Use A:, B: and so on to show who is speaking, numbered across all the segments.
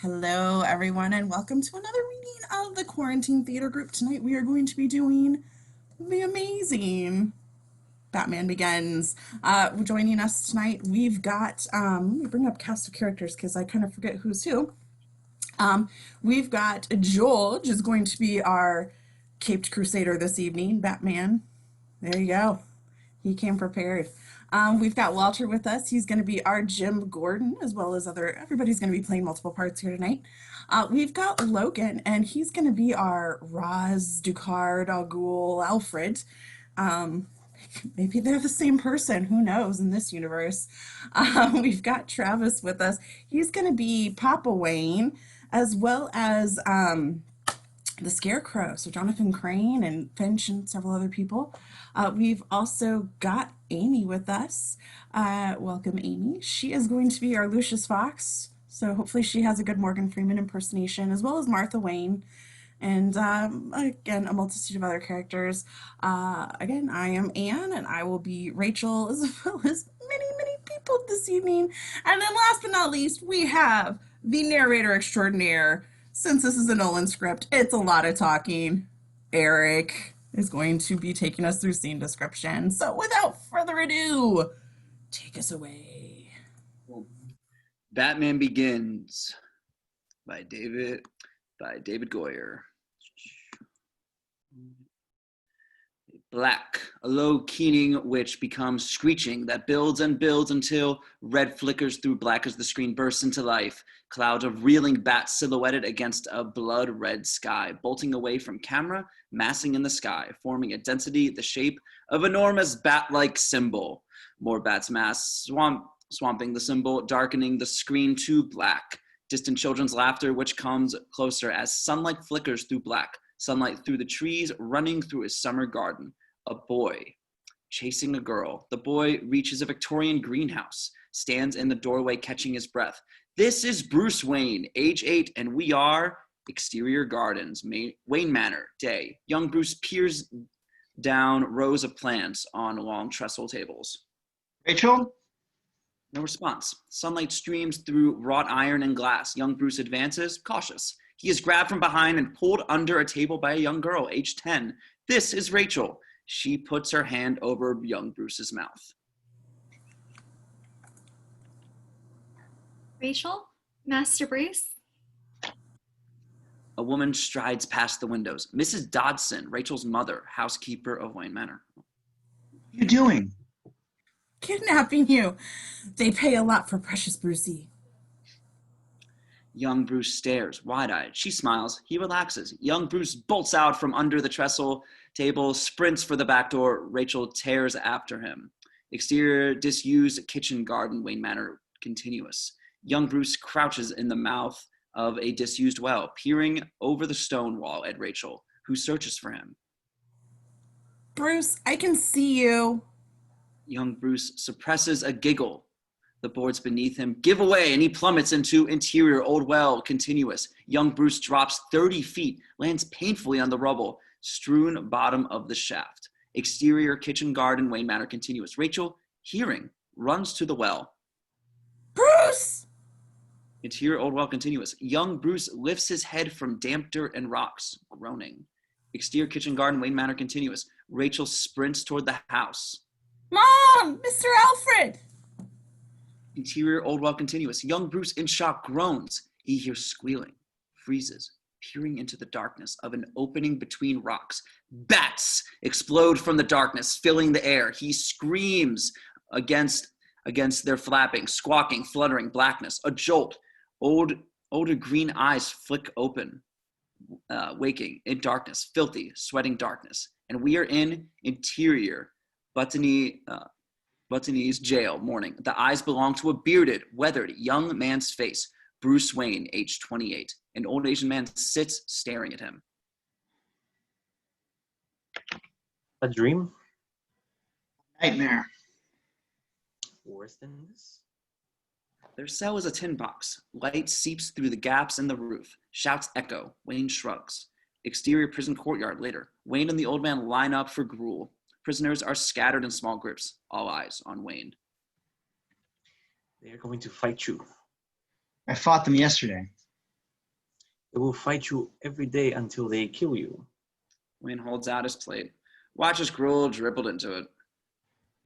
A: Hello, everyone, and welcome to another reading of the Quarantine Theater Group. Tonight we are going to be doing the amazing Batman Begins. Joining us tonight, we've got, let me bring up cast of characters because I kind of forget who's who. We've got George is going to be our Caped Crusader this evening, Batman. There you go. He came prepared. We've got Walter with us. He's going to be our Jim Gordon, as well as everybody's going to be playing multiple parts here tonight. We've got Logan, and he's going to be our Raz, Ducard, Al Ghul, Alfred. Um, Maybe they're the same person. Who knows in this universe? We've got Travis with us. He's going to be Papa Wayne, as well as the Scarecrow, so Jonathan Crane and Finch and several other people. We've also got Amy with us. Welcome, Amy. She is going to be our Lucius Fox, so hopefully she has a good Morgan Freeman impersonation, as well as Martha Wayne, and again, a multitude of other characters. Again, I am Anne, and I will be Rachel, as well as many, many people this evening. And then last but not least, we have the narrator extraordinaire. Since this is a Nolan script, it's a lot of talking. Eric is going to be taking us through scene description. So without further ado, take us away.
B: Batman Begins by David Goyer. Black, a low keening which becomes screeching that builds and builds until red flickers through black as the screen bursts into life. Cloud of reeling bats silhouetted against a blood-red sky, bolting away from camera, massing in the sky, forming a density the shape of enormous bat-like symbol. More bats mass, swamping the symbol, darkening the screen to black. Distant children's laughter which comes closer as sunlight flickers through black. Sunlight through the trees, running through his summer garden. A boy chasing a girl. The boy reaches a Victorian greenhouse, stands in the doorway catching his breath. This is Bruce Wayne, age 8, and we are Exterior Gardens, Wayne Manor, day. Young Bruce peers down rows of plants on long trestle tables.
C: Rachel?
B: No response. Sunlight streams through wrought iron and glass. Young Bruce advances, cautious. He is grabbed from behind and pulled under a table by a young girl, age 10. This is Rachel. She puts her hand over young Bruce's mouth.
D: Rachel? Master Bruce?
B: A woman strides past the windows. Mrs. Dodson, Rachel's mother, housekeeper of Wayne Manor.
C: What are you doing?
A: Kidnapping you. They pay a lot for precious Brucey.
B: Young Bruce stares, wide-eyed. She smiles. He relaxes. Young Bruce bolts out from under the trestle table, sprints for the back door. Rachel tears after him. Exterior, disused kitchen garden, Wayne Manor, continuous. Young Bruce crouches in the mouth of a disused well, peering over the stone wall at Rachel, who searches for him.
A: Bruce, I can see you.
B: Young Bruce suppresses a giggle. The boards beneath him give away, and he plummets into interior old well, continuous. Young Bruce drops 30 feet, lands painfully on the rubble, strewn bottom of the shaft. Exterior kitchen garden, Wayne Manor, continuous. Rachel, hearing, runs to the well.
A: Bruce!
B: Interior old well, continuous. Young Bruce lifts his head from damp dirt and rocks, groaning. Exterior kitchen garden, Wayne Manor, continuous. Rachel sprints toward the house.
A: Mom! Mr. Alfred!
B: Interior old well, continuous. Young Bruce in shock groans. He hears squealing, freezes, peering into the darkness of an opening between rocks. Bats explode from the darkness, filling the air. He screams against their flapping, squawking, fluttering blackness. A jolt. Older green eyes flick open, waking in darkness, filthy, sweating darkness. And we are in interior Buttonese jail morning. The eyes belong to a bearded, weathered young man's face. Bruce Wayne, age 28. An old Asian man sits staring at him.
E: A dream?
C: Nightmare.
E: Worse than this?
B: Their cell is a tin box. Light seeps through the gaps in the roof. Shouts echo. Wayne shrugs. Exterior prison courtyard later. Wayne and the old man line up for gruel. Prisoners are scattered in small groups. All eyes on Wayne.
E: They are going to fight you.
C: I fought them yesterday.
E: They will fight you every day until they kill you.
B: Wayne holds out his plate. Watches gruel dribbled into it.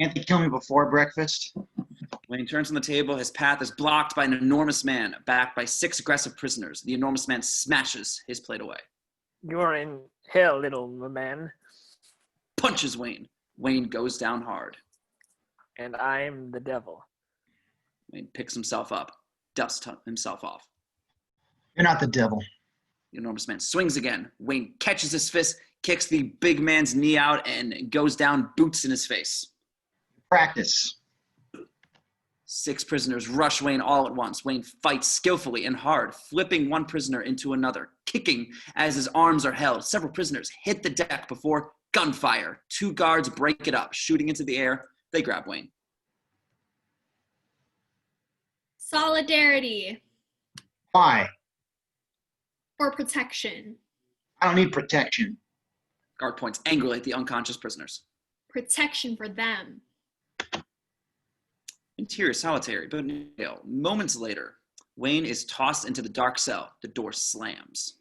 C: Can't they kill me before breakfast?
B: When he turns on the table, his path is blocked by an enormous man, backed by 6 aggressive prisoners. The enormous man smashes his plate away.
F: You're in hell, little man.
B: Punches Wayne. Wayne goes down hard.
F: And I'm the devil.
B: Wayne picks himself up, dusts himself off.
C: You're not the devil.
B: The enormous man swings again. Wayne catches his fist, kicks the big man's knee out, and goes down, boots in his face.
C: Practice.
B: 6 prisoners rush Wayne all at once. Wayne fights skillfully and hard, flipping one prisoner into another, kicking as his arms are held. Several prisoners hit the deck before gunfire. 2 guards break it up, shooting into the air. They grab Wayne.
D: Solidarity
C: Why?
D: or protection.
C: I don't need protection.
B: Guard points angrily at the unconscious prisoners.
D: Protection for them.
B: Interior solitary, but no. Moments later, Wayne is tossed into the dark cell. The door slams.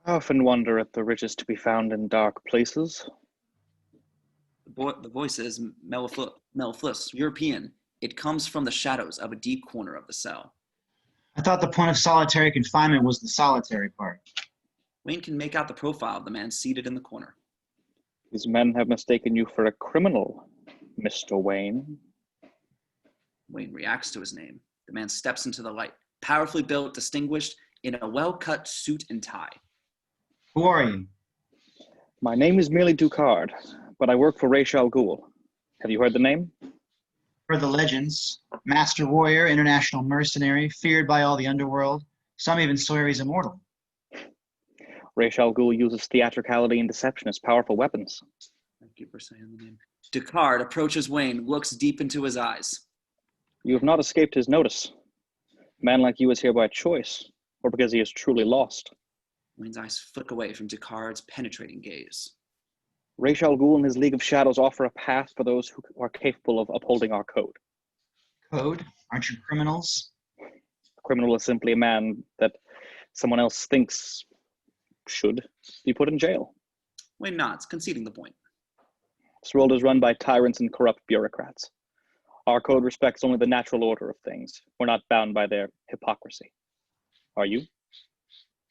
G: I often wonder at the riches to be found in dark places.
B: The voice is mellifluous, European. It comes from the shadows of a deep corner of the cell.
C: I thought the point of solitary confinement was the solitary part.
B: Wayne can make out the profile of the man seated in the corner.
G: These men have mistaken you for a criminal, Mr. Wayne.
B: Wayne reacts to his name. The man steps into the light, powerfully built, distinguished, in a well-cut suit and tie.
C: Who are you?
G: My name is merely Ducard, but I work for Ra's al Ghul. Have you heard the name?
C: For the legends. Master warrior, international mercenary, feared by all the underworld. Some even swear he's immortal.
G: Ra's al Ghul uses theatricality and deception as powerful weapons.
B: Thank you for saying the name. Ducard approaches Wayne, looks deep into his eyes.
G: You have not escaped his notice. A man like you is here by choice, or because he is truly lost.
B: Wayne's eyes flick away from Ducard's penetrating gaze.
G: Ra's al Ghul and his League of Shadows offer a path for those who are capable of upholding our code.
C: Code? Aren't you criminals?
G: A criminal is simply a man that someone else thinks should be put in jail.
B: Wayne nods, conceding the point.
G: This world is run by tyrants and corrupt bureaucrats. Our code respects only the natural order of things. We're not bound by their hypocrisy. Are you?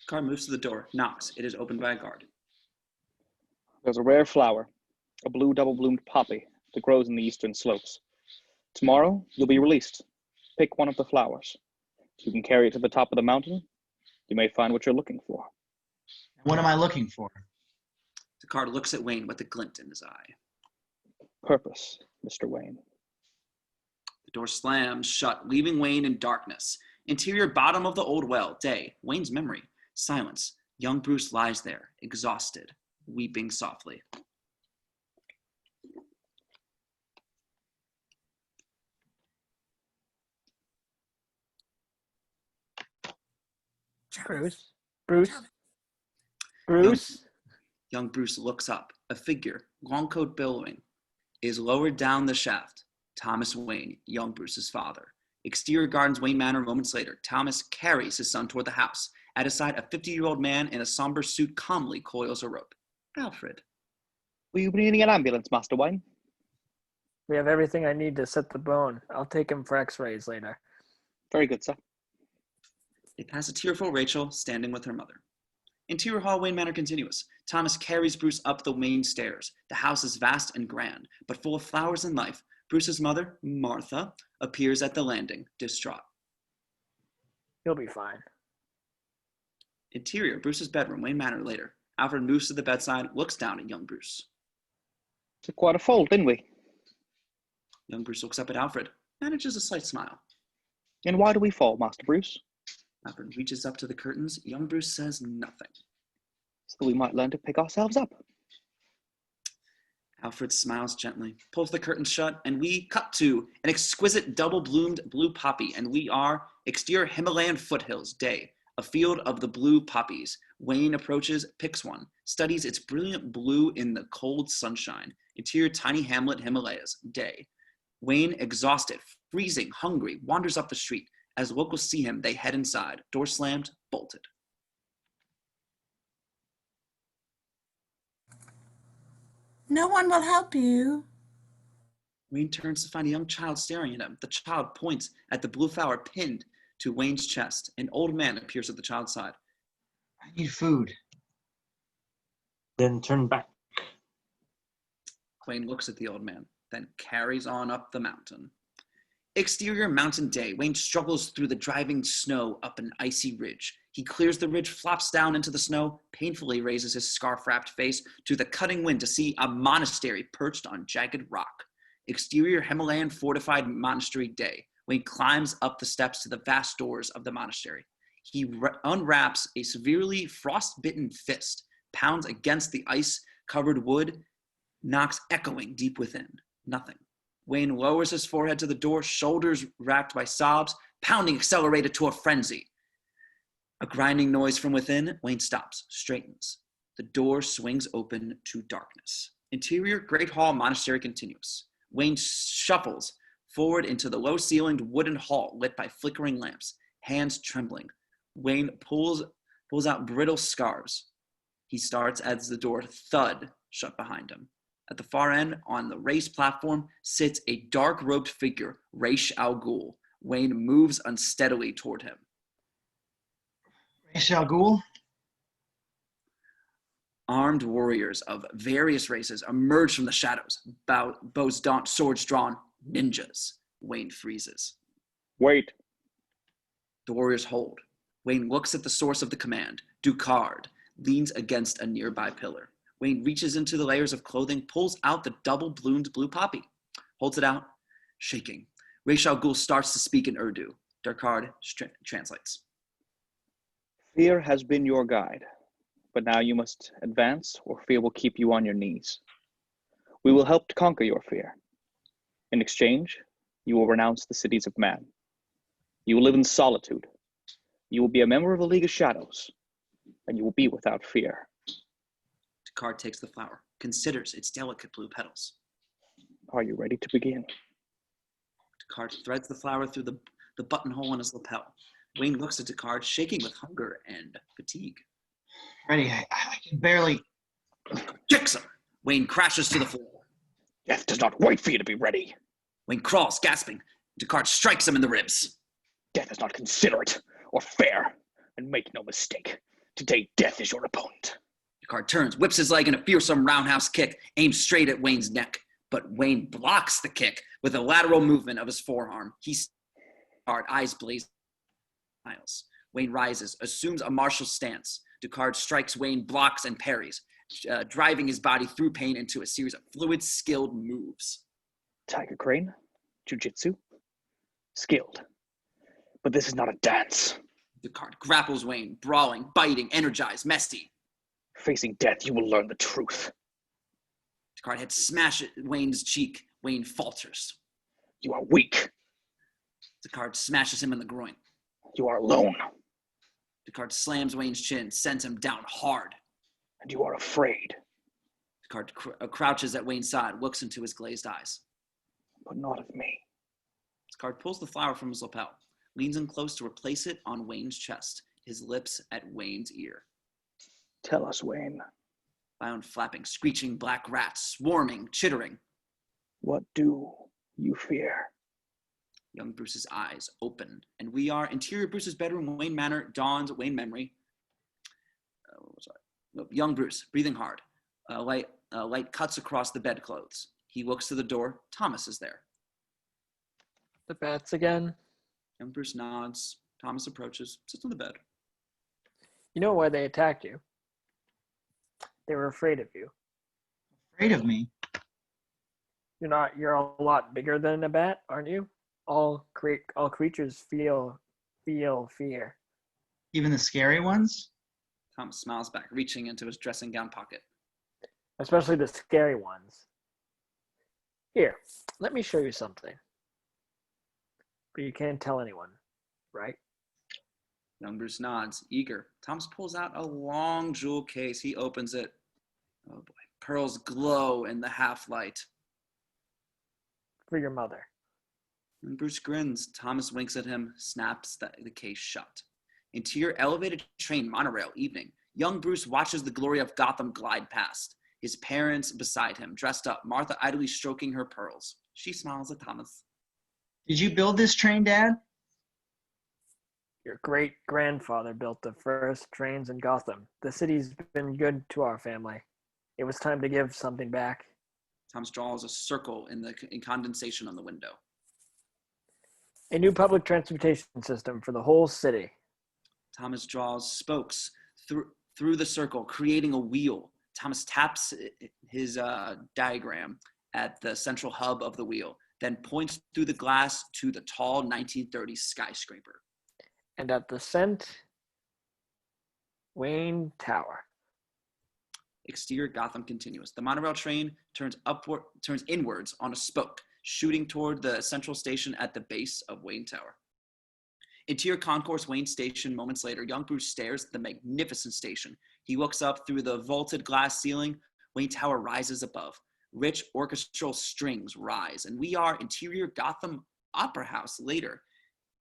B: Ducard moves to the door, knocks. It is opened by a guard.
G: There's a rare flower, a blue double-bloomed poppy that grows in the eastern slopes. Tomorrow, you'll be released. Pick one of the flowers. You can carry it to the top of the mountain. You may find what you're looking for.
C: And what am I looking for?
B: Ducard looks at Wayne with a glint in his eye.
G: Purpose, Mr. Wayne.
B: The door slams shut, leaving Wayne in darkness. Interior bottom of the old well, day. Wayne's memory. Silence. Young Bruce lies there, exhausted, weeping softly.
F: Bruce.
B: Young Bruce looks up. A figure, long coat billowing, is lowered down the shaft. Thomas Wayne, young Bruce's father. Exterior gardens, Wayne Manor. Moments later, Thomas carries his son toward the house. At his side, a 50-year-old man in a somber suit calmly coils a rope. Alfred.
G: Will you be needing an ambulance, Master Wayne?
F: We have everything I need to set the bone. I'll take him for x-rays later.
G: Very good, sir.
B: They pass a tearful Rachel standing with her mother. Interior hall, Wayne Manor continuous. Thomas carries Bruce up the main stairs. The house is vast and grand, but full of flowers and life. Bruce's mother, Martha, appears at the landing, distraught.
F: He'll be fine.
B: Interior, Bruce's bedroom, Wayne Manor later. Alfred moves to the bedside, looks down at young Bruce.
G: It's quite a fold, didn't we?
B: Young Bruce looks up at Alfred, manages a slight smile.
G: And why do we fall, Master Bruce?
B: Alfred reaches up to the curtains. Young Bruce says nothing.
G: So we might learn to pick ourselves up.
B: Alfred smiles gently, pulls the curtains shut, and we cut to an exquisite double-bloomed blue poppy, and we are exterior Himalayan foothills, day, a field of the blue poppies. Wayne approaches, picks one, studies its brilliant blue in the cold sunshine. Interior tiny hamlet, Himalayas, day. Wayne, exhausted, freezing, hungry, wanders up the street. As locals see him, they head inside. Door slammed, bolted.
A: No one will help you.
B: Wayne turns to find a young child staring at him. The child points at the blue flower pinned to Wayne's chest. An old man appears at the child's side.
C: I need food.
E: Then turn back.
B: Wayne looks at the old man, then carries on up the mountain. Exterior mountain day. Wayne struggles through the driving snow up an icy ridge. He clears the ridge, flops down into the snow, painfully raises his scarf-wrapped face to the cutting wind to see a monastery perched on jagged rock. Exterior Himalayan fortified monastery day. Wayne climbs up the steps to the vast doors of the monastery. He unwraps a severely frost-bitten fist, pounds against the ice-covered wood, knocks echoing deep within. Nothing. Wayne lowers his forehead to the door, shoulders racked by sobs, pounding accelerated to a frenzy. A grinding noise from within. Wayne stops, straightens. The door swings open to darkness. Interior Great Hall Monastery continuous. Wayne shuffles forward into the low-ceilinged wooden hall lit by flickering lamps, hands trembling. Wayne pulls out brittle scarves. He starts as the door thud shut behind him. At the far end, on the raised platform, sits a dark-robed figure, Raish Al Ghul. Wayne moves unsteadily toward him.
C: Ra's al Ghul?
B: Armed warriors of various races emerge from the shadows, bows daunt, swords drawn, ninjas. Wayne freezes.
G: Wait.
B: The warriors hold. Wayne looks at the source of the command. Ducard leans against a nearby pillar. Wayne reaches into the layers of clothing, pulls out the double-bloomed blue poppy, holds it out, shaking. Raish Al Ghul starts to speak in Urdu. Ducard translates.
G: Fear has been your guide, but now you must advance or fear will keep you on your knees. We will help to conquer your fear. In exchange, you will renounce the cities of man. You will live in solitude. You will be a member of the League of Shadows, and you will be without fear.
B: Ducard takes the flower, considers its delicate blue petals.
G: Are you ready to begin?
B: Ducard threads the flower through the buttonhole in his lapel. Wayne looks at Ducard, shaking with hunger and fatigue.
C: Ready. I can barely.
B: Kicks him. Wayne crashes to the floor.
G: Death does not wait for you to be ready.
B: Wayne crawls, gasping. Ducard strikes him in the ribs.
G: Death is not considerate or fair, and make no mistake. Today, death is your opponent.
B: Ducard turns, whips his leg in a fearsome roundhouse kick, aims straight at Wayne's neck. But Wayne blocks the kick with a lateral movement of his forearm. Ducard, eyes blaze, smiles. Wayne rises, assumes a martial stance. Ducard strikes Wayne, blocks, and parries, driving his body through pain into a series of fluid, skilled moves.
G: Tiger Crane, Jiu-Jitsu, skilled. But this is not a dance.
B: Ducard grapples Wayne, brawling, biting, energized, messy.
G: Facing death, you will learn the truth.
B: Ducard head smashes Wayne's cheek. Wayne falters.
G: You are weak.
B: Ducard smashes him in the groin.
G: You are alone.
B: Ducard slams Wayne's chin, sends him down hard.
G: And you are afraid.
B: Ducard crouches at Wayne's side, looks into his glazed eyes.
G: But not of me.
B: Ducard pulls the flower from his lapel, leans in close to replace it on Wayne's chest, his lips at Wayne's ear.
G: Tell us, Wayne.
B: Loud flapping, screeching black rats, swarming, chittering.
G: What do you fear?
B: Young Bruce's eyes open, and we are interior Bruce's bedroom, Wayne Manor, dawns Wayne memory. Young Bruce, breathing hard. Light cuts across the bedclothes. He looks to the door. Thomas is there.
F: The bats again.
B: Young Bruce nods. Thomas approaches, sits on the bed.
F: You know why they attacked you? They were afraid of you.
C: Afraid of me?
F: You're a lot bigger than a bat, aren't you? All creatures feel fear.
C: Even the scary ones?
B: Thomas smiles back, reaching into his dressing gown pocket.
F: Especially the scary ones. Here, let me show you something. But you can't tell anyone, right?
B: Young Bruce nods, eager. Thomas pulls out a long jewel case. He opens it. Oh boy. Pearls glow in the half-light.
F: For your mother.
B: And Bruce grins. Thomas winks at him, snaps the case shut. Interior elevated train monorail evening. Young Bruce watches the glory of Gotham glide past. his parents beside him, dressed up, Martha idly stroking her pearls. She smiles at Thomas.
C: Did you build this train, Dad?
F: Your great-grandfather built the first trains in Gotham. The city's been good to our family. It was time to give something back.
B: Thomas draws a circle in condensation on the window.
F: A new public transportation system for the whole city.
B: Thomas draws spokes through the circle, creating a wheel. Thomas taps his diagram at the central hub of the wheel, then points through the glass to the tall 1930s skyscraper.
F: And at the center, Wayne Tower.
B: Exterior Gotham continuous. The monorail train turns inwards on a spoke, shooting toward the central station at the base of Wayne Tower. Interior Concourse Wayne Station. Moments later, young Bruce stares at the magnificent station. He looks up through the vaulted glass ceiling. Wayne Tower rises above. Rich orchestral strings rise, and we are interior Gotham Opera House later.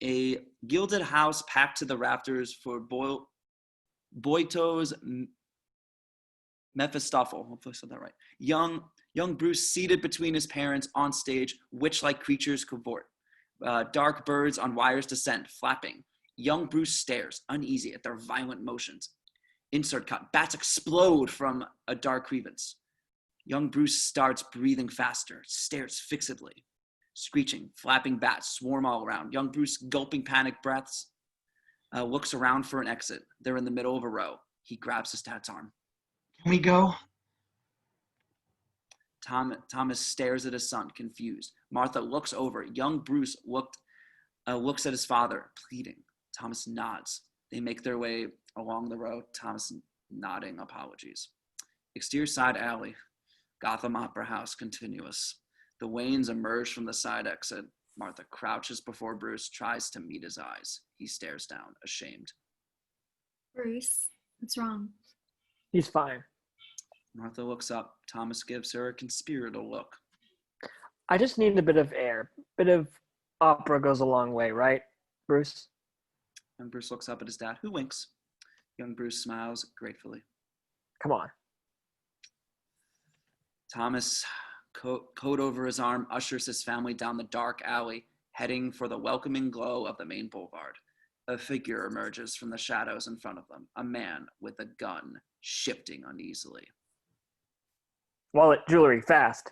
B: A gilded house packed to the rafters for Boito's Mephistopheles. Hopefully I said that right. Young Bruce seated between his parents on stage, witch-like creatures cavort. Dark birds on wires descend, flapping. Young Bruce stares, uneasy at their violent motions. Insert cut. Bats explode from a dark crevice. Young Bruce starts breathing faster, stares fixedly. Screeching, flapping bats swarm all around. Young Bruce, gulping panic breaths, looks around for an exit. They're in the middle of a row. He grabs his dad's arm.
C: Can we go?
B: Thomas stares at his son, confused. Martha looks over. Young Bruce looks at his father, pleading. Thomas nods. They make their way along the row, Thomas nodding apologies. Exterior side alley. Gotham Opera House continuous. The Waynes emerge from the side exit. Martha crouches before Bruce, tries to meet his eyes. He stares down, ashamed.
D: Bruce, what's wrong?
F: He's fine.
B: Martha looks up. Thomas gives her a conspirator look.
F: I just need a bit of air. Bit of opera goes a long way, right, Bruce?
B: And Bruce looks up at his dad, who winks. Young Bruce smiles gratefully.
F: Come on.
B: Thomas, coat over his arm, ushers his family down the dark alley, heading for the welcoming glow of the main boulevard. A figure emerges from the shadows in front of them, a man with a gun, shifting uneasily.
F: Wallet, jewelry, fast.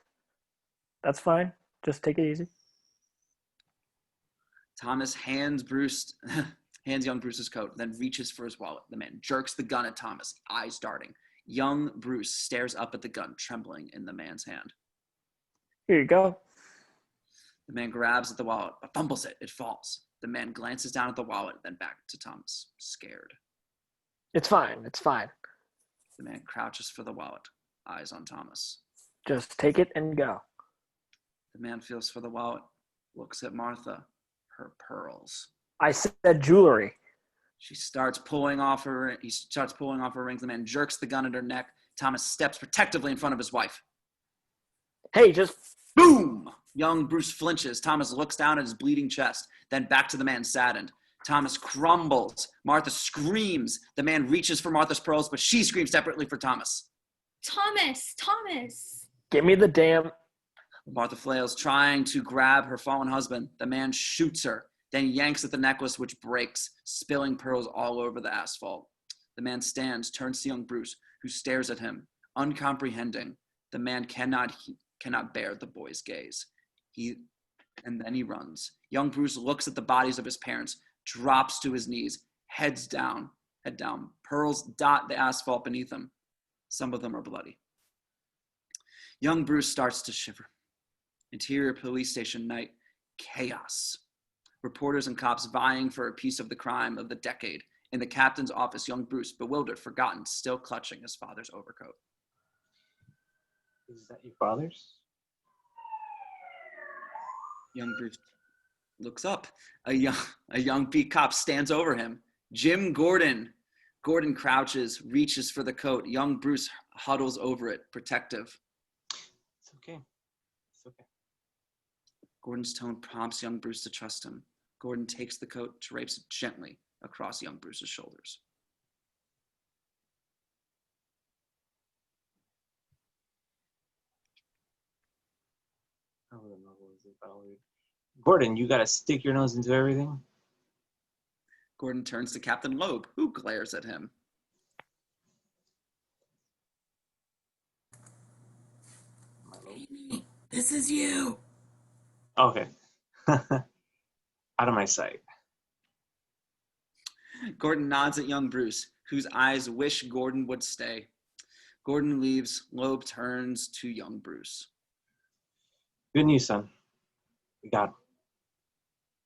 F: That's fine. Just take it easy.
B: Thomas hands young Bruce's coat, then reaches for his wallet. The man jerks the gun at Thomas, eyes darting. Young Bruce stares up at the gun, trembling in the man's hand.
F: Here you go.
B: The man grabs at the wallet, but fumbles it. It falls. The man glances down at the wallet, then back to Thomas, scared.
F: It's fine. It's fine.
B: The man crouches for the wallet, eyes on Thomas.
F: Just take it and go.
B: The man feels for the wallet, looks at Martha, her pearls.
F: I said jewelry.
B: He starts pulling off her rings. The man jerks the gun at her neck. Thomas steps protectively in front of his wife.
F: Hey, just
B: Boom! Young Bruce flinches. Thomas looks down at his bleeding chest, then back to the man saddened. Thomas crumbles. Martha screams. The man reaches for Martha's pearls, but she screams separately for Thomas.
D: Thomas!
F: give me the damn.
B: Martha flails, trying to grab her fallen husband. The man shoots her, then yanks at the necklace, which breaks, spilling pearls all over the asphalt. The man stands, turns to young Bruce, who stares at him, uncomprehending. The man cannot bear the boy's gaze. And then he runs. Young Bruce looks at the bodies of his parents, drops to his knees, head down. Pearls dot the asphalt beneath him. Some of them are bloody. Young Bruce starts to shiver. Interior police station night, chaos. Reporters and cops vying for a piece of the crime of the decade. In the captain's office, young Bruce, bewildered, forgotten, still clutching his father's overcoat.
E: Is that your father's?
B: Young Bruce looks up. A young beat cop stands over him. Jim Gordon. Gordon crouches, reaches for the coat. Young Bruce huddles over it, protective.
E: It's okay. It's okay.
B: Gordon's tone prompts young Bruce to trust him. Gordon takes the coat, drapes it gently across young Bruce's shoulders.
E: Oh, the novel is invalid. Gordon, you gotta stick your nose into everything?
B: Gordon turns to Captain Loeb, who glares at him.
E: My lord.
A: Amy, this is you.
E: Okay. Out of my sight.
B: Gordon nods at young Bruce, whose eyes wish Gordon would stay. Gordon leaves. Loeb turns to young Bruce.
E: Good news, son. We got him.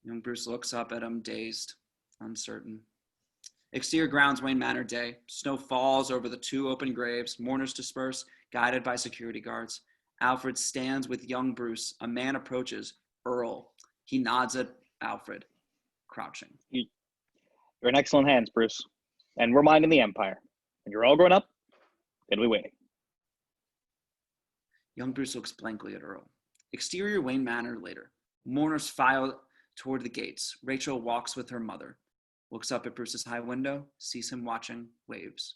B: Young Bruce looks up at him, dazed, uncertain. Exterior grounds, Wayne Manor day. Snow falls over the 2 open graves. Mourners disperse, guided by security guards. Alfred stands with young Bruce. A man approaches. Earl. He nods at Alfred, crouching.
G: You're in excellent hands, Bruce. And we're minding the Empire. When you're all grown up, it'll be waiting.
B: Young Bruce looks blankly at Earl. Exterior Wayne Manor later. Mourners file toward the gates. Rachel walks with her mother. Looks up at Bruce's high window, sees him watching, waves.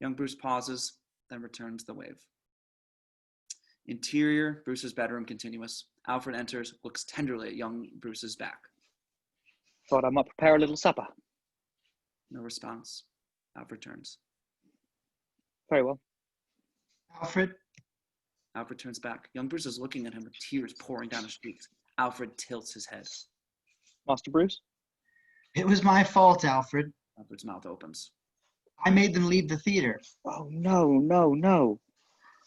B: Young Bruce pauses, then returns the wave. Interior, Bruce's bedroom continuous. Alfred enters, looks tenderly at young Bruce's back.
G: Thought I might prepare a little supper.
B: No response. Alfred turns.
G: Very well.
C: Alfred,
B: Alfred turns back. Young Bruce is looking at him with tears pouring down his cheeks. Alfred tilts his head.
G: Master Bruce?
C: it was my fault, Alfred.
B: Alfred's mouth opens.
C: I made them leave the theater.
G: Oh, no.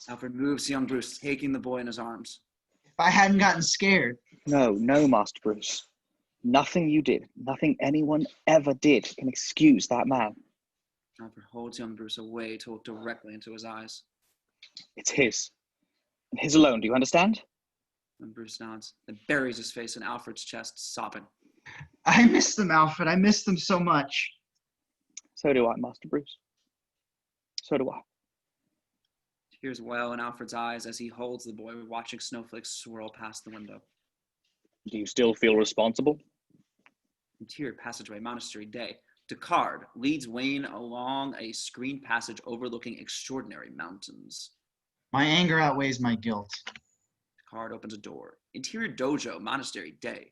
B: Alfred moves to young Bruce, taking the boy in his arms.
C: If I hadn't gotten scared,
G: No, Master Bruce. Nothing you did, nothing anyone ever did can excuse that man.
B: Alfred holds young Bruce away to look directly into his eyes.
G: It's his. And his alone, do you understand?
B: Young Bruce nods, then buries his face in Alfred's chest, sobbing.
C: I miss them, Alfred. I miss them so much.
G: So do I, Master Bruce. So do I.
B: Tears well in Alfred's eyes as he holds the boy, watching snowflakes swirl past the window.
G: Do you still feel responsible?
B: Interior passageway, monastery day. Descartes leads Wayne along a screened passage overlooking extraordinary mountains.
C: My anger outweighs my guilt.
B: Descartes opens a door. Interior dojo, monastery day.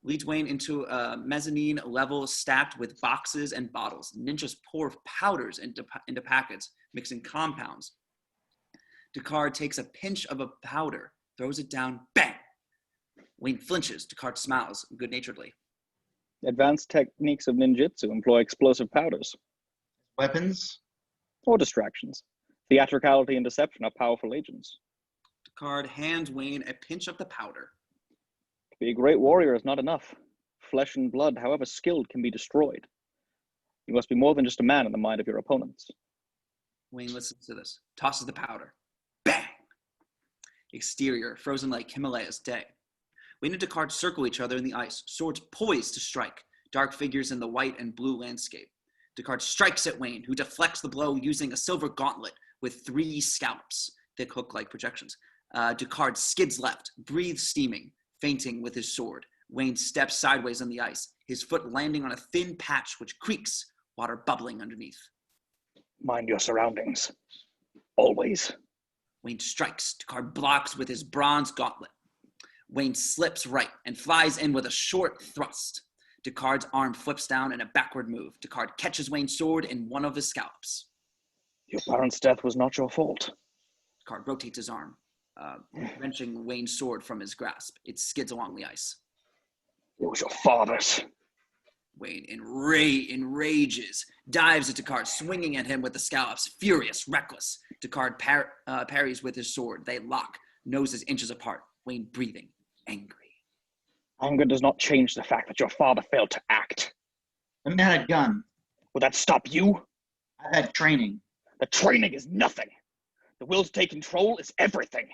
B: Leads Wayne into a mezzanine level stacked with boxes and bottles. Ninjas pour powders into packets, mixing compounds. Descartes takes a pinch of a powder, throws it down, bang! Wayne flinches. Descartes smiles good-naturedly.
G: Advanced techniques of ninjutsu employ explosive powders.
C: Weapons?
G: Or distractions. Theatricality and deception are powerful agents.
B: Descartes hands Wayne a pinch of the powder.
G: To be a great warrior is not enough. Flesh and blood, however skilled, can be destroyed. You must be more than just a man in the mind of your opponents.
B: Wayne listens to this, tosses the powder. Bang! Exterior, frozen like Himalayas day. Wayne and Descartes circle each other in the ice, swords poised to strike, dark figures in the white and blue landscape. Descartes strikes at Wayne, who deflects the blow using a silver gauntlet with 3 scalps, thick hook-like projections. Descartes skids left, breathes steaming, feinting with his sword. Wayne steps sideways on the ice, his foot landing on a thin patch which creaks, water bubbling underneath.
G: Mind your surroundings. Always.
B: Wayne strikes. Descartes blocks with his bronze gauntlet. Wayne slips right and flies in with a short thrust. Descartes' arm flips down in a backward move. Descartes catches Wayne's sword in one of his scallops.
G: Your parents' death was not your fault.
B: Descartes rotates his arm, wrenching Wayne's sword from his grasp. It skids along the ice.
G: It was your father's.
B: Wayne enrages, dives at Descartes, swinging at him with the scallops, furious, reckless. Descartes parries with his sword. They lock, noses inches apart. Wayne breathing, angry.
G: Anger does not change the fact that your father failed to act.
C: The man had a gun.
G: Would that stop you?
C: I've had training.
G: The training is nothing. The will to take control is everything.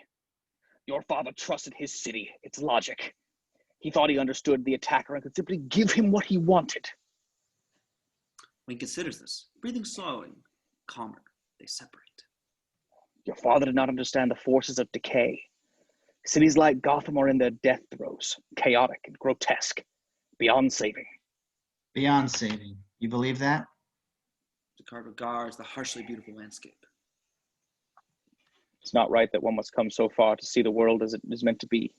G: Your father trusted his city, its logic. He thought he understood the attacker and could simply give him what he wanted.
B: Wayne considers this, breathing slowly, calmer. They separate.
G: Your father did not understand the forces of decay. Cities like Gotham are in their death throes, chaotic and grotesque, beyond saving.
C: Beyond saving. You believe that?
B: Descartes regards the harshly beautiful landscape.
G: It's not right that one must come so far to see the world as it is meant to be.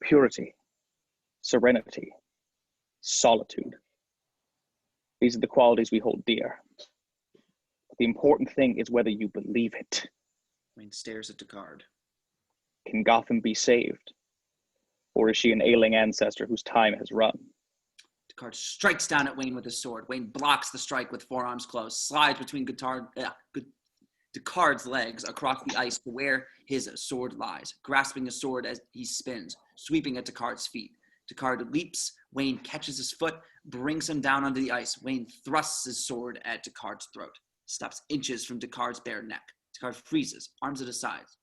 G: purity, serenity, solitude. These are the qualities we hold dear. The important thing is whether you believe it.
B: Wayne stares at Descartes.
G: Can Gotham be saved? Or is she an ailing ancestor whose time has run?
B: Descartes strikes down at Wayne with his sword. Wayne blocks the strike with forearms closed, slides between Descartes' legs across the ice to where his sword lies, grasping his sword as he spins, sweeping at Descartes' feet. Descartes leaps. Wayne catches his foot, brings him down onto the ice. Wayne thrusts his sword at Descartes' throat, stops inches from Descartes' bare neck. Descartes freezes, arms at his sides.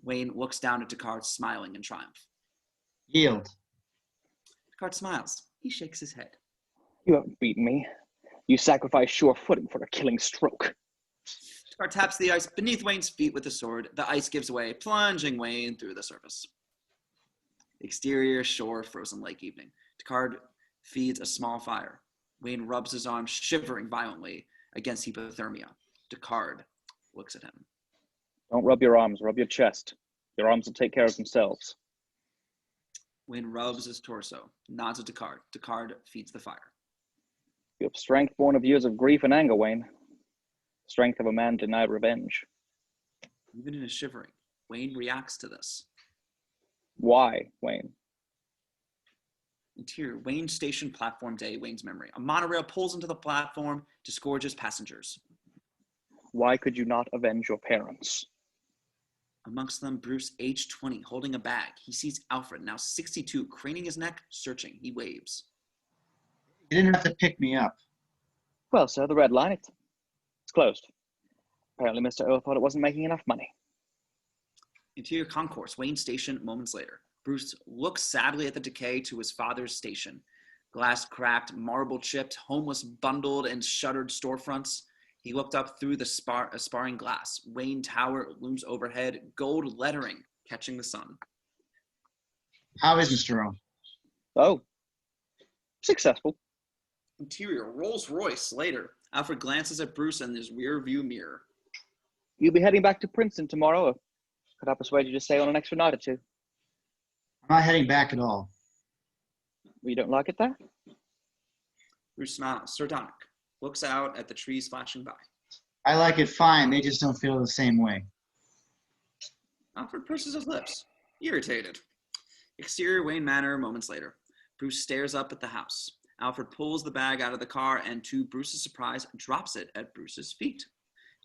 B: Wayne looks down at Descartes, smiling in triumph.
C: Yield.
B: Descartes smiles. He shakes his head.
G: You haven't beaten me. You sacrificed sure footing for a killing stroke.
B: Descartes taps the ice beneath Wayne's feet with the sword. The ice gives way, plunging Wayne through the surface. Exterior shore, frozen lake evening. Descartes feeds a small fire. Wayne rubs his arm, shivering violently against hypothermia. Descartes looks at him.
G: Don't rub your arms, rub your chest. Your arms will take care of themselves.
B: Wayne rubs his torso, nods at Descartes. Descartes feeds the fire.
G: You have strength born of years of grief and anger, Wayne. Strength of a man denied revenge.
B: Even in his shivering, Wayne reacts to this.
G: Why, Wayne?
B: Interior, Wayne Station platform day, Wayne's memory. A monorail pulls into the platform, disgorges passengers.
G: Why could you not avenge your parents?
B: Amongst them, Bruce, age 20, holding a bag. He sees Alfred, now 62, craning his neck, searching. He waves.
C: You didn't have to pick me up.
G: Well, sir, the red line, it's closed. Apparently, Mr. Earl thought it wasn't making enough money.
B: Interior Concourse, Wayne Station, moments later. Bruce looks sadly at the decay to his father's station. Glass cracked, marble chipped, homeless bundled and shuttered storefronts. He looked up through the sparring glass. Wayne Tower looms overhead, gold lettering catching the sun.
C: How is Mr. Earl?
G: Oh, successful.
B: Interior, Rolls Royce, later. Alfred glances at Bruce in his rear view mirror.
G: You'll be heading back to Princeton tomorrow, or could I persuade you to stay on an extra night or two?
C: I'm not heading back at all.
G: You don't like it there?
B: Bruce smiles, sardonic, looks out at the trees flashing by.
C: I like it fine. They just don't feel the same way.
B: Alfred purses his lips, irritated. Exterior, Wayne Manor, moments later. Bruce stares up at the house. Alfred pulls the bag out of the car and, to Bruce's surprise, drops it at Bruce's feet.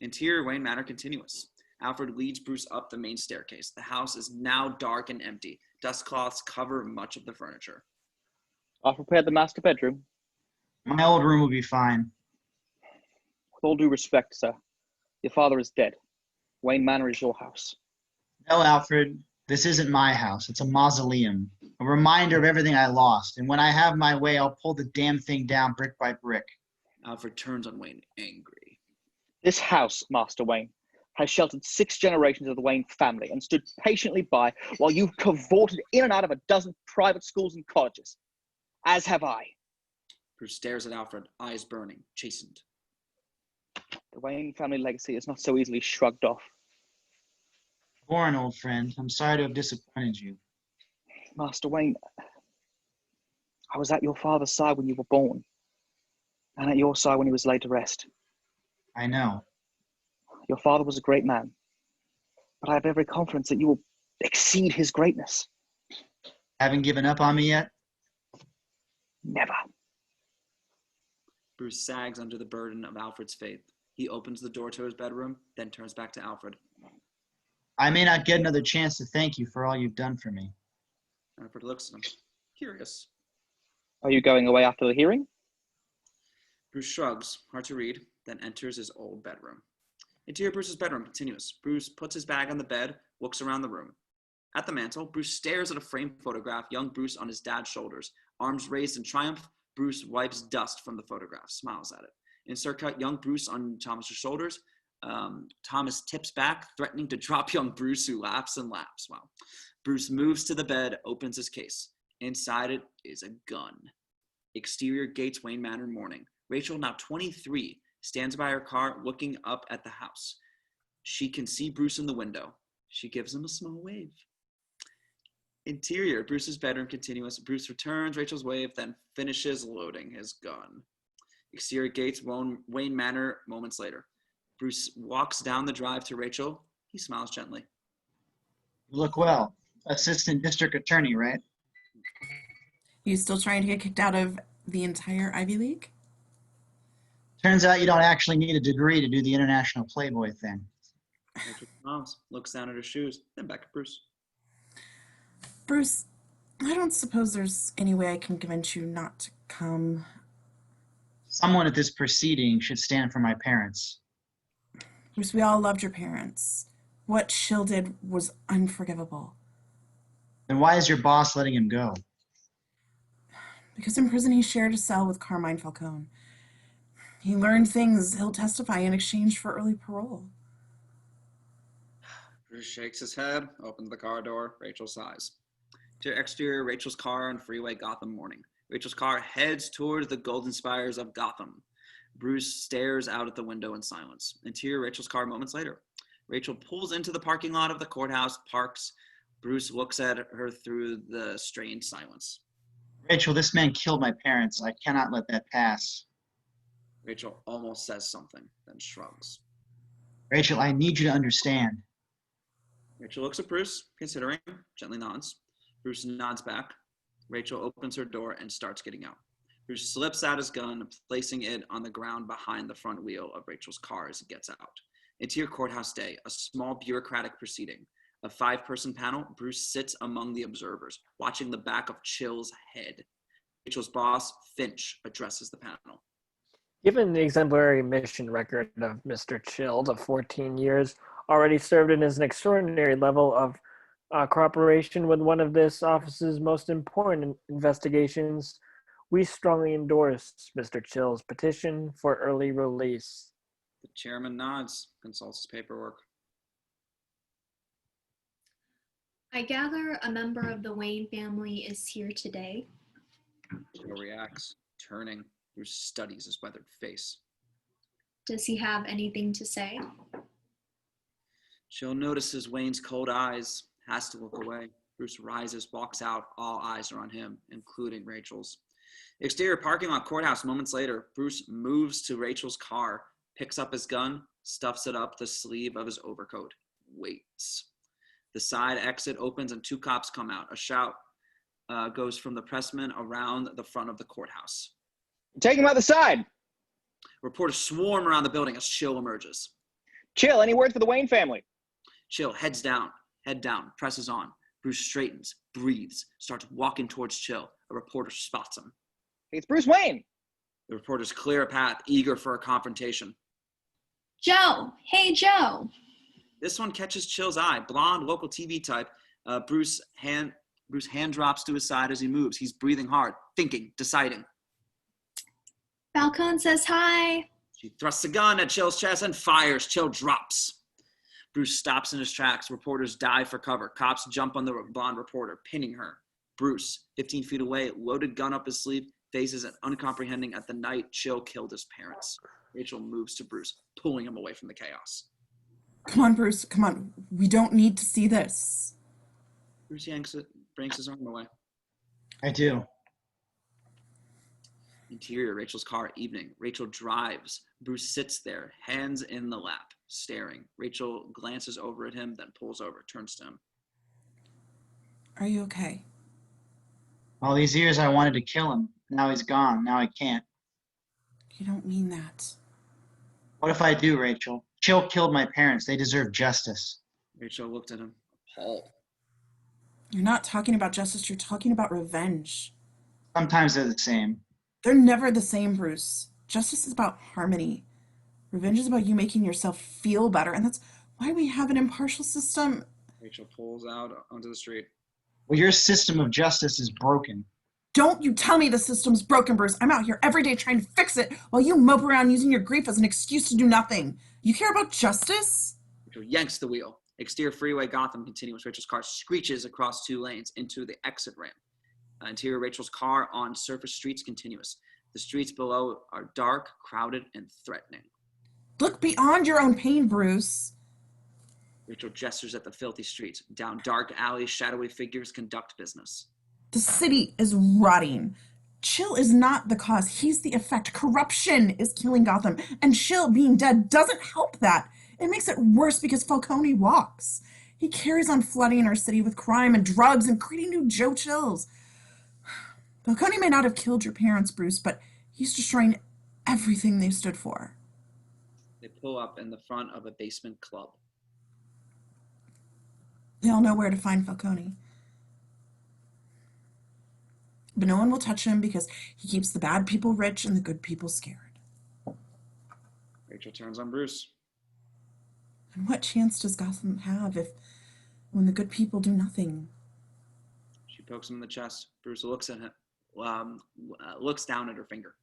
B: Interior, Wayne Manor, continuous. Alfred leads Bruce up the main staircase. The house is now dark and empty. Dust cloths cover much of the furniture.
G: I've prepared the master bedroom.
C: My old room will be fine.
G: With all due respect, sir, your father is dead. Wayne Manor is your house.
C: No, Alfred, this isn't my house. It's a mausoleum, a reminder of everything I lost. And when I have my way, I'll pull the damn thing down brick by brick.
B: Alfred turns on Wayne, angry.
G: This house, Master Wayne, has sheltered 6 generations of the Wayne family and stood patiently by while you've cavorted in and out of a dozen private schools and colleges, as have I.
B: Bruce stares at Alfred, eyes burning, chastened.
G: The Wayne family legacy is not so easily shrugged off.
C: Born, old friend. I'm sorry to have disappointed you.
G: Master Wayne, I was at your father's side when you were born, and at your side when he was laid to rest.
C: I know.
G: Your father was a great man, but I have every confidence that you will exceed his greatness.
C: Haven't given up on me yet?
G: Never.
B: Bruce sags under the burden of Alfred's faith. He opens the door to his bedroom, then turns back to Alfred.
C: I may not get another chance to thank you for all you've done for me.
B: Alfred looks at him, curious.
G: Are you going away after the hearing?
B: Bruce shrugs, hard to read, then enters his old bedroom. Interior Bruce's bedroom, continuous. Bruce puts his bag on the bed, looks around the room. At the mantel, Bruce stares at a framed photograph, young Bruce on his dad's shoulders. Arms raised in triumph, Bruce wipes dust from the photograph, smiles at it. Insert cut, young Bruce on Thomas's shoulders. Thomas tips back, threatening to drop young Bruce, who laughs and laughs. Wow. Bruce moves to the bed, opens his case. Inside it is a gun. Exterior gates, Wayne Manor, morning. Rachel, now 23, stands by her car, looking up at the house. She can see Bruce in the window. She gives him a small wave. Interior, Bruce's bedroom continuous. Bruce returns Rachel's wave, then finishes loading his gun. Exterior gates, Wayne Manor, moments later. Bruce walks down the drive to Rachel. He smiles gently.
C: You look well. Assistant District Attorney, right?
A: You still trying to get kicked out of the entire Ivy League?
C: Turns out you don't actually need a degree to do the international Playboy thing.
B: Rachel smiles, looks down at her shoes, then back at Bruce.
A: Bruce, I don't suppose there's any way I can convince you not to come.
C: Someone at this proceeding should stand for my parents.
A: Bruce, we all loved your parents. What Chill did was unforgivable.
C: Then why is your boss letting him go?
A: Because in prison he shared a cell with Carmine Falcone. He learned things he'll testify in exchange for early parole.
B: Bruce shakes his head, opens the car door. Rachel sighs. To exterior, Rachel's car on freeway Gotham morning. Rachel's car heads towards the golden spires of Gotham. Bruce stares out at the window in silence. Interior, Rachel's car moments later. Rachel pulls into the parking lot of the courthouse, parks. Bruce looks at her through the strained silence.
C: Rachel, this man killed my parents. I cannot let that pass.
B: Rachel almost says something, then shrugs.
C: Rachel, I need you to understand.
B: Rachel looks at Bruce, considering, gently nods. Bruce nods back. Rachel opens her door and starts getting out. Bruce slips out his gun, placing it on the ground behind the front wheel of Rachel's car as he gets out. Interior courthouse day, a small bureaucratic proceeding. A 5-person panel, Bruce sits among the observers, watching the back of Chill's head. Rachel's boss, Finch, addresses the panel.
F: Given the exemplary mission record of Mr. Chill of 14 years, already served in as an extraordinary level of cooperation with one of this office's most important investigations, we strongly endorse Mr. Chill's petition for early release.
B: The chairman nods, consults his paperwork.
D: I gather a member of the Wayne family is here today.
B: Chill reacts, turning. Bruce studies his weathered face.
D: Does he have anything to say?
B: Chill notices Wayne's cold eyes, has to look away. Bruce rises, walks out. All eyes are on him, including Rachel's. Exterior parking lot courthouse moments later. Bruce moves to Rachel's car, picks up his gun, stuffs it up the sleeve of his overcoat, waits. The side exit opens and 2 cops come out. A shout goes from the pressman around the front of the courthouse.
G: Take him out the side.
B: Reporters swarm around the building as Chill emerges.
G: Chill, any word for the Wayne family?
B: Chill, head down, presses on. Bruce straightens, breathes, starts walking towards Chill. A reporter spots him.
G: Hey, it's Bruce Wayne.
B: The reporters clear a path, eager for a confrontation.
D: Joe! Hey, Joe!
B: This one catches Chill's eye. Blonde, local TV type. Bruce hand drops to his side as he moves. He's breathing hard, thinking, deciding.
D: Falcone says hi.
B: She thrusts a gun at Chill's chest and fires. Chill drops. Bruce stops in his tracks. Reporters dive for cover. Cops jump on the blonde reporter, pinning her. Bruce, 15 feet away, loaded gun up his sleeve, faces it uncomprehending at the night Chill killed his parents. Rachel moves to Bruce, pulling him away from the chaos.
A: Come on, Bruce, come on. We don't need to see this.
B: Bruce brings his arm away.
C: I do.
B: Interior, Rachel's car, evening. Rachel drives. Bruce sits there, hands in the lap, staring. Rachel glances over at him, then pulls over, turns to him.
A: Are you okay?
C: All these years I wanted to kill him. Now he's gone. Now I can't.
A: You don't mean that.
C: What if I do, Rachel? Chill killed my parents. They deserve justice.
B: Rachel looked at him, appalled.
A: You're not talking about justice, you're talking about revenge.
C: Sometimes they're the same.
A: They're never the same, Bruce. Justice is about harmony. Revenge is about you making yourself feel better, and that's why we have an impartial system.
B: Rachel pulls out onto the street.
C: Well, your system of justice is broken.
A: Don't you tell me the system's broken, Bruce. I'm out here every day trying to fix it while you mope around using your grief as an excuse to do nothing. You care about justice?
B: Rachel yanks the wheel. Exterior freeway, Gotham continuous. Rachel's car screeches across 2 lanes into the exit ramp. Interior, Rachel's car on surface streets continuous. The streets below are dark, crowded, and threatening.
A: Look beyond your own pain, Bruce.
B: Rachel gestures at the filthy streets. Down dark alleys, shadowy figures conduct business.
A: The city is rotting. Chill is not the cause, he's the effect. Corruption is killing Gotham, and Chill being dead doesn't help that. It makes it worse because Falcone walks. He carries on flooding our city with crime and drugs and creating new Joe Chills. Falcone may not have killed your parents, Bruce, but he's destroying everything they stood for.
B: They pull up in the front of a basement club.
A: They all know where to find Falcone. But no one will touch him because he keeps the bad people rich and the good people scared.
B: Rachel turns on Bruce.
A: And what chance does Gotham have when the good people do nothing?
B: She pokes him in the chest. Bruce looks at him, looks down at her finger.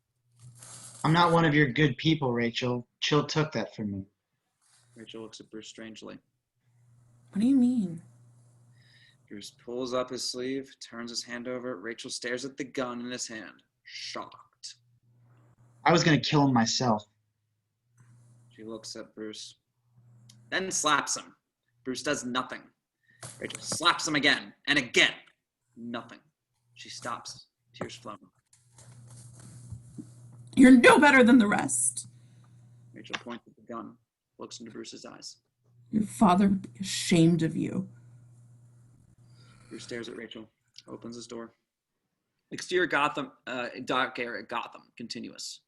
C: I'm not one of your good people, Rachel. Chill took that from me.
B: Rachel looks at Bruce strangely.
A: What do you mean?
B: Bruce pulls up his sleeve, turns his hand over. Rachel stares at the gun in his hand, shocked.
C: I was going to kill him myself.
B: She looks at Bruce, then slaps him. Bruce does nothing. Rachel slaps him again and again. Nothing. She stops, tears flowing.
A: You're no better than the rest.
B: Rachel points at the gun, looks into Bruce's eyes.
A: Your father would be ashamed of you.
B: Bruce stares at Rachel, opens his door. Exterior Gotham, dark area Gotham, continuous.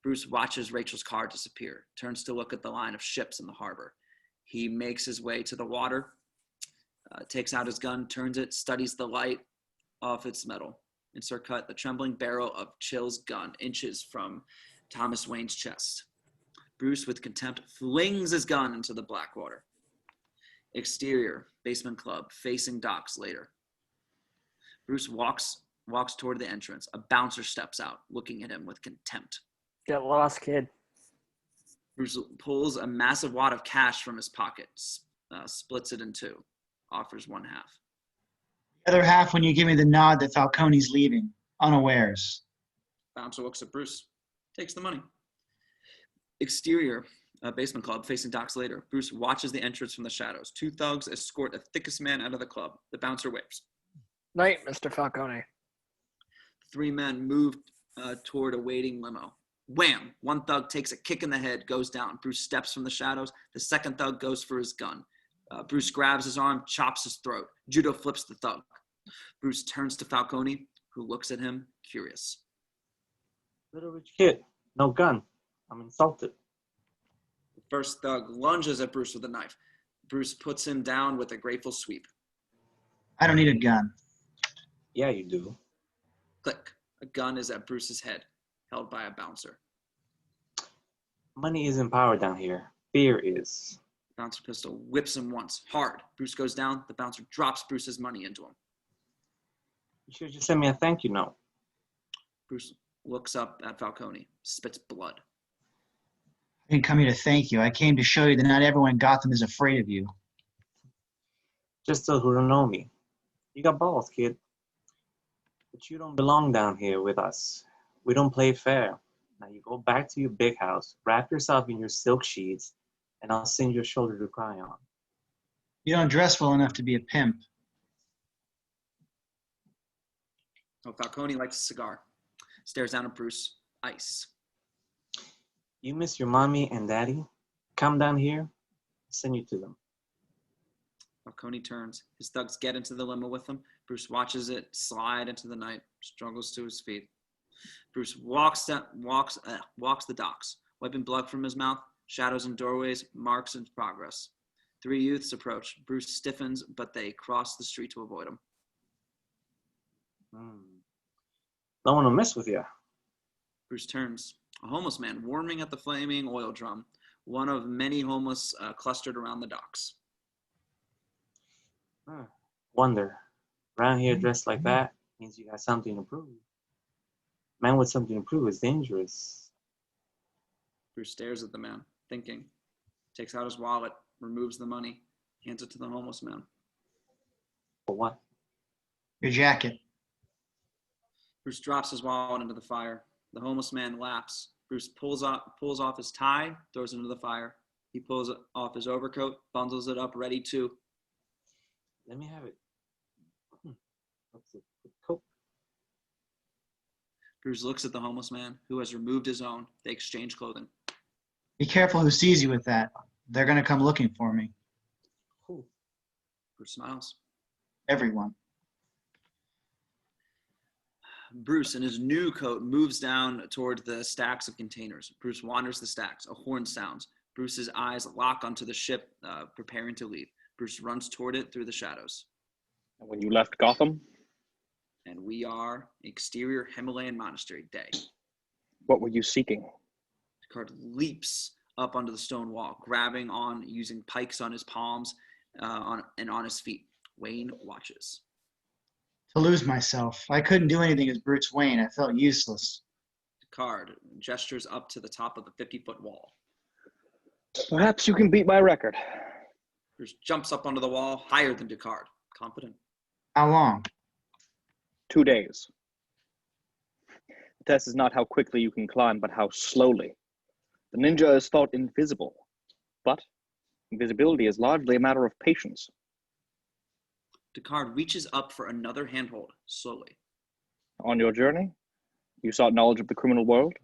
B: Bruce watches Rachel's car disappear, turns to look at the line of ships in the harbor. He makes his way to the water, takes out his gun, turns it, studies the light off its metal. Insert cut, the trembling barrel of Chill's gun inches from Thomas Wayne's chest. Bruce, with contempt, flings his gun into the black water. Exterior, basement club, facing docks later. Bruce walks toward the entrance. A bouncer steps out, looking at him with contempt.
F: Get lost, kid.
B: Bruce pulls a massive wad of cash from his pocket, splits it in two, offers one half.
C: The other half when you give me the nod that Falcone's leaving, unawares.
B: Bouncer looks at Bruce, takes the money. Exterior, basement club, facing docks later. Bruce watches the entrance from the shadows. Two thugs escort the thickest man out of the club. The bouncer waves.
F: Night, Mr. Falcone.
B: Three men move toward a waiting limo. Wham! One thug takes a kick in the head, goes down. Bruce steps from the shadows. The second thug goes for his gun. Bruce grabs his arm, chops his throat. Judo flips the thug. Bruce turns to Falcone, who looks at him, curious.
E: Little rich kid, no gun. I'm insulted.
B: The first thug lunges at Bruce with a knife. Bruce puts him down with a grateful sweep.
C: I don't need a gun.
E: Yeah, you do.
B: Click. A gun is at Bruce's head, held by a bouncer.
E: Money isn't power down here. Fear is.
B: Bouncer pistol whips him once, hard. Bruce goes down. The bouncer drops Bruce's money into him.
E: You should just send me a thank you note.
B: Bruce looks up at Falcone, spits blood.
C: I didn't come here to thank you. I came to show you that not everyone in Gotham is afraid of you.
E: Just those who don't know me. You got balls, kid. But you don't belong down here with us. We don't play fair. Now you go back to your big house, wrap yourself in your silk sheets, and I'll send you a shoulder to cry on.
C: You don't dress well enough to be a pimp.
B: Oh, Falcone lights a cigar, stares down at Bruce. Ice.
E: You miss your mommy and daddy? Come down here, I'll send you to them.
B: Falcone turns. His thugs get into the limo with him. Bruce watches it slide into the night, struggles to his feet. Bruce walks the docks, wiping blood from his mouth, shadows in doorways, marks in progress. Three youths approach. Bruce stiffens, but they cross the street to avoid him.
E: No one will mess with you.
B: Bruce turns. A homeless man warming at the flaming oil drum, one of many homeless clustered around the docks.
E: Wonder, around here dressed like that means you got something to prove. Man with something to prove is dangerous.
B: Bruce stares at the man, thinking, takes out his wallet, removes the money, hands it to the homeless man.
E: For what?
C: Your jacket.
B: Bruce drops his wallet into the fire. The homeless man laughs. Bruce pulls off his tie, throws it into the fire. He pulls off his overcoat, bundles it up, ready to.
E: Let me have it. What's it? Coat.
B: Bruce looks at the homeless man, who has removed his own. They exchange clothing.
C: Be careful who sees you with that. They're going to come looking for me.
E: Who?
B: Bruce smiles.
C: Everyone.
B: Bruce, in his new coat, moves down toward the stacks of containers. Bruce wanders the stacks. A horn sounds. Bruce's eyes lock onto the ship, preparing to leave. Bruce runs toward it through the shadows.
G: And when you left Gotham,
B: And we are exterior Himalayan monastery day.
G: what were you seeking?
B: Picard leaps up onto the stone wall, grabbing on, using pikes on his palms and on his feet. Wayne watches.
C: To lose myself. I couldn't do anything as Bruce Wayne. I felt useless.
B: Picard gestures up to the top of the 50-foot wall.
G: Perhaps you can beat my record.
B: Bruce jumps up onto the wall, higher than Picard. Confident.
C: How long?
G: 2 days. The test is not how quickly you can climb, but how slowly. The ninja is thought invisible, but invisibility is largely a matter of patience.
B: Picard reaches up for another handhold, slowly.
G: On your journey, you sought knowledge of the criminal world.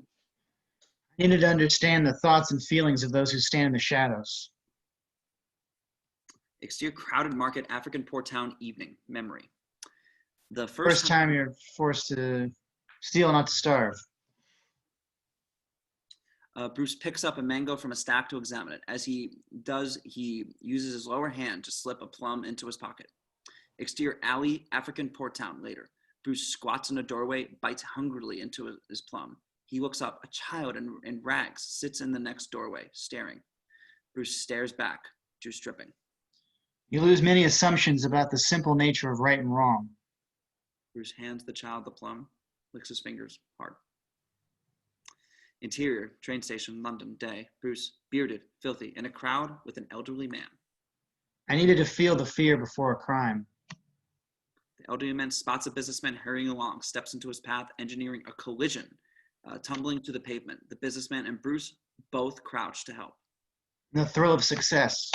C: I needed to understand the thoughts and feelings of those who stand in the shadows.
B: Exterior crowded market, African port town, evening, memory. The
C: First time you're forced to steal, not to starve.
B: Bruce picks up a mango from a stack to examine it. As he does, he uses his lower hand to slip a plum into his pocket. Exterior alley, African port town, later. Bruce squats in a doorway, bites hungrily into his plum. He looks up. A child in rags sits in the next doorway, staring. Bruce stares back, juice dripping.
C: You lose many assumptions about the simple nature of right and wrong.
B: Bruce hands the child the plum, licks his fingers hard. Interior, train station, London, day. Bruce, bearded, filthy, in a crowd with an elderly man.
C: I needed to feel the fear before a crime.
B: The elderly man spots a businessman hurrying along, steps into his path, engineering a collision, tumbling to the pavement. The businessman and Bruce both crouch to help.
C: The thrill of success.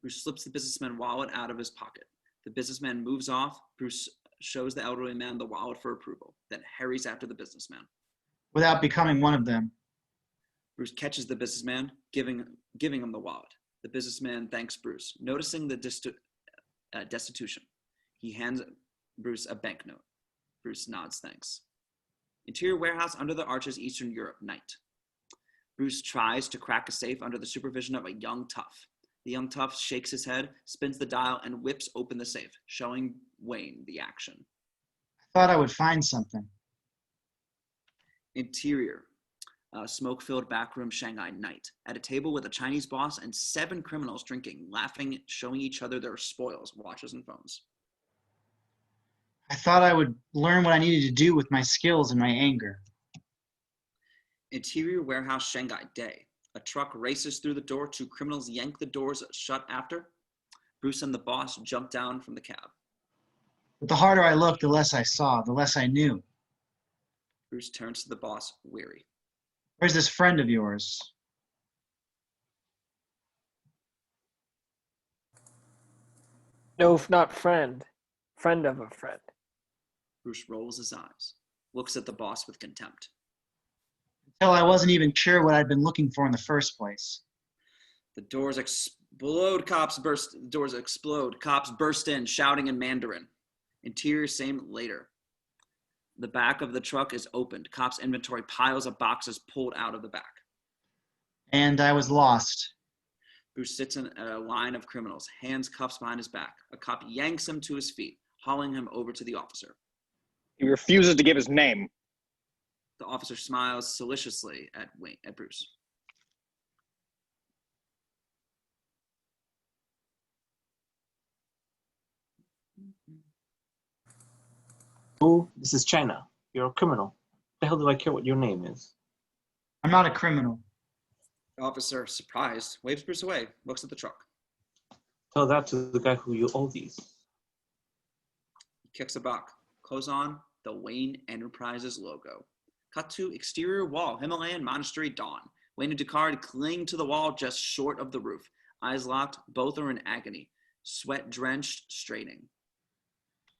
B: Bruce slips the businessman wallet out of his pocket. The businessman moves off. Bruce shows the elderly man the wallet for approval, then hurries after the businessman.
C: Without becoming one of them.
B: Bruce catches the businessman, giving him the wallet. The businessman thanks Bruce, noticing the destitution. He hands Bruce a banknote. Bruce nods thanks. Interior warehouse under the arches, Eastern Europe, night. Bruce tries to crack a safe under the supervision of a young tough. The young tough shakes his head, spins the dial, and whips open the safe, showing Wayne the action.
C: I thought I would find something.
B: Interior, smoke-filled backroom, Shanghai, night. At a table with a Chinese boss and 7 criminals drinking, laughing, showing each other their spoils, watches, and phones.
C: I thought I would learn what I needed to do with my skills and my anger.
B: Interior warehouse, Shanghai, day. A truck races through the door. 2 criminals yank the doors shut after. Bruce and the boss jump down from the cab.
C: But the harder I looked, the less I saw, the less I knew.
B: Bruce turns to the boss, weary.
C: Where's this friend of yours?
F: No, not friend. Friend of a friend.
B: Bruce rolls his eyes, looks at the boss with contempt.
C: Until I wasn't even sure what I'd been looking for in the first place.
B: The doors explode. Doors explode. Cops burst in, shouting in Mandarin. Interior, same later. The back of the truck is opened. Cops' inventory, piles of boxes pulled out of the back.
C: And I was lost.
B: Bruce sits in a line of criminals, hands cuffs behind his back. A cop yanks him to his feet, hauling him over to the officer.
G: He refuses to give his name.
B: The officer smiles solicitously at Bruce.
E: Oh, this is China. You're a criminal. The hell do I care what your name is?
C: I'm not a criminal.
B: The officer, surprised, waves Bruce away, looks at the truck.
E: Tell that to the guy who you owe these.
B: He kicks a buck. Close on the Wayne Enterprises logo. Cut to exterior wall, Himalayan monastery, dawn. Wayne and Descartes cling to the wall just short of the roof. Eyes locked, both are in agony. Sweat-drenched, straining.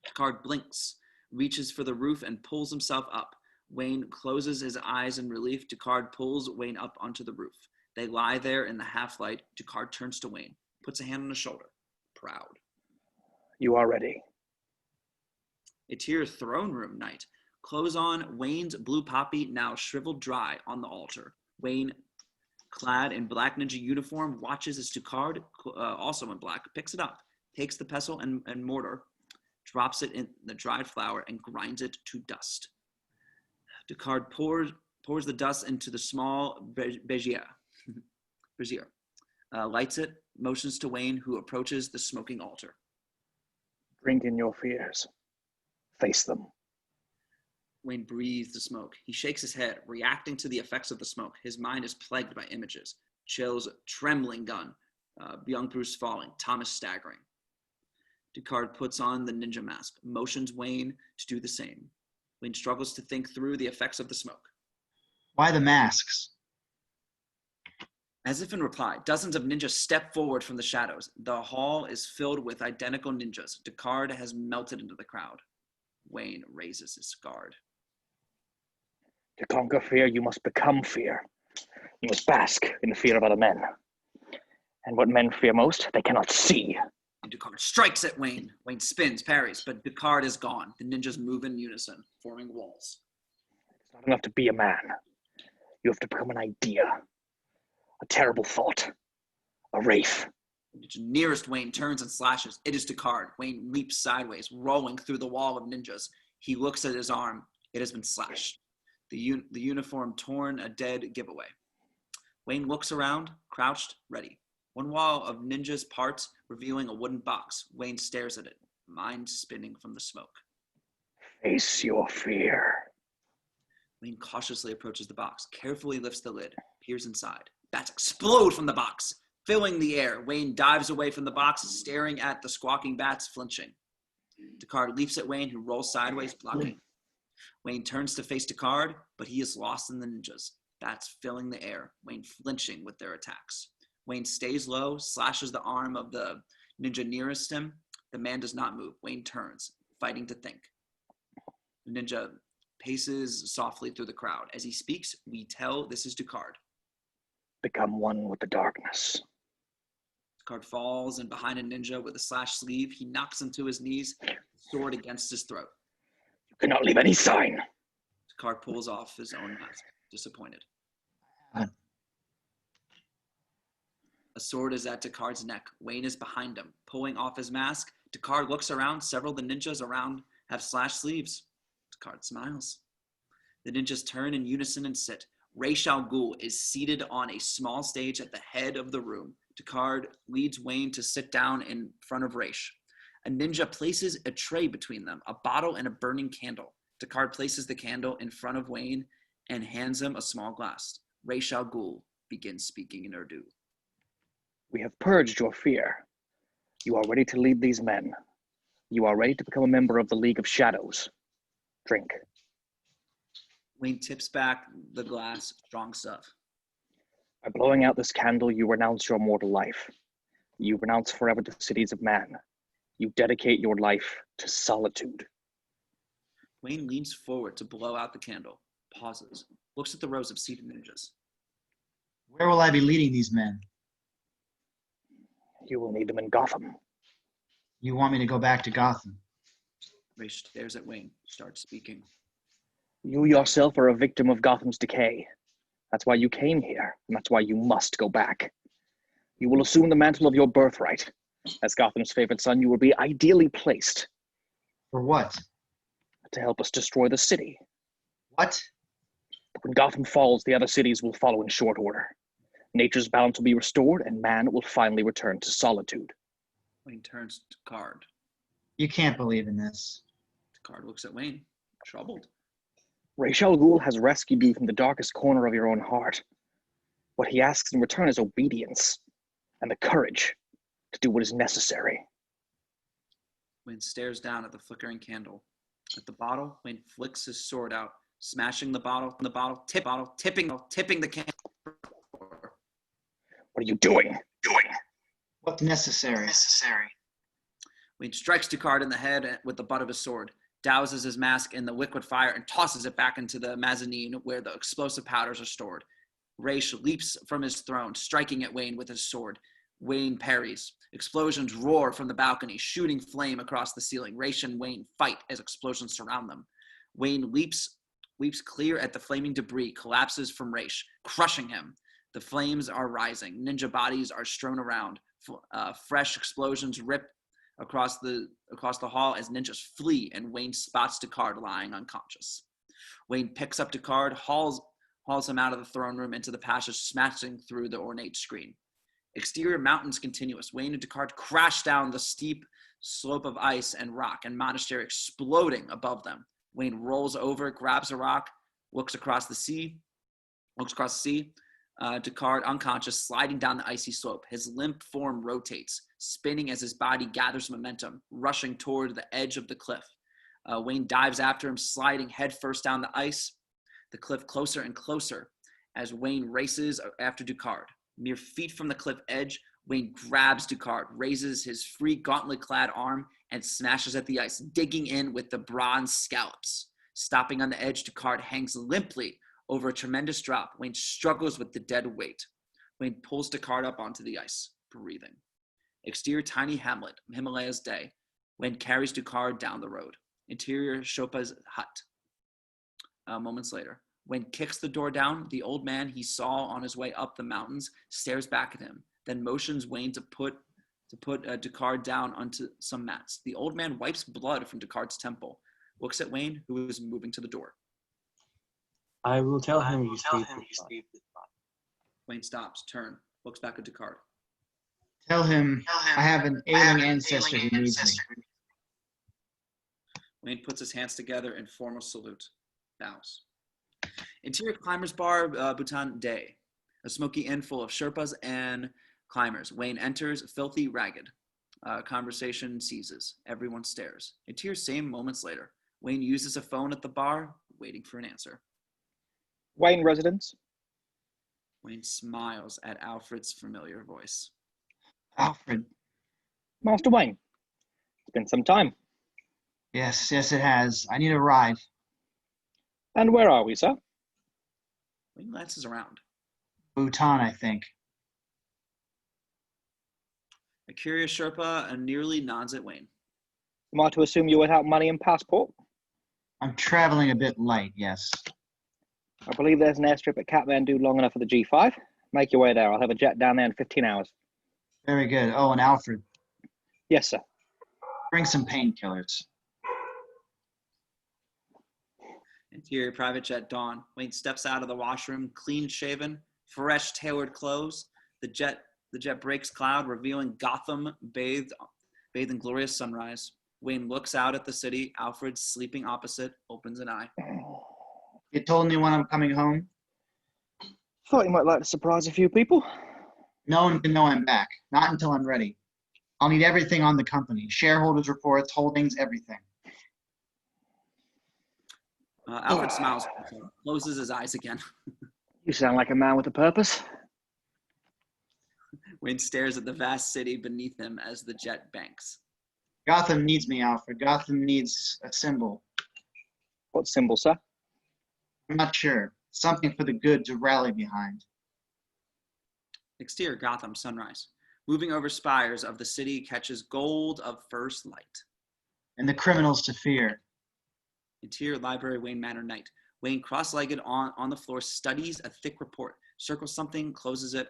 B: Descartes blinks, reaches for the roof, and pulls himself up. Wayne closes his eyes in relief. Descartes pulls Wayne up onto the roof. They lie there in the half-light. Descartes turns to Wayne, puts a hand on his shoulder. Proud.
G: You are ready.
B: It's your throne room night. Clothes on, Wayne's blue poppy now shriveled dry on the altar. Wayne, clad in black ninja uniform, watches as Descartes, also in black, picks it up, takes the pestle and mortar, drops it in the dried flour, and grinds it to dust. Descartes pours the dust into the small brazier, lights it, motions to Wayne, who approaches the smoking altar.
G: Drink in your fears. Face them.
B: Wayne breathes the smoke. He shakes his head, reacting to the effects of the smoke. His mind is plagued by images. Chill's trembling gun, young Bruce falling, Thomas staggering. Descartes puts on the ninja mask, motions Wayne to do the same. Wayne struggles to think through the effects of the smoke.
C: Why the masks?
B: As if in reply, dozens of ninjas step forward from the shadows. The hall is filled with identical ninjas. Descartes has melted into the crowd. Wayne raises his guard.
G: To conquer fear, you must become fear. You must bask in the fear of other men. And what men fear most, they cannot see.
B: Descartes strikes at Wayne. Wayne spins, parries, but Descartes is gone. The ninjas move in unison, forming walls.
G: It's not enough to be a man. You have to become an idea. A terrible thought. A wraith.
B: The nearest Wayne turns and slashes. It is Descartes. Wayne leaps sideways, rolling through the wall of ninjas. He looks at his arm. It has been slashed. The uniform torn, a dead giveaway. Wayne looks around, crouched, ready. One wall of ninjas parts, revealing a wooden box. Wayne stares at it, mind spinning from the smoke.
G: Face your fear.
B: Wayne cautiously approaches the box, carefully lifts the lid, peers inside. Bats explode from the box, filling the air. Wayne dives away from the box, staring at the squawking bats, flinching. Descartes leaps at Wayne, who rolls sideways, blocking. Wayne turns to face Descartes, but he is lost in the ninjas. Bats filling the air, Wayne flinching with their attacks. Wayne stays low, slashes the arm of the ninja nearest him. The man does not move. Wayne turns, fighting to think. The ninja paces softly through the crowd. As he speaks, we tell this is Descartes.
G: Become one with the darkness.
B: Descartes falls, and behind a ninja with a slashed sleeve, he knocks him to his knees, sword against his throat.
G: You cannot leave any sign.
B: Descartes pulls off his own mask, disappointed. A sword is at Descartes' neck. Wayne is behind him, pulling off his mask. Descartes looks around. Several of the ninjas around have slashed sleeves. Descartes smiles. The ninjas turn in unison and sit. Ra's al Ghul is seated on a small stage at the head of the room. Descartes leads Wayne to sit down in front of Ra's. A ninja places a tray between them, a bottle and a burning candle. Descartes places the candle in front of Wayne and hands him a small glass. Ra's al Ghul begins speaking in Urdu.
G: We have purged your fear. You are ready to lead these men. You are ready to become a member of the League of Shadows. Drink.
B: Wayne tips back the glass, strong stuff.
G: By blowing out this candle, you renounce your mortal life. You renounce forever the cities of man. You dedicate your life to solitude.
B: Wayne leans forward to blow out the candle, pauses, looks at the rows of seated ninjas.
C: Where will I be leading these men?
G: You will need them in Gotham.
C: You want me to go back to Gotham?
B: Ray stares at Wayne, starts speaking.
G: You yourself are a victim of Gotham's decay. That's why you came here, and that's why you must go back. You will assume the mantle of your birthright. As Gotham's favorite son, you will be ideally placed.
C: For what?
G: To help us destroy the city.
C: What?
G: When Gotham falls, the other cities will follow in short order. Nature's balance will be restored, and man will finally return to solitude.
B: Wayne turns to Card.
C: You can't believe in this.
B: Card looks at Wayne, troubled.
G: Ra's al Ghul has rescued you from the darkest corner of your own heart. What he asks in return is obedience and the courage to do what is necessary.
B: Wayne stares down at the flickering candle. At the bottle, Wayne flicks his sword out, smashing the bottle, tipping the candle.
G: What are you doing?
C: What's necessary?
B: Wayne strikes Ducard in the head with the butt of his sword, douses his mask in the liquid fire, and tosses it back into the mezzanine where the explosive powders are stored. Raish leaps from his throne, striking at Wayne with his sword. Wayne parries. Explosions roar from the balcony, shooting flame across the ceiling. Raish and Wayne fight as explosions surround them. Wayne leaps clear at the flaming debris, collapses from Raish, crushing him. The flames are rising. Ninja bodies are strewn around. Fresh explosions rip across the hall as ninjas flee, and Wayne spots Ducard lying unconscious. Wayne picks up Ducard, hauls him out of the throne room into the passage, smashing through the ornate screen. Exterior mountains continuous. Wayne and Ducard crash down the steep slope of ice and rock, and monastery exploding above them. Wayne rolls over, grabs a rock, looks across the sea. Ducard, unconscious, sliding down the icy slope. His limp form rotates, spinning as his body gathers momentum, rushing toward the edge of the cliff. Wayne dives after him, sliding headfirst down the ice, the cliff closer and closer as Wayne races after Ducard. Mere feet from the cliff edge, Wayne grabs Ducard, raises his free gauntlet-clad arm, and smashes at the ice, digging in with the bronze scallops. Stopping on the edge, Ducard hangs limply over a tremendous drop. Wayne struggles with the dead weight. Wayne pulls Ducard up onto the ice, breathing. Exterior tiny hamlet, Himalaya's day. Wayne carries Ducard down the road. Interior Shopa's hut. Moments later, Wayne kicks the door down. The old man he saw on his way up the mountains stares back at him, then motions Wayne to put Ducard down onto some mats. The old man wipes blood from Ducard's temple, looks at Wayne, who is moving to the door.
E: I will tell him you speak this time.
B: Wayne stops, looks back at Ducard.
C: Tell him I have an ailing ancestor who needs me.
B: Wayne puts his hands together in formal salute, bows. Interior Climbers Bar, Bhutan Day. A smoky inn full of Sherpas and climbers. Wayne enters, filthy, ragged. Conversation ceases. Everyone stares. Interior same moments later. Wayne uses a phone at the bar, waiting for an answer.
G: Wayne residence.
B: Wayne smiles at Alfred's familiar voice.
C: Alfred.
G: Master Wayne. It's been some time.
C: Yes, it has. I need a ride.
G: And where are we, sir?
B: Wayne glances around.
C: Bhutan, I think.
B: A curious Sherpa nearly nods at Wayne.
G: Am I to assume you're without money and passport?
C: I'm traveling a bit light, yes.
G: I believe there's an airstrip at Kathmandu long enough for the G5. Make your way there. I'll have a jet down there in 15 hours.
C: Very good. Oh, and Alfred,
G: Yes, sir.
C: bring some painkillers.
B: Interior private jet Dawn. Wayne steps out of the washroom, clean shaven, fresh tailored clothes. The jet breaks cloud, revealing Gotham bathed in glorious sunrise. Wayne looks out at the city. Alfred, sleeping opposite, opens an eye.
C: You told me when I'm coming home?
G: Thought you might like to surprise a few people.
C: No one can know I'm back. Not until I'm ready. I'll need everything on the company. Shareholders reports, holdings, everything.
B: Alfred smiles, closes his eyes again.
G: You sound like a man with a purpose.
B: Wayne stares at the vast city beneath him as the jet banks.
C: Gotham needs me, Alfred. Gotham needs a symbol.
G: What symbol, sir?
C: I'm not sure. Something for the good to rally behind.
B: Exterior Gotham sunrise. Moving over spires of the city catches gold of first light.
C: And the criminals to fear.
B: Interior library Wayne Manor night. Wayne cross-legged on the floor studies a thick report, circles something, closes it,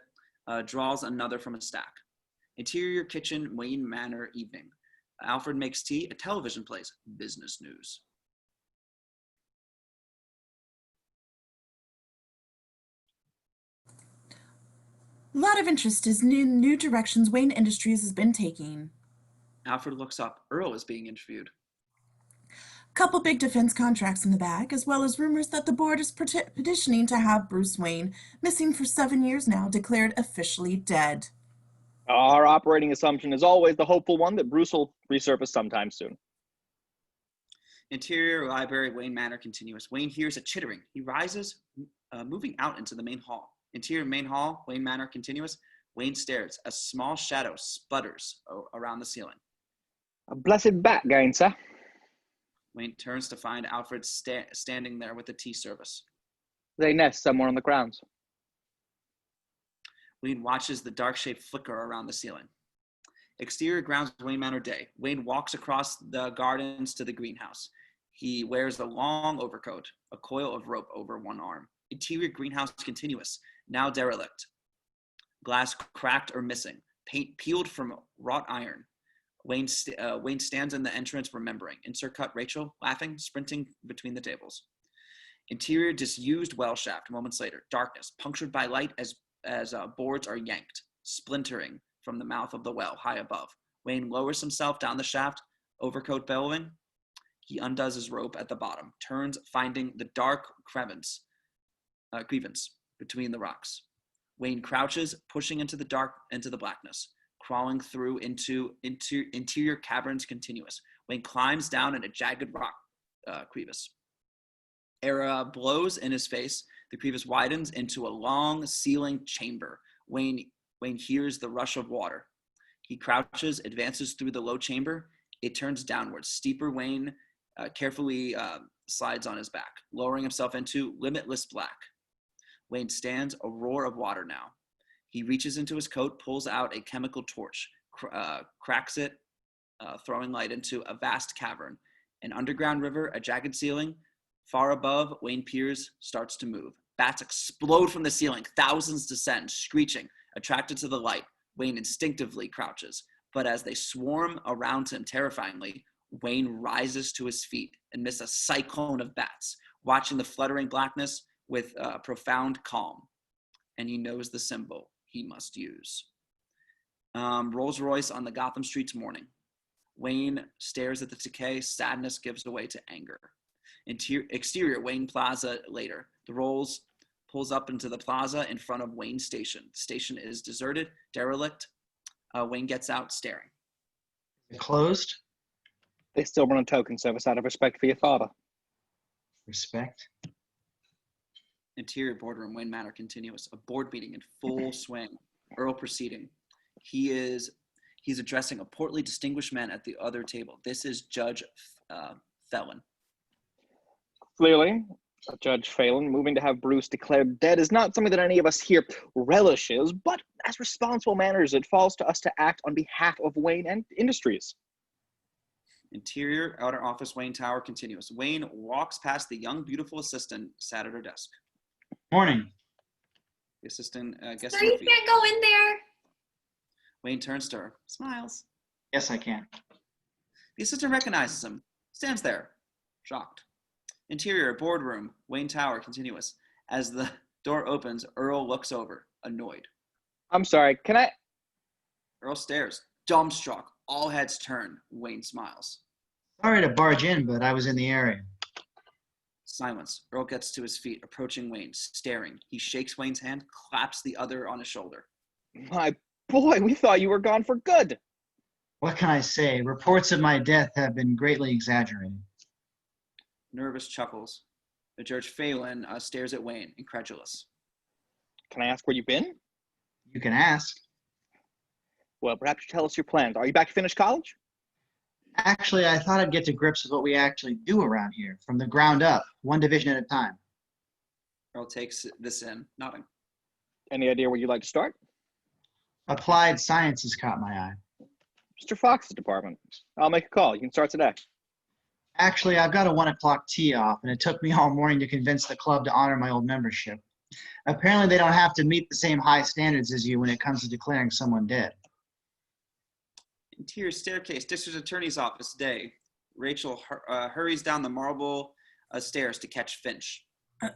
B: draws another from a stack. Interior kitchen Wayne Manor evening. Alfred makes tea, a television plays, business news.
A: A lot of interest is new directions Wayne Industries has been taking.
B: Alfred looks up. Earl is being interviewed.
A: Couple big defense contracts in the bag, as well as rumors that the board is petitioning to have Bruce Wayne, missing for 7 years now, declared officially dead.
G: Our operating assumption is always the hopeful one that Bruce will resurface sometime soon.
B: Interior library Wayne Manor continuous. Wayne hears a chittering. He rises, moving out into the main hall. Interior main hall Wayne Manor continuous. Wayne stares. A small shadow sputters around the ceiling.
G: A blessed bat, gain, sir.
B: Wayne turns to find Alfred standing there with the tea service.
G: They nest somewhere on the grounds.
B: Wayne watches the dark shape flicker around the ceiling. Exterior grounds Wayne Manor day. Wayne walks across the gardens to the greenhouse. He wears a long overcoat, a coil of rope over one arm. Interior greenhouse continuous, now derelict. Glass cracked or missing. Paint peeled from wrought iron. Wayne stands in the entrance remembering. Insert cut Rachel, laughing, sprinting between the tables. Interior disused well shaft. Moments later, darkness, punctured by light as boards are yanked, splintering from the mouth of the well high above. Wayne lowers himself down the shaft, overcoat bellowing. He undoes his rope at the bottom, turns, finding the dark crevice between the rocks. Wayne crouches, pushing into the blackness, crawling through into interior caverns continuous. Wayne climbs down in a jagged rock crevice. Air blows in his face. The crevice widens into a long ceiling chamber. Wayne hears the rush of water. He crouches, advances through the low chamber. It turns downwards. Steeper. Wayne carefully slides on his back, lowering himself into limitless black. Wayne stands, a roar of water now. He reaches into his coat, pulls out a chemical torch, cracks it, throwing light into a vast cavern. An underground river, a jagged ceiling. Far above, Wayne peers, starts to move. Bats explode from the ceiling. Thousands descend, screeching, attracted to the light. Wayne instinctively crouches. But as they swarm around him terrifyingly, Wayne rises to his feet amidst a cyclone of bats, watching the fluttering blackness with profound calm. And he knows the symbol he must use. Rolls Royce on the Gotham streets morning. Wayne stares at the decay. Sadness gives way to anger. Exterior Wayne Plaza later. The Rolls pulls up into the plaza in front of Wayne Station. The station is deserted, derelict. Wayne gets out, staring.
C: Closed?
G: They still run a token service out of respect for your father.
C: Respect?
B: Interior boardroom, Wayne Manor continuous. A board meeting in full swing. Earl proceeding. He's addressing a portly, distinguished man at the other table. This is Judge Phelan.
G: Clearly, Judge Phelan moving to have Bruce declared dead is not something that any of us here relishes, but as responsible manners, it falls to us to act on behalf of Wayne and Industries.
B: Interior, outer office, Wayne Tower continuous. Wayne walks past the young, beautiful assistant sat at her desk.
C: Morning.
B: The assistant gets
D: Sir,
B: to
D: you
B: her feet.
D: can't go in there.
B: Wayne turns to her, smiles.
C: Yes, I can.
B: The assistant recognizes him, stands there, shocked. Interior, boardroom, Wayne Tower continuous. As the door opens, Earl looks over, annoyed.
G: I'm sorry, can I?
B: Earl stares, dumbstruck. All heads turn. Wayne smiles.
C: Sorry to barge in, but I was in the area.
B: Silence. Earl gets to his feet, approaching Wayne, staring. He shakes Wayne's hand, claps the other on his shoulder.
G: My boy, we thought you were gone for good.
C: What can I say? Reports of my death have been greatly exaggerated.
B: Nervous chuckles. The Judge Phelan stares at Wayne, incredulous.
G: Can I ask where you've been?
C: You can ask.
G: Well, perhaps you tell us your plans. Are you back to finish college?
C: Actually, I thought I'd get to grips with what we actually do around here, from the ground up, one division at a time.
B: Earl takes this in, nodding.
G: Any idea where you'd like to start?
C: Applied sciences caught my eye.
G: Mr. Fox's department. I'll make a call. You can start today.
C: Actually, I've got a 1 o'clock tee off, and it took me all morning to convince the club to honor my old membership. Apparently, they don't have to meet the same high standards as you when it comes to declaring someone dead.
B: Interior staircase, district attorney's office, day. Rachel hurries down the marble stairs to catch Finch.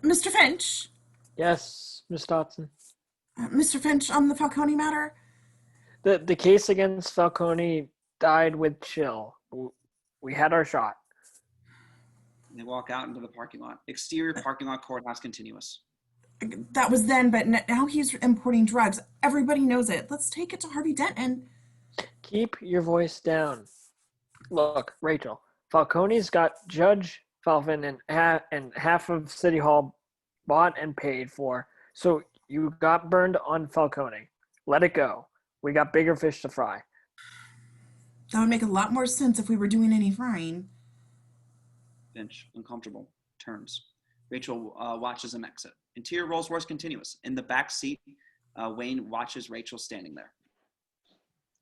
A: Mr. Finch?
F: Yes, Miss Dotson.
A: Mr. Finch, on the Falcone matter?
F: The case against Falcone died with chill. We had our shot.
B: They walk out into the parking lot. Exterior parking lot, courthouse continuous.
A: That was then, but now he's importing drugs. Everybody knows it. Let's take it to Harvey Dent and...
F: Keep your voice down. Look, Rachel, Falcone's got Judge Falvin and half of City Hall bought and paid for, so you got burned on Falcone. Let it go. We got bigger fish to fry.
A: That would make a lot more sense if we were doing any frying.
B: Finch, uncomfortable, turns. Rachel watches him exit. Interior Rolls Royce continuous. In the back seat, Wayne watches Rachel standing there.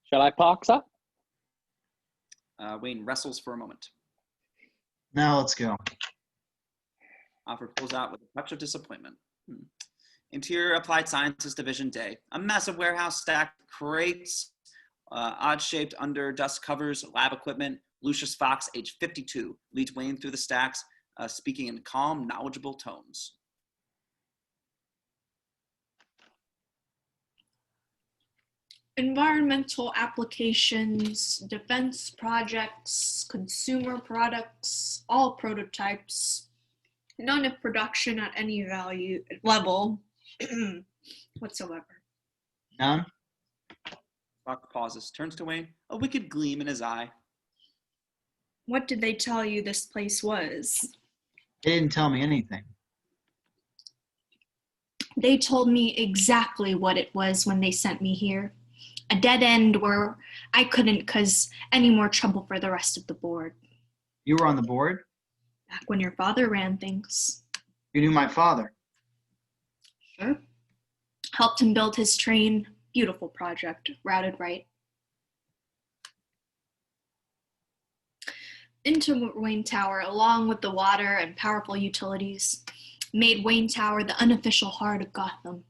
G: Shall I park, sir?
B: Wayne wrestles for a moment.
C: Now let's go.
B: Alfred pulls out with a touch of disappointment. Interior Applied Sciences Division day. A massive warehouse stacked crates, odd-shaped under dust covers, lab equipment. Lucius Fox, age 52, leads Wayne through the stacks, speaking in calm, knowledgeable tones.
D: Environmental applications, defense projects, consumer products, all prototypes. None of production at any value level whatsoever.
C: None?
B: Fox pauses, turns to Wayne, a wicked gleam in his eye.
D: What did they tell you this place was?
C: They didn't tell me anything.
D: They told me exactly what it was when they sent me here. A dead end where I couldn't cause any more trouble for the rest of the board.
C: You were on the board?
D: Back when your father ran things.
C: You knew my father.
D: Sure. Helped him build his train. Beautiful project, routed right. Into Wayne Tower, along with the water and powerful utilities, made Wayne Tower the unofficial heart of Gotham.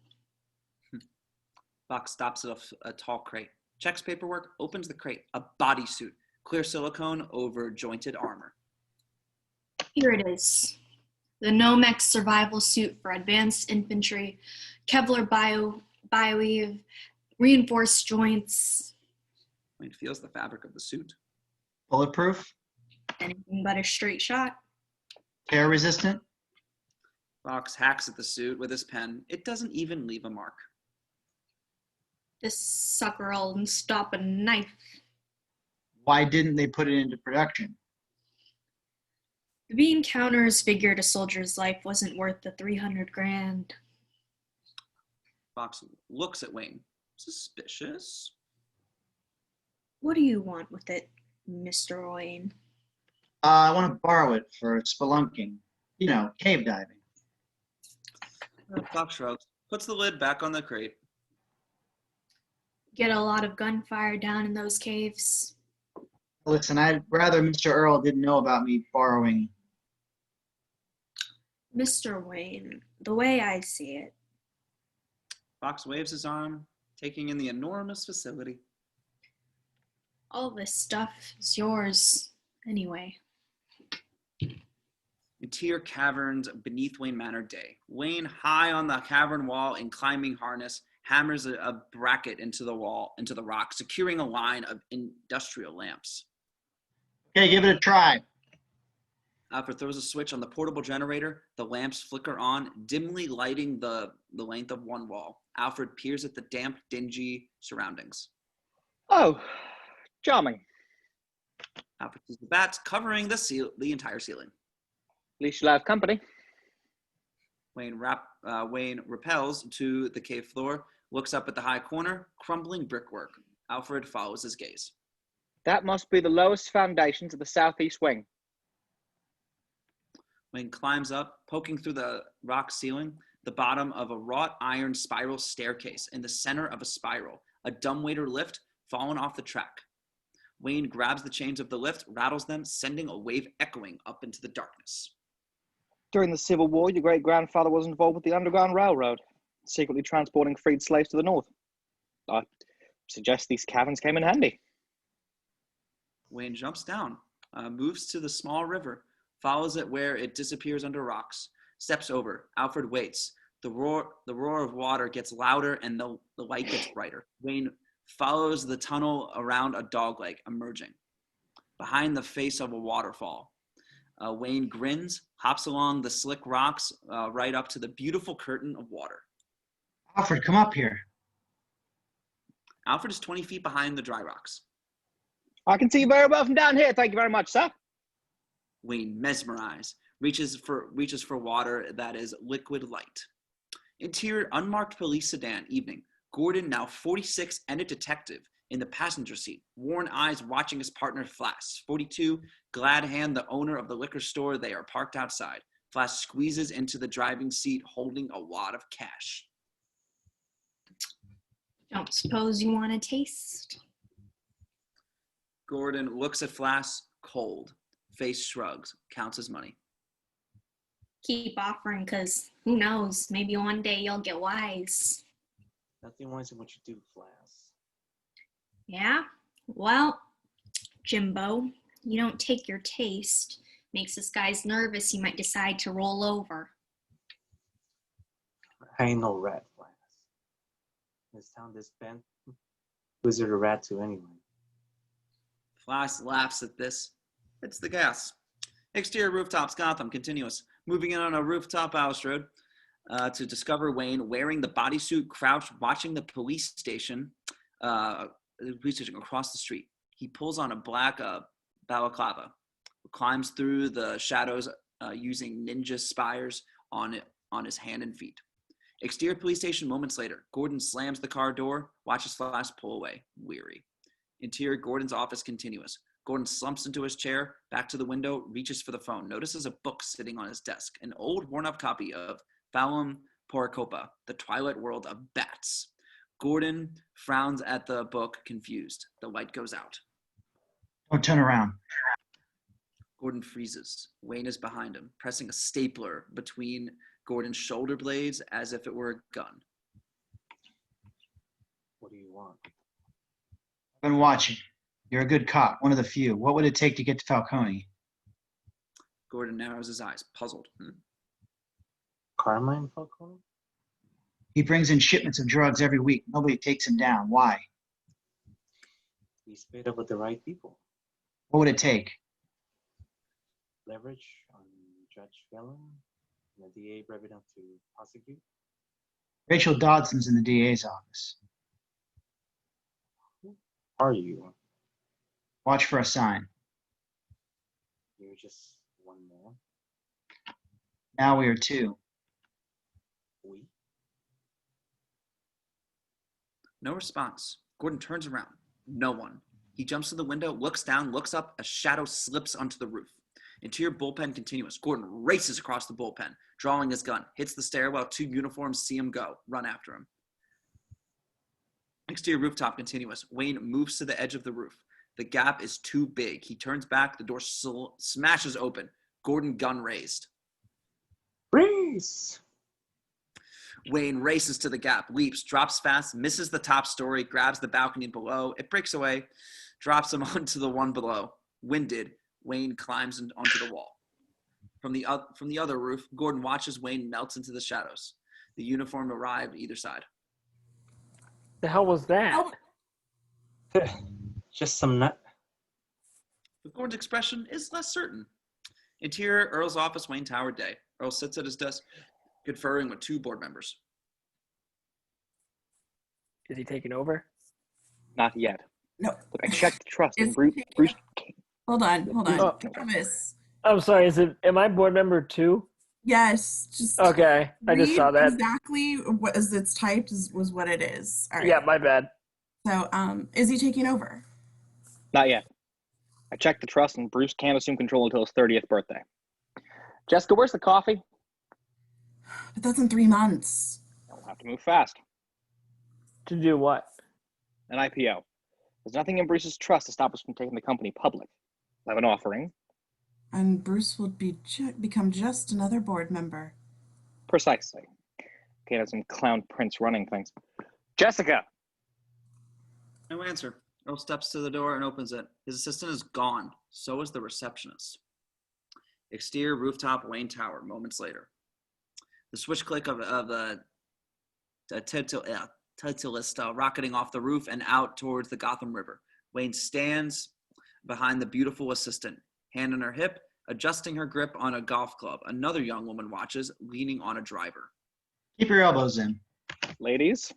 B: Fox stops at a tall crate, checks paperwork, opens the crate, a bodysuit, clear silicone over jointed armor.
D: Here it is. The Nomex survival suit for advanced infantry, Kevlar bioweave, reinforced joints.
B: Wayne feels the fabric of the suit.
C: Bulletproof?
D: Anything but a straight shot.
C: Tear resistant?
B: Fox hacks at the suit with his pen. It doesn't even leave a mark.
D: This sucker'll stop a knife.
C: Why didn't they put it into production?
D: The bean counters figured a soldier's life wasn't worth the 300 grand.
B: Fox looks at Wayne. Suspicious.
D: What do you want with it, Mr. Wayne?
C: I want to borrow it for spelunking. You know, cave diving.
B: Fox shrugs, puts the lid back on the crate.
D: Get a lot of gunfire down in those caves.
C: Listen, I'd rather Mr. Earl didn't know about me borrowing.
D: Mr. Wayne, the way I see it,
B: Fox waves his arm, taking in the enormous facility.
D: all this stuff is yours anyway.
B: Interior caverns beneath Wayne Manor day. Wayne, high on the cavern wall in climbing harness, hammers a bracket into the wall, into the rock, securing a line of industrial lamps.
C: Okay, give it a try.
B: Alfred throws a switch on the portable generator. The lamps flicker on, dimly lighting the length of one wall. Alfred peers at the damp, dingy surroundings.
G: Oh, charming.
B: Alfred sees the bats covering the entire ceiling.
G: At least you'll have company.
B: Wayne rappels to the cave floor, looks up at the high corner, crumbling brickwork. Alfred follows his gaze.
G: That must be the lowest foundations of the southeast wing.
B: Wayne climbs up, poking through the rock ceiling, the bottom of a wrought iron spiral staircase. In the center of a spiral, a dumbwaiter lift fallen off the track. Wayne grabs the chains of the lift, rattles them, sending a wave echoing up into the darkness.
G: During the Civil War, your great-grandfather was involved with the Underground Railroad, secretly transporting freed slaves to the north. I suggest these caverns came in handy.
B: Wayne jumps down, moves to the small river, follows it where it disappears under rocks, steps over. Alfred waits. The roar of water gets louder and the light gets brighter. Wayne follows the tunnel around a dogleg, emerging. Behind the face of a waterfall, Wayne grins, hops along the slick rocks right up to the beautiful curtain of water.
C: Alfred, come up here.
B: Alfred is 20 feet behind the dry rocks.
G: I can see you very well from down here. Thank you very much, sir.
B: Wayne, mesmerized, reaches for water that is liquid light. Interior, unmarked police sedan, evening. Gordon, now 46 and a detective, in the passenger seat, worn eyes watching his partner Flash. 42, glad hand the owner of the liquor store. They are parked outside. Flash squeezes into the driving seat holding a wad of cash.
D: Don't suppose you want a taste?
B: Gordon looks at Flash, cold. Face shrugs, counts his money.
D: Keep offering, because who knows, maybe one day you'll get wise.
E: Nothing wise in what you do, Flash.
D: Yeah? Well, Jimbo, you don't take your taste. Makes this guy's nervous, he might decide to roll over.
E: I ain't no rat, Flash. This town this bent, wizard a rat to anyway.
B: Flash laughs at this. It's the gas. Exterior rooftops, Gotham, continuous. Moving in on a rooftop balustrade to discover Wayne wearing the bodysuit, crouched, watching the police station across the street. He pulls on a black balaclava, climbs through the shadows using ninja spires on his hand and feet. Exterior police station moments later. Gordon slams the car door, watches Flash pull away, weary. Interior Gordon's office continuous. Gordon slumps into his chair, back to the window, reaches for the phone, notices a book sitting on his desk, an old worn-up copy of Asylum, The Twilight World of Bats. Gordon frowns at the book, confused. The light goes out.
C: Don't turn around.
B: Gordon freezes. Wayne is behind him, pressing a stapler between Gordon's shoulder blades as if it were a gun.
E: What do you want?
C: I've been watching. You're a good cop, one of the few. What would it take to get to Falcone?
B: Gordon narrows his eyes, puzzled.
E: Carmine Falcone?
C: He brings in shipments of drugs every week. Nobody takes him down. Why?
E: He's made up with the right people.
C: What would it take?
E: Leverage on Judge Fallon and the DA brave enough to prosecute.
C: Rachel Dodson's in the DA's office.
E: Who are you?
C: Watch for a sign.
E: You're just one man.
C: Now we are two.
E: We?
B: No response. Gordon turns around. No one. He jumps to the window, looks down, looks up. A shadow slips onto the roof. Interior bullpen continuous. Gordon races across the bullpen, drawing his gun, hits the stairwell. Two uniforms see him go, run after him. Exterior rooftop continuous. Wayne moves to the edge of the roof. The gap is too big. He turns back. The door smashes open. Gordon, gun raised.
E: Freeze!
B: Wayne races to the gap, leaps, drops fast, misses the top story, grabs the balcony below. It breaks away, drops him onto the one below. Winded, Wayne climbs onto the wall. From the other roof, Gordon watches Wayne melt into the shadows. The uniform arrived either side.
F: The hell was that?
A: Oh.
E: Just some nut.
B: But Gordon's expression is less certain. Interior, Earl's office, Wayne Tower, day. Earl sits at his desk, conferring with two board members.
F: Is he taking over?
G: Not yet.
A: No.
G: Look, I checked the trust.
A: Is
G: And Bruce,
A: he
G: Bruce
A: Hold on.
F: Oh.
A: Travis.
F: I'm sorry. Am I board member 2?
A: Yes. Just
F: Okay, I just
A: read
F: saw that.
A: exactly what as it's typed was what it is. All right.
F: Yeah, my bad.
A: So, is he taking over?
G: Not yet. I checked the trust, and Bruce can't assume control until his 30th birthday. Jessica, where's the coffee?
A: But that's in 3 months.
G: We'll have to move fast.
F: To do what?
G: An IPO. There's nothing in Bruce's trust to stop us from taking the company public. We'll have an offering.
A: And Bruce will become just another board member.
G: Precisely. Can't have some clown prince running things. Jessica!
B: No answer. Earl steps to the door and opens it. His assistant is gone. So is the receptionist. Exterior rooftop, Wayne Tower, moments later. The switch click of the Titleist rocketing off the roof and out towards the Gotham River. Wayne stands behind the beautiful assistant, hand on her hip, adjusting her grip on a golf club. Another young woman watches, leaning on a driver.
C: Keep your elbows in.
G: Ladies?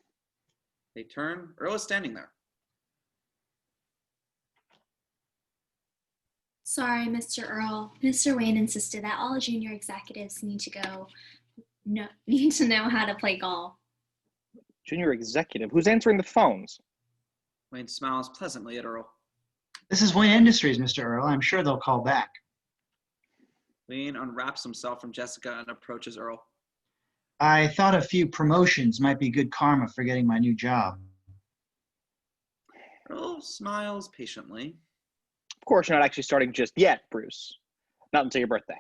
B: They turn. Earl is standing there.
D: Sorry, Mr. Earl. Mr. Wayne insisted that all junior executives need to know how to play golf.
G: Junior executive? Who's answering the phones?
B: Wayne smiles pleasantly at Earl.
C: This is Wayne Industries, Mr. Earl. I'm sure they'll call back.
B: Wayne unwraps himself from Jessica and approaches Earl.
C: I thought a few promotions might be good karma for getting my new job.
B: Earl smiles patiently.
G: Of course, you're not actually starting just yet, Bruce. Not until your birthday.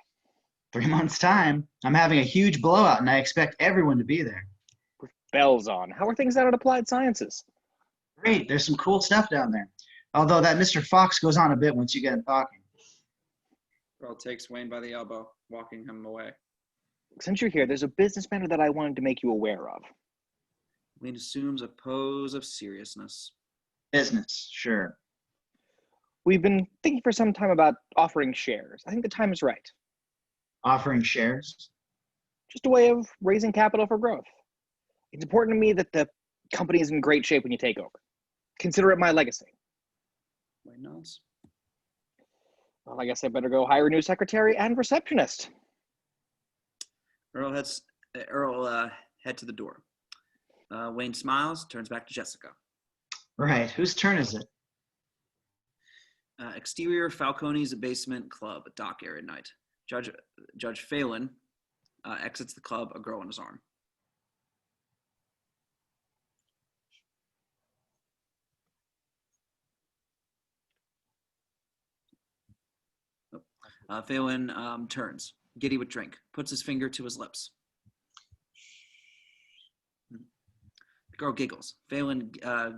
C: 3 months' time. I'm having a huge blowout, and I expect everyone to be there.
G: With bells on. How are things out at Applied Sciences?
C: Great, there's some cool stuff down there. Although that Mr. Fox goes on a bit once you get him talking.
B: Earl takes Wayne by the elbow, walking him away.
G: Since you're here, there's a business matter that I wanted to make you aware of.
B: Wayne assumes a pose of seriousness.
C: Business, sure.
G: We've been thinking for some time about offering shares. I think the time is right.
C: Offering shares?
G: Just a way of raising capital for growth. It's important to me that the company is in great shape when you take over. Consider it my legacy.
B: Wayne nods.
G: Well, I guess I better go hire a new secretary and receptionist.
B: Earl head to the door. Wayne smiles, turns back to Jessica.
C: Right, whose turn is it?
B: Exterior Falcone's basement club, dock area at night. Judge Phelan exits the club, a girl on his arm. Phelan turns, giddy with drink, puts his finger to his lips. The girl giggles. Phelan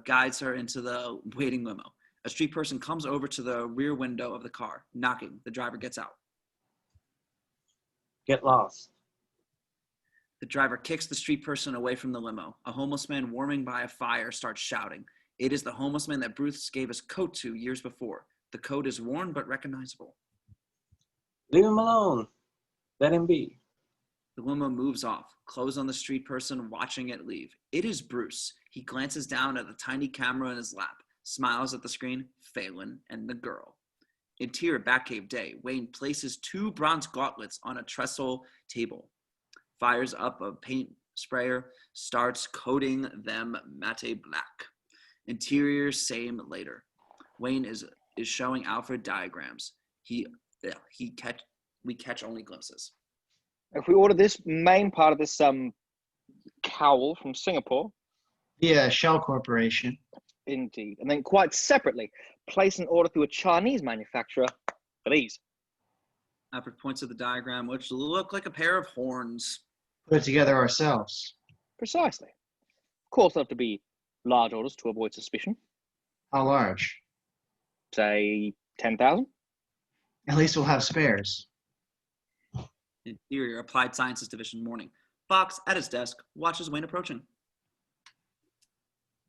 B: guides her into the waiting limo. A street person comes over to the rear window of the car, knocking. The driver gets out.
E: Get lost.
B: The driver kicks the street person away from the limo. A homeless man warming by a fire starts shouting. It is the homeless man that Bruce gave his coat to years before. The coat is worn but recognizable.
E: Leave him alone. Let him be.
B: The limo moves off, clothes on the street person watching it leave. It is Bruce. He glances down at the tiny camera in his lap, smiles at the screen, Phelan, and the girl. Interior Batcave day. Wayne places 2 bronze gauntlets on a trestle table. Fires up a paint sprayer, starts coating them matte black. Interior same later. Wayne is showing Alfred diagrams. We catch only glimpses.
G: If we order this main part of this cowl from Singapore.
C: Via Shell Corporation.
G: Indeed. And then quite separately, place an order through a Chinese manufacturer for these.
B: Alfred points to the diagram, which look like a pair of horns.
C: Put it together ourselves.
G: Precisely. Of course, they'll have to be large orders to avoid suspicion.
C: How large?
G: Say 10,000.
C: At least we'll have spares.
B: Interior Applied Sciences Division morning. Fox at his desk watches Wayne approaching.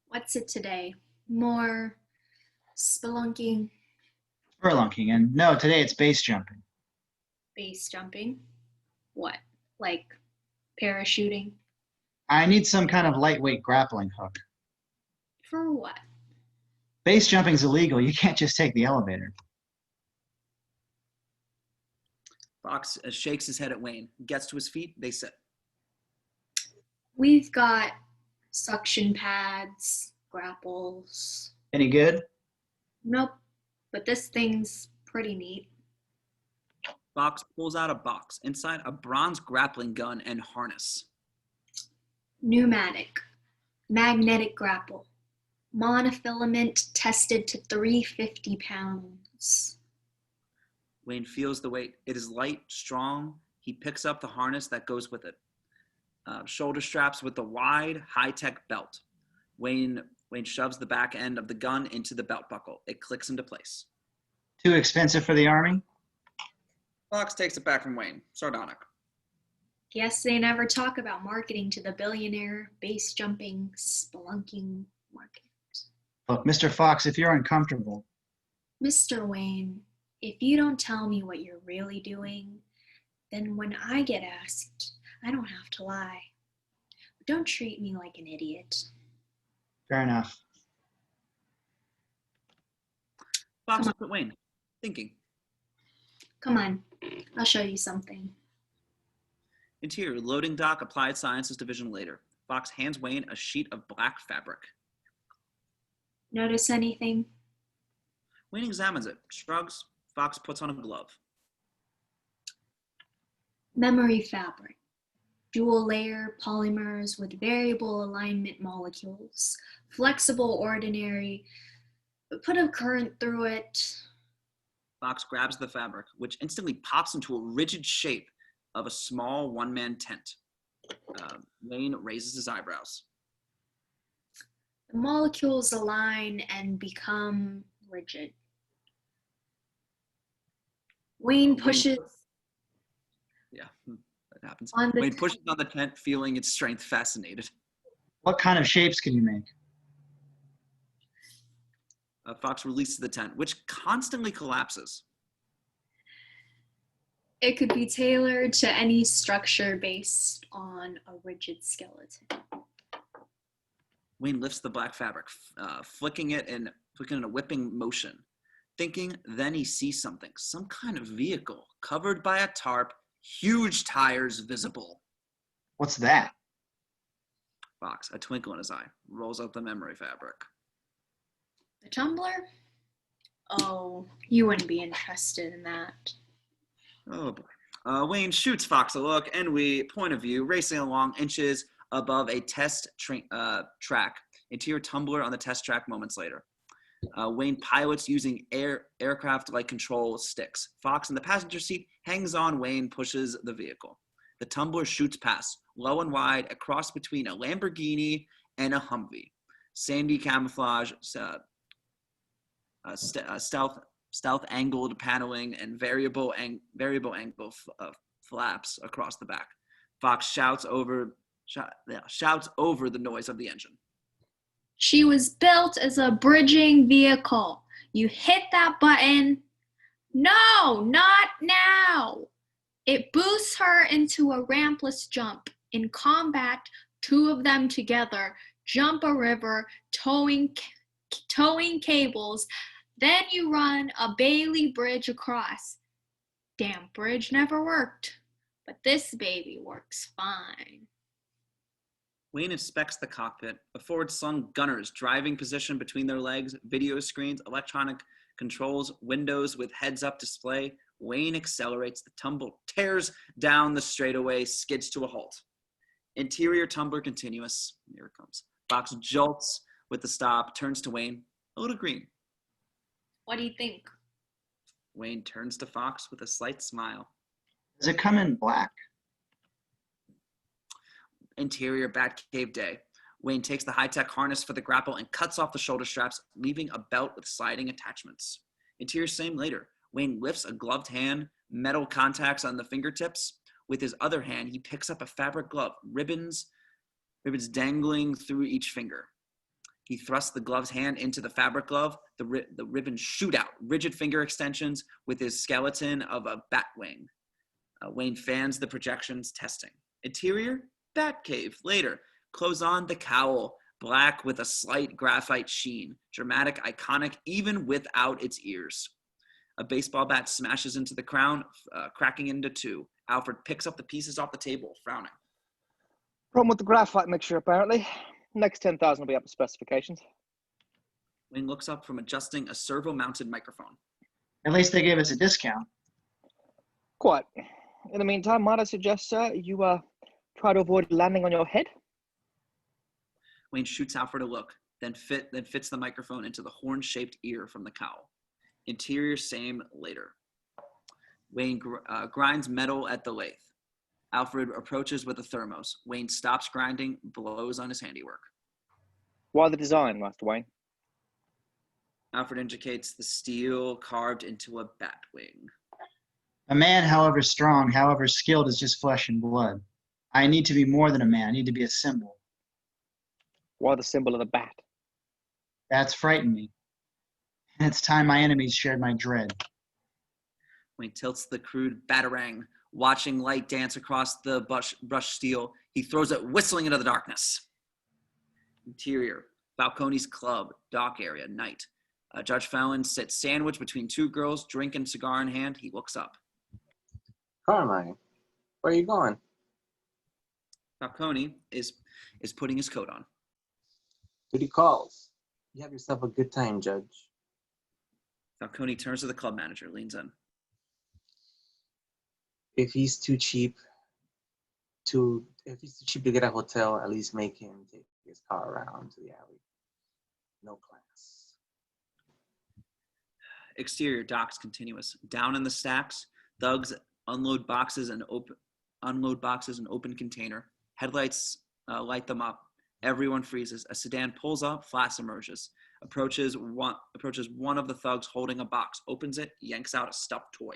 D: What's it today? More spelunking,
C: Spelunking, and no, today it's base jumping.
D: base jumping? What? Like parachuting?
C: I need some kind of lightweight grappling hook.
D: For what?
C: Base jumping's illegal. You can't just take the elevator.
B: Fox shakes his head at Wayne, gets to his feet, they sit.
D: We've got suction pads, grapples.
C: Any good?
D: Nope, but this thing's pretty neat.
B: Fox pulls out a box, inside a bronze grappling gun and harness.
D: Pneumatic, magnetic grapple, monofilament tested to 350 pounds.
B: Wayne feels the weight. It is light, strong. He picks up the harness that goes with it. Shoulder straps with the wide, high-tech belt. Wayne shoves the back end of the gun into the belt buckle. It clicks into place.
C: Too expensive for the Army?
B: Fox takes it back from Wayne, sardonic.
D: Guess they never talk about marketing to the billionaire, base jumping, spelunking market.
C: Look, Mr. Fox, if you're uncomfortable.
D: Mr. Wayne, if you don't tell me what you're really doing, then when I get asked, I don't have to lie. Don't treat me like an idiot.
C: Fair enough.
B: Fox looks at Wayne, thinking.
D: Come on, I'll show you something.
B: Interior, loading dock, Applied Sciences Division later. Fox hands Wayne a sheet of black fabric.
D: Notice anything?
B: Wayne examines it, shrugs. Fox puts on a glove.
D: Memory fabric. Dual layer polymers with variable alignment molecules. Flexible, ordinary. Put a current through it.
B: Fox grabs the fabric, which instantly pops into a rigid shape of a small one-man tent. Wayne raises his eyebrows.
D: The molecules align and become rigid. Wayne pushes
B: Yeah, that happens.
D: on the
B: Wayne pushes on the tent, feeling its strength fascinated.
C: What kind of shapes can you make?
B: Fox releases the tent, which constantly collapses.
D: It could be tailored to any structure based on a rigid skeleton.
B: Wayne lifts the black fabric, flicking it in a whipping motion. Thinking, then he sees something, some kind of vehicle covered by a tarp, huge tires visible.
C: What's that?
B: Fox, a twinkle in his eye, rolls out the memory fabric.
D: The tumbler? Oh, you wouldn't be interested in that.
B: Oh boy. Wayne shoots Fox a look, and we, point of view, racing along inches above a test track. Interior tumbler on the test track moments later. Wayne pilots using aircraft-like control sticks. Fox in the passenger seat hangs on. Wayne pushes the vehicle. The tumbler shoots past, low and wide, a cross between a Lamborghini and a Humvee. Sandy camouflage, stealth angled paneling, and variable angle flaps across the back. Fox shouts over the noise of the engine.
D: She was built as a bridging vehicle. You hit that button. No, not now. It boosts her into a rampless jump. In combat, two of them together jump a river, towing cables. Then you run a Bailey bridge across. Damn bridge never worked, but this baby works fine.
B: Wayne inspects the cockpit. A forward-slung gunner's driving position between their legs, video screens, electronic controls, windows with heads-up display. Wayne accelerates. The tumble tears down the straightaway, skids to a halt. Interior tumbler continuous. Here it comes. Fox jolts with the stop, turns to Wayne. A little green.
D: What do you think?
B: Wayne turns to Fox with a slight smile.
C: Does it come in black?
B: Interior Batcave day. Wayne takes the high-tech harness for the grapple and cuts off the shoulder straps, leaving a belt with sliding attachments. Interior same later. Wayne lifts a gloved hand, metal contacts on the fingertips. With his other hand, he picks up a fabric glove, ribbons dangling through each finger. He thrusts the gloved hand into the fabric glove. The ribbons shoot out, rigid finger extensions with his skeleton of a bat wing. Wayne fans the projections, testing. Interior, Batcave. Later, close on the cowl, black with a slight graphite sheen. Dramatic, iconic, even without its ears. A baseball bat smashes into the crown, cracking into two. Alfred picks up the pieces off the table, frowning.
G: Problem with the graphite mixture, apparently. Next 10,000 will be up to specifications.
B: Wayne looks up from adjusting a servo-mounted microphone.
C: At least they gave us a discount.
G: Quite. In the meantime, might I suggest, sir, you try to avoid landing on your head?
B: Wayne shoots Alfred a look, then fits the microphone into the horn-shaped ear from the cowl. Interior same later. Wayne grinds metal at the lathe. Alfred approaches with a thermos. Wayne stops grinding, blows on his handiwork.
G: Why the design, Master Wayne?
B: Alfred indicates the steel carved into a bat wing.
C: A man, however strong, however skilled, is just flesh and blood. I need to be more than a man. I need to be a symbol.
G: Why the symbol of the bat?
C: That's frightened me. And it's time my enemies shared my dread.
B: Wayne tilts the crude batarang, watching light dance across the brushed steel. He throws it whistling into the darkness. Interior, Falcone's club, dock area, night. Judge Fallon sits sandwiched between two girls, drink and cigar in hand. He looks up.
E: Carmine, where are you going?
B: Falcone is is putting his coat on.
E: Duty calls. You have yourself a good time, Judge.
B: Falcone turns to the club manager, leans in.
E: If he's too cheap to get a hotel, at least make him take his car around to the alley. No class.
B: Exterior docks continuous. Down in the stacks, thugs unload boxes and open container. Headlights light them up. Everyone freezes. A sedan pulls up. Flash emerges. Approaches one of the thugs holding a box. Opens it. Yanks out a stuffed toy.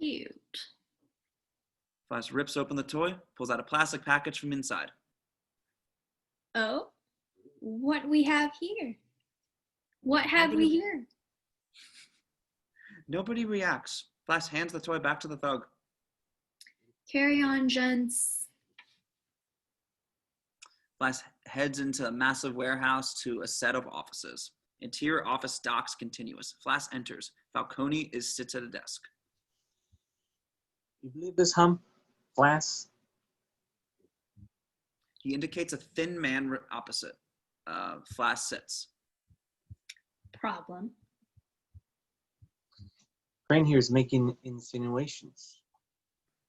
D: Cute.
B: Flash rips open the toy. Pulls out a plastic package from inside.
D: Oh, what we have here? What have we here?
B: Nobody reacts. Flash hands the toy back to the thug.
D: Carry on, gents.
B: Flash heads into a massive warehouse to a set of offices. Interior office docks continuous. Flash enters. Falcone sits at a desk.
E: You believe this hump? Flash?
B: He indicates a thin man opposite. Flash sits.
D: Problem.
E: Crane here is making insinuations.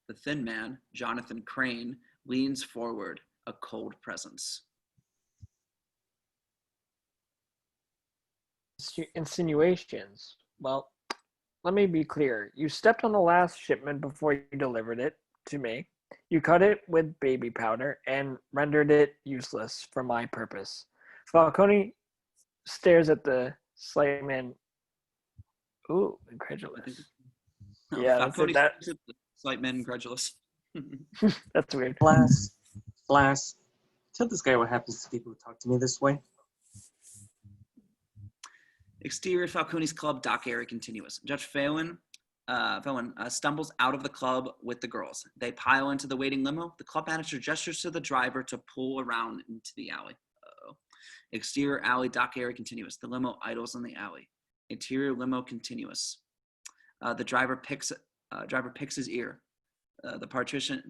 B: The thin man, Jonathan Crane, leans forward, a cold presence.
F: Insinuations. Well, let me be clear. You stepped on the last shipment before you delivered it to me. You cut it with baby powder and rendered it useless for my purpose. Falcone stares at the slight man. Ooh, incredulous.
B: No,
F: Yeah,
B: Falcone
F: that's
B: stares at the slight man incredulous.
F: That's weird.
E: Flash, tell this guy what happens to people who talk to me this way.
B: Exterior Falcone's club dock area continuous. Judge Phelan stumbles out of the club with the girls. They pile into the waiting limo. The club manager gestures to the driver to pull around into the alley. Exterior alley dock area continuous. The limo idles in the alley. Interior limo continuous. The driver picks his ear. The partition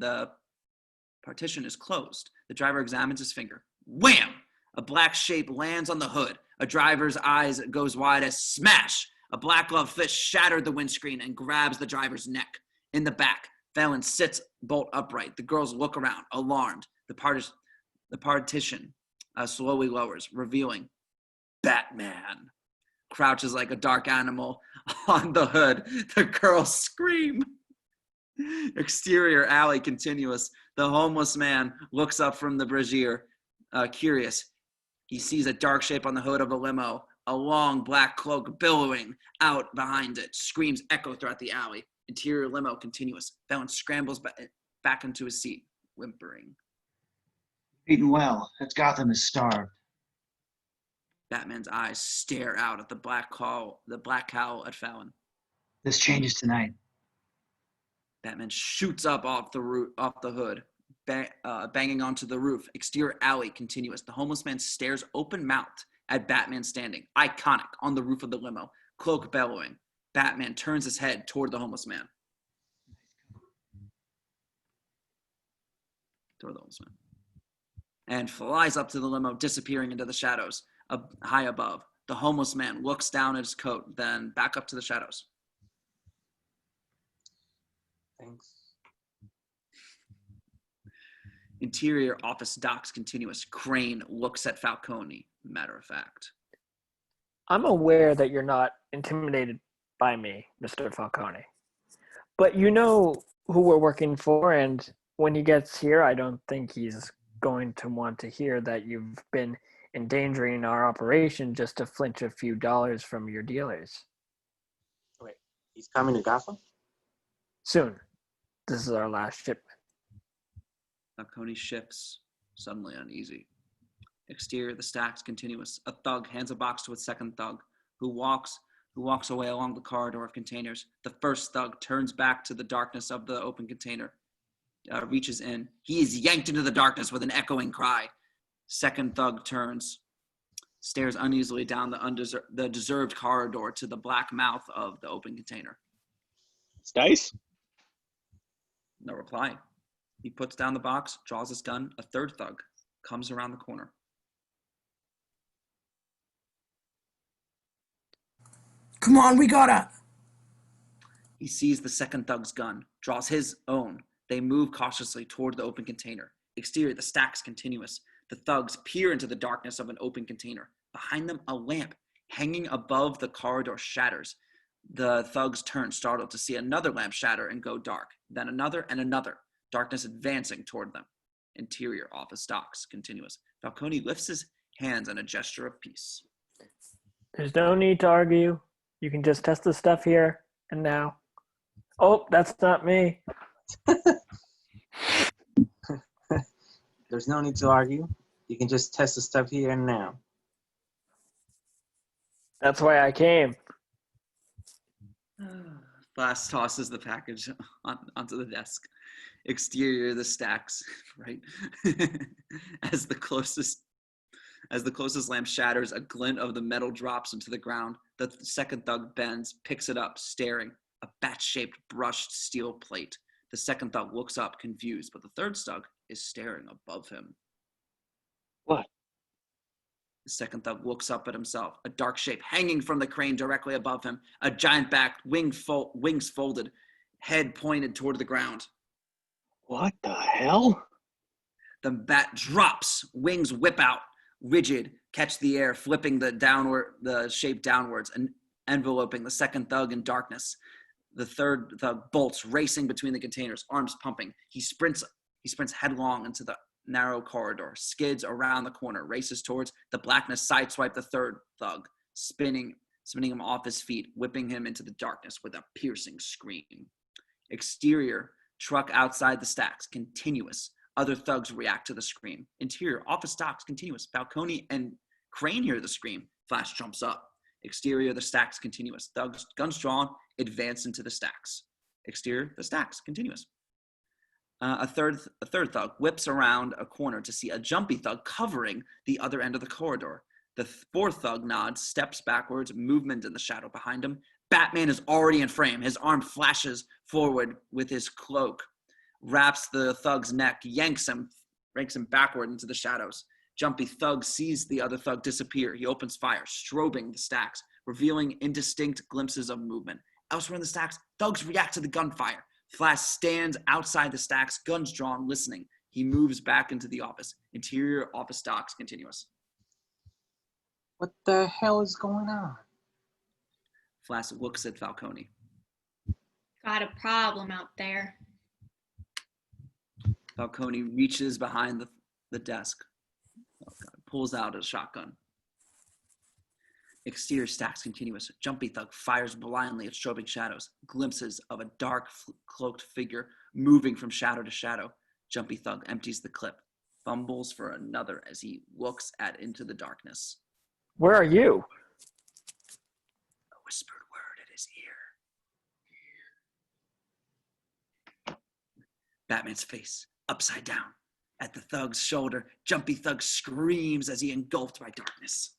B: is closed. The driver examines his finger. Wham! A black shape lands on the hood. A driver's eyes goes wide as smash. A black gloved fist shattered the windscreen and grabs the driver's neck. In the back, Phelan sits bolt upright. The girls look around, alarmed. The partition slowly lowers, revealing Batman. Crouches like a dark animal on the hood. The girls scream. Exterior alley continuous. The homeless man looks up from the brazier, curious. He sees a dark shape on the hood of a limo, a long black cloak billowing out behind it. Screams echo throughout the alley. Interior limo continuous. Phelan scrambles back into his seat, whimpering.
C: Eaten well. That Gotham is starved.
B: Batman's eyes stare out at the black cowl at Phelan.
C: This changes tonight.
B: Batman shoots up off the hood, banging onto the roof. Exterior alley continuous. The homeless man stares open-mouthed at Batman standing, iconic, on the roof of the limo, cloak bellowing. Batman turns his head toward the homeless man. And flies up to the limo, disappearing into the shadows high above. The homeless man looks down at his coat, then back up to the shadows.
E: Thanks.
B: Interior office docks continuous. Crane looks at Falcone, matter of fact.
F: I'm aware that you're not intimidated by me, Mr. Falcone. But you know who we're working for, and when he gets here, I don't think he's going to want to hear that you've been endangering our operation just to flinch a few dollars from your dealers.
E: Wait, he's coming to Gotham?
F: Soon. This is our last shipment.
B: Falcone shifts, suddenly uneasy. Exterior, the stacks continuous. A thug hands a box to a second thug, who walks away along the corridor of containers. The first thug turns back to the darkness of the open container, reaches in. He is yanked into the darkness with an echoing cry. Second thug turns, stares uneasily down the deserved corridor to the black mouth of the open container.
G: It's Dice.
B: No reply. He puts down the box, draws his gun. A third thug comes around the corner.
A: Come on, we gotta.
B: He sees the second thug's gun, draws his own. They move cautiously toward the open container. Exterior, the stacks continuous. The thugs peer into the darkness of an open container. Behind them, a lamp hanging above the corridor shatters. The thugs turn, startled to see another lamp shatter and go dark. Then another and another. Darkness advancing toward them. Interior, office docks, continuous. Falcone lifts his hands in a gesture of peace.
F: There's no need to argue. You can just test the stuff here and now. Oh, that's not me.
E: There's no need to argue. You can just test the stuff here and now.
F: That's why I came.
B: Flash tosses the package onto the desk. Exterior, the stacks, right? As the closest lamp shatters, a glint of the metal drops into the ground. The second thug bends, picks it up, staring. A bat-shaped brushed steel plate. The second thug looks up, confused, but the third thug is staring above him.
G: What?
B: The second thug looks up at himself, a dark shape hanging from the crane directly above him, a giant-backed, wings folded, head pointed toward the ground.
G: What the hell?
B: The bat drops, wings whip out, rigid, catch the air, flipping the shape downwards and enveloping the second thug in darkness. The third thug bolts, racing between the containers, arms pumping. He sprints headlong into the narrow corridor, skids around the corner, races towards the blackness, sideswipe the third thug, spinning him off his feet, whipping him into the darkness with a piercing scream. Exterior, truck outside the stacks, continuous. Other thugs react to the scream. Interior, office docks, continuous. Falcone and Crane hear the scream. Flash jumps up. Exterior, the stacks, continuous. Thugs, guns drawn, advance into the stacks. Exterior, the stacks, continuous. A third thug whips around a corner to see a jumpy thug covering the other end of the corridor. The fourth thug nods, steps backwards, movement in the shadow behind him. Batman is already in frame. His arm flashes forward with his cloak, wraps the thug's neck, yanks him backward into the shadows. Jumpy thug sees the other thug disappear. He opens fire, strobing the stacks, revealing indistinct glimpses of movement. Elsewhere in the stacks, thugs react to the gunfire. Flash stands outside the stacks, guns drawn, listening. He moves back into the office. Interior, office docks, continuous.
E: What the hell is going on?
B: Flash looks at Falcone.
D: Got a problem out there.
B: Falcone reaches behind the desk. Pulls out a shotgun. Exterior stacks continuous. Jumpy thug fires blindly at strobing shadows. Glimpses of a dark, cloaked figure moving from shadow to shadow. Jumpy thug empties the clip, fumbles for another as he looks into the darkness.
F: Where are you?
B: A whispered word at his ear. Batman's face upside down. At the thug's shoulder, Jumpy thug screams as he engulfed by darkness.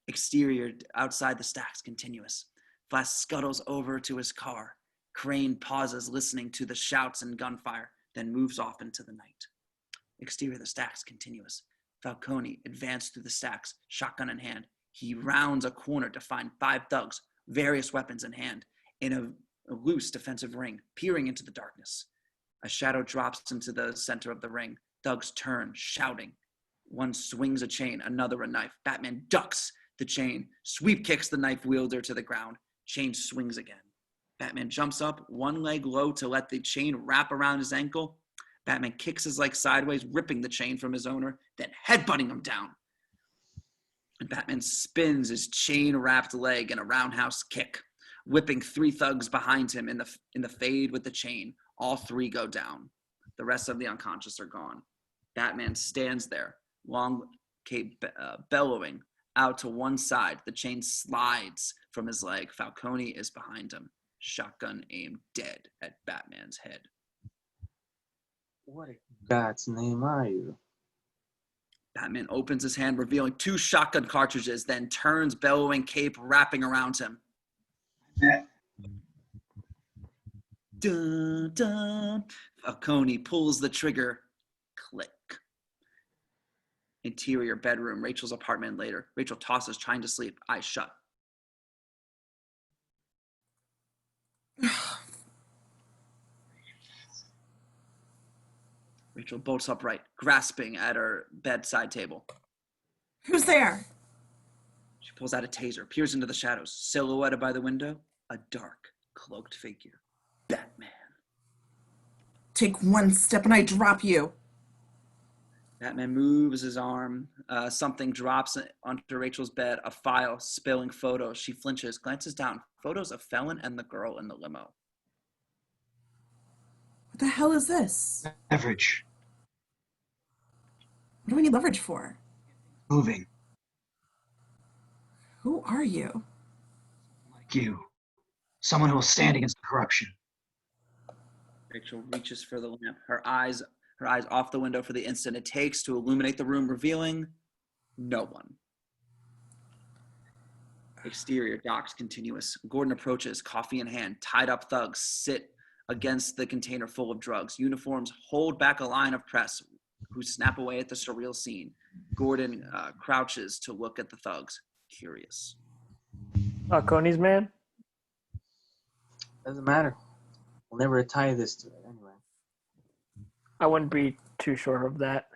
B: Exterior, outside the stacks, continuous. Flash scuttles over to his car. Crane pauses, listening to the shouts and gunfire, then moves off into the night. Exterior, the stacks, continuous. Falcone advanced through the stacks, shotgun in hand. He rounds a corner to find 5 thugs, various weapons in hand, in a loose defensive ring, peering into the darkness. A shadow drops into the center of the ring. Thugs turn, shouting. One swings a chain, another a knife. Batman ducks the chain, sweep kicks the knife wielder to the ground. Chain swings again. Batman jumps up, one leg low to let the chain wrap around his ankle. Batman kicks his leg sideways, ripping the chain from his owner, then headbutting him down. And Batman spins his chain-wrapped leg in a roundhouse kick, whipping 3 thugs behind him in the fade with the chain. All 3 go down. The rest of the unconscious are gone. Batman stands there, long cape bellowing out to one side. The chain slides from his leg. Falcone is behind him, shotgun aimed dead at Batman's head.
E: What in God's name are you?
B: Batman opens his hand, revealing 2 shotgun cartridges, then turns, bellowing, cape wrapping around him. Dun, dun. Falcone pulls the trigger. Click. Interior bedroom, Rachel's apartment later. Rachel tosses, trying to sleep, eyes shut. Rachel bolts upright, grasping at her bedside table.
A: Who's there?
B: She pulls out a taser, peers into the shadows. Silhouetted by the window, a dark, cloaked figure. Batman.
A: Take one step and I drop you.
B: Batman moves his arm. Something drops onto Rachel's bed, a file spilling photos. She flinches, glances down. Photos of Felon and the girl in the limo.
A: What the hell is this?
C: Leverage.
A: What do we need leverage for?
C: Moving.
A: Who are you?
C: Like you. Someone who will stand against corruption.
B: Rachel reaches for the lamp, her eyes off the window for the instant it takes to illuminate the room, revealing no one. Exterior docks continuous. Gordon approaches, coffee in hand. Tied up thugs sit against the container full of drugs. Uniforms hold back a line of press who snap away at the surreal scene. Gordon crouches to look at the thugs, curious.
F: Coney's man?
E: Doesn't matter. We'll never tie this to it anyway.
F: I wouldn't be too sure of that.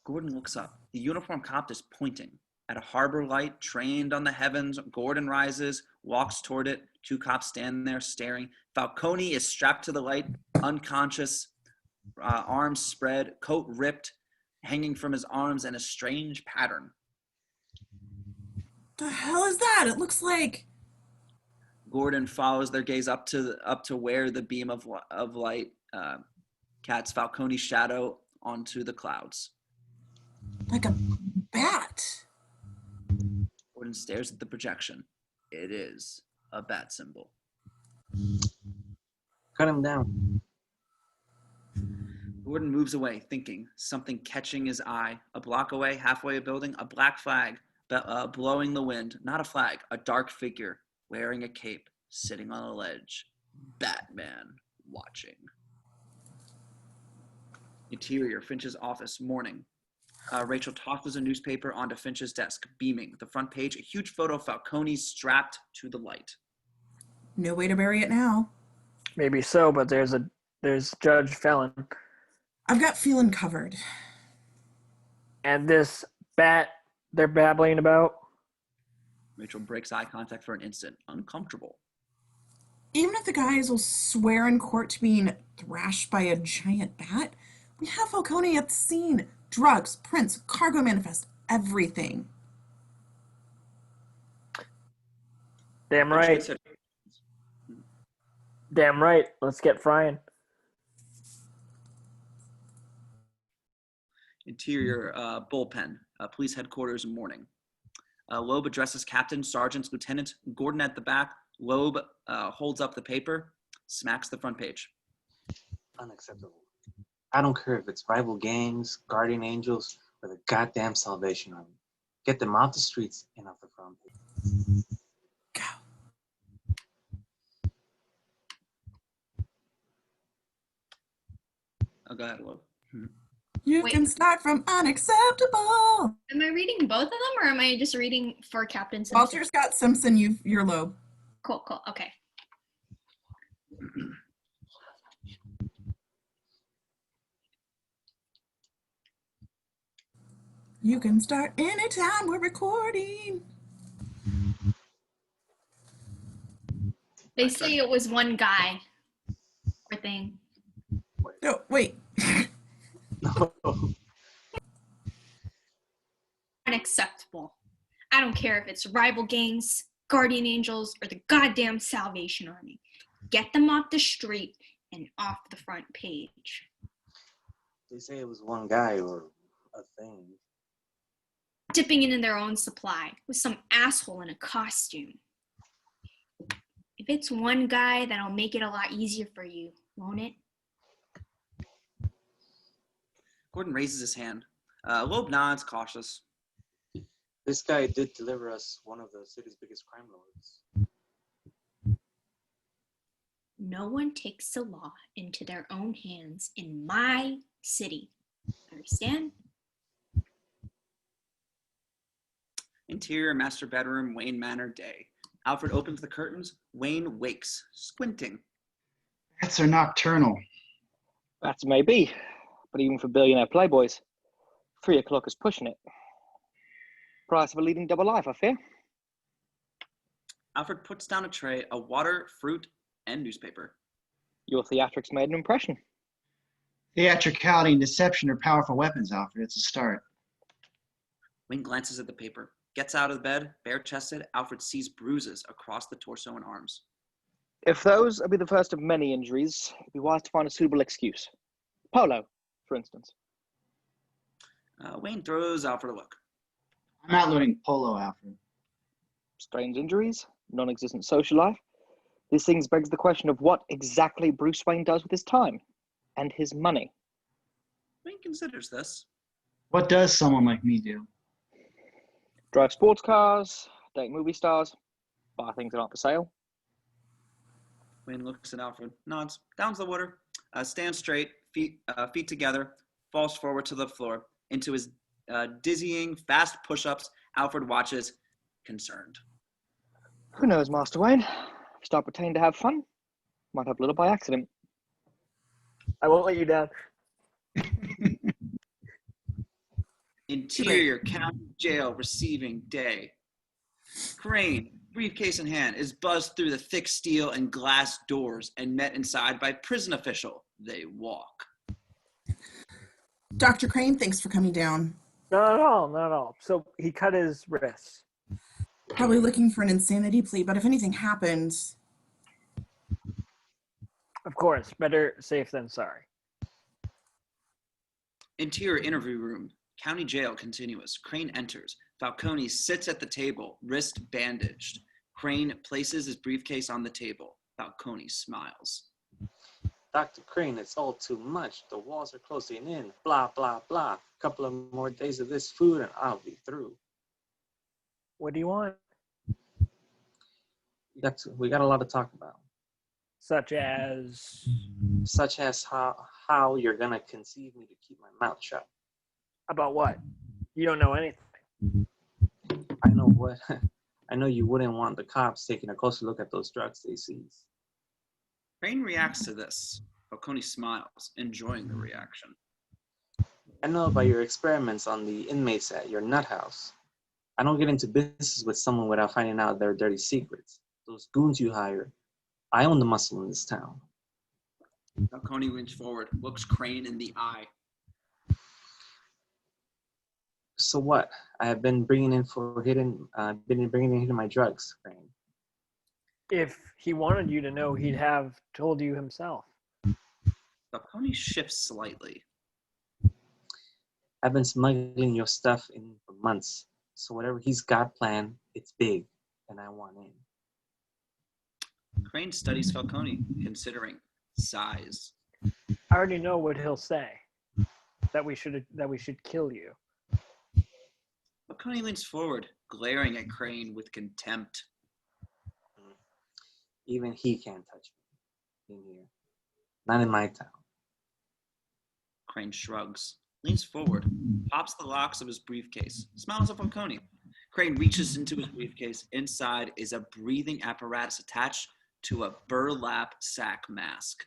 B: Gordon looks up. The uniformed cop is pointing at a harbor light trained on the heavens. Gordon rises, walks toward it. Two cops stand there staring. Falcone is strapped to the light, unconscious, arms spread, coat ripped, hanging from his arms in a strange pattern.
A: The hell is that? It looks like...
B: Gordon follows their gaze up to where the beam of light casts Falcone's shadow onto the clouds.
A: like a bat.
B: Gordon stares at the projection. It is a bat symbol.
E: Cut him down.
B: Gordon moves away, thinking, something catching his eye. A block away, halfway a building, a black flag blowing the wind. Not a flag, a dark figure wearing a cape, sitting on a ledge. Batman watching. Interior, Finch's office, morning. Rachel tosses a newspaper onto Finch's desk, beaming. The front page, a huge photo of Falcone strapped to the light.
A: No way to bury it now.
F: Maybe so, but there's Judge Felon.
A: I've got feeling covered.
F: And this bat they're babbling about.
B: Rachel breaks eye contact for an instant, uncomfortable.
A: Even if the guys will swear in court to being thrashed by a giant bat, we have Falcone at the scene. Drugs, prints, cargo manifest, everything.
F: Damn right. Damn right. Let's get frying.
B: Interior, bullpen, police headquarters, morning. Loeb addresses captain, sergeants, lieutenant. Gordon at the back. Loeb holds up the paper, smacks the front page.
E: Unacceptable. I don't care if it's rival gangs, guardian angels, or the goddamn Salvation Army. Get them off the streets and off the front page.
A: Go.
B: Oh, go ahead, Loeb.
A: You
D: Wait.
A: can start from unacceptable.
D: Am I reading both of them, or am I just reading for Captain Simpson?
A: Walter Scott Simpson, you're low.
D: Cool, cool. Okay.
A: You can start anytime we're recording.
D: They say it was one guy or thing.
A: No, wait.
D: Unacceptable. I don't care if it's rival gangs, guardian angels, or the goddamn Salvation Army. Get them off the street and off the front page.
E: They say it was one guy or a thing.
D: Dipping in their own supply with some asshole in a costume. If it's one guy, that'll make it a lot easier for you, won't it?
B: Gordon raises his hand. Loeb nods, cautious.
E: This guy did deliver us one of the city's biggest crime lords.
D: No one takes the law into their own hands in my city. Understand?
B: Interior master bedroom, Wayne Manor, day. Alfred opens the curtains. Wayne wakes, squinting.
C: Bats are nocturnal.
G: That may be, but even for billionaire playboys, 3 o'clock is pushing it. Price of a leading double life, I fear.
B: Alfred puts down a tray of water, fruit, and newspaper.
G: Your theatrics made an impression.
C: Theatricality and deception are powerful weapons, Alfred. It's a start.
B: Wayne glances at the paper. Gets out of the bed, bare-chested. Alfred sees bruises across the torso and arms.
G: If those be the first of many injuries, it'd be wise to find a suitable excuse. Polo, for instance.
B: Wayne throws Alfred a look.
C: I'm not learning polo, Alfred.
G: Strange injuries, non-existent social life. These things begs the question of what exactly Bruce Wayne does with his time and his money.
B: Wayne considers this.
C: What does someone like me do?
G: Drive sports cars, date movie stars, buy things that aren't for sale.
B: Wayne looks at Alfred, nods, downs the water, stands straight, feet together, falls forward to the floor. Into his dizzying, fast push-ups, Alfred watches, concerned.
G: Who knows, Master Wayne? Start pretending to have fun. Might have a little by accident.
F: I won't let you down.
B: Interior County Jail receiving day. Crane, briefcase in hand, is buzzed through the thick steel and glass doors and met inside by prison official. They walk.
A: Dr. Crane, thanks for coming down.
F: Not at all, not at all. So he cut his wrists.
A: Probably looking for an insanity plea, but if anything happened...
F: Of course, better safe than sorry.
B: Interior interview room. County jail continuous. Crane enters. Falcone sits at the table, wrist bandaged. Crane places his briefcase on the table. Falcone smiles.
E: Dr. Crane, it's all too much. The walls are closing in. Blah, blah, blah. Couple of more days of this food and I'll be through.
F: What do you want?
E: We got a lot to talk about.
F: Such as...
E: Such as how you're going to conceive me to keep my mouth shut.
F: About what? You don't know anything.
E: I know what. I know you wouldn't want the cops taking a closer look at those drugs they seize.
B: Crane reacts to this. Falcone smiles, enjoying the reaction.
E: I know about your experiments on the inmates at your nut house. I don't get into business with someone without finding out their dirty secrets. Those goons you hire, I own the muscle in this town.
B: Falcone leans forward, looks Crane in the eye.
E: So what? I have been bringing in hidden my drugs, Crane.
F: If he wanted you to know, he'd have told you himself.
B: Falcone shifts slightly.
E: I've been smuggling your stuff in for months. So whatever he's got planned, it's big, and I want in.
B: Crane studies Falcone, considering size.
F: I already know what he'll say. That we should kill you.
B: Falcone leans forward, glaring at Crane with contempt.
E: Even he can't touch me in here. Not in my town.
B: Crane shrugs, leans forward, pops the locks of his briefcase, smiles at Falcone. Crane reaches into his briefcase. Inside is a breathing apparatus attached to a burlap sack mask.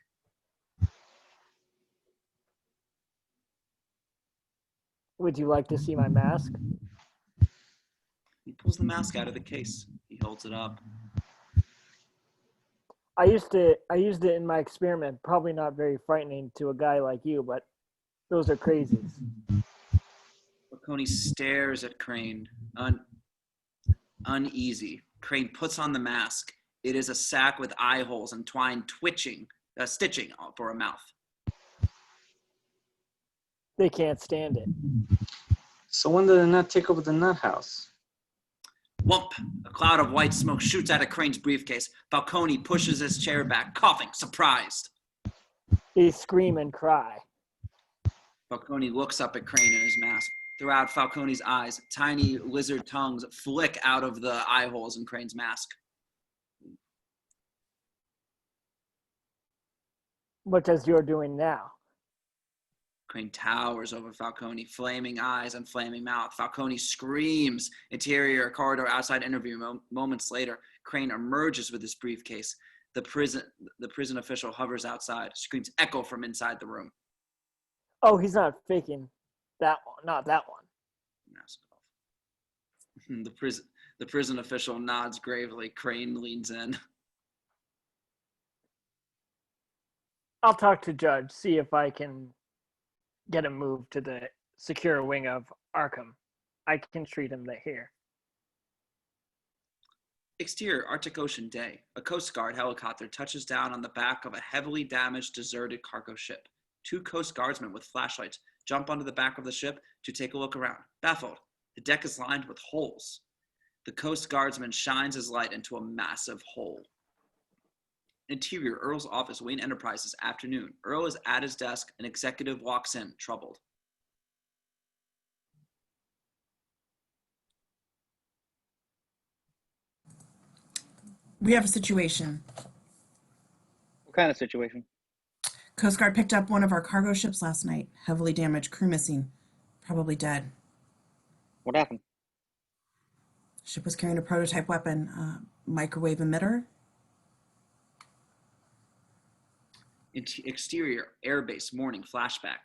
F: Would you like to see my mask?
B: He pulls the mask out of the case. He holds it up.
F: I used it in my experiment. Probably not very frightening to a guy like you, but those are crazies.
B: Falcone stares at Crane, uneasy. Crane puts on the mask. It is a sack with eye holes and twine stitching for a mouth.
F: They can't stand it.
E: So when did the nut take over the nut house?
B: Whoomp! A cloud of white smoke shoots out of Crane's briefcase. Falcone pushes his chair back, coughing, surprised.
F: They scream and cry.
B: Falcone looks up at Crane in his mask. Throughout Falcone's eyes, tiny lizard tongues flick out of the eye holes in Crane's mask.
F: much as you're doing now.
B: Crane towers over Falcone, flaming eyes and flaming mouth. Falcone screams. Interior corridor outside interview. Moments later, Crane emerges with his briefcase. The prison official hovers outside. Screams echo from inside the room.
F: Oh, he's not faking that one, not that one.
B: Mask off. The prison official nods gravely. Crane leans in.
F: I'll talk to Judge, see if I can get him moved to the secure wing of Arkham. I can treat him here.
B: Exterior, Arctic Ocean day. A Coast Guard helicopter touches down on the back of a heavily damaged, deserted cargo ship. 2 Coast Guardsmen with flashlights jump onto the back of the ship to take a look around. Baffled, the deck is lined with holes. The Coast Guardsman shines his light into a massive hole. Interior, Earl's office, Wayne Enterprises, afternoon. Earl is at his desk. An executive walks in, troubled.
A: We have a situation.
G: What kind of situation?
A: Coast Guard picked up one of our cargo ships last night. Heavily damaged, crew missing. Probably dead.
G: What happened?
A: Ship was carrying a prototype weapon, microwave emitter.
B: Exterior, airbase, morning, flashback.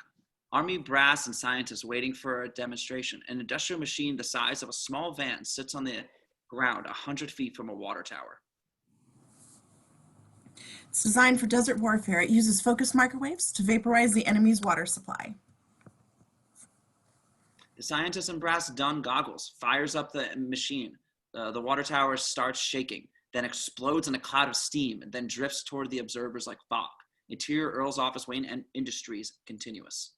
B: Army brass and scientists waiting for a demonstration. An industrial machine the size of a small van sits on the ground 100 feet from a water tower.
A: It's designed for desert warfare. It uses focused microwaves to vaporize the enemy's water supply.
B: The scientist in brass don goggles, fires up the machine. The water tower starts shaking, then explodes in a cloud of steam, and then drifts toward the observers like fog. Interior, Earl's office, Wayne Industries, continuous.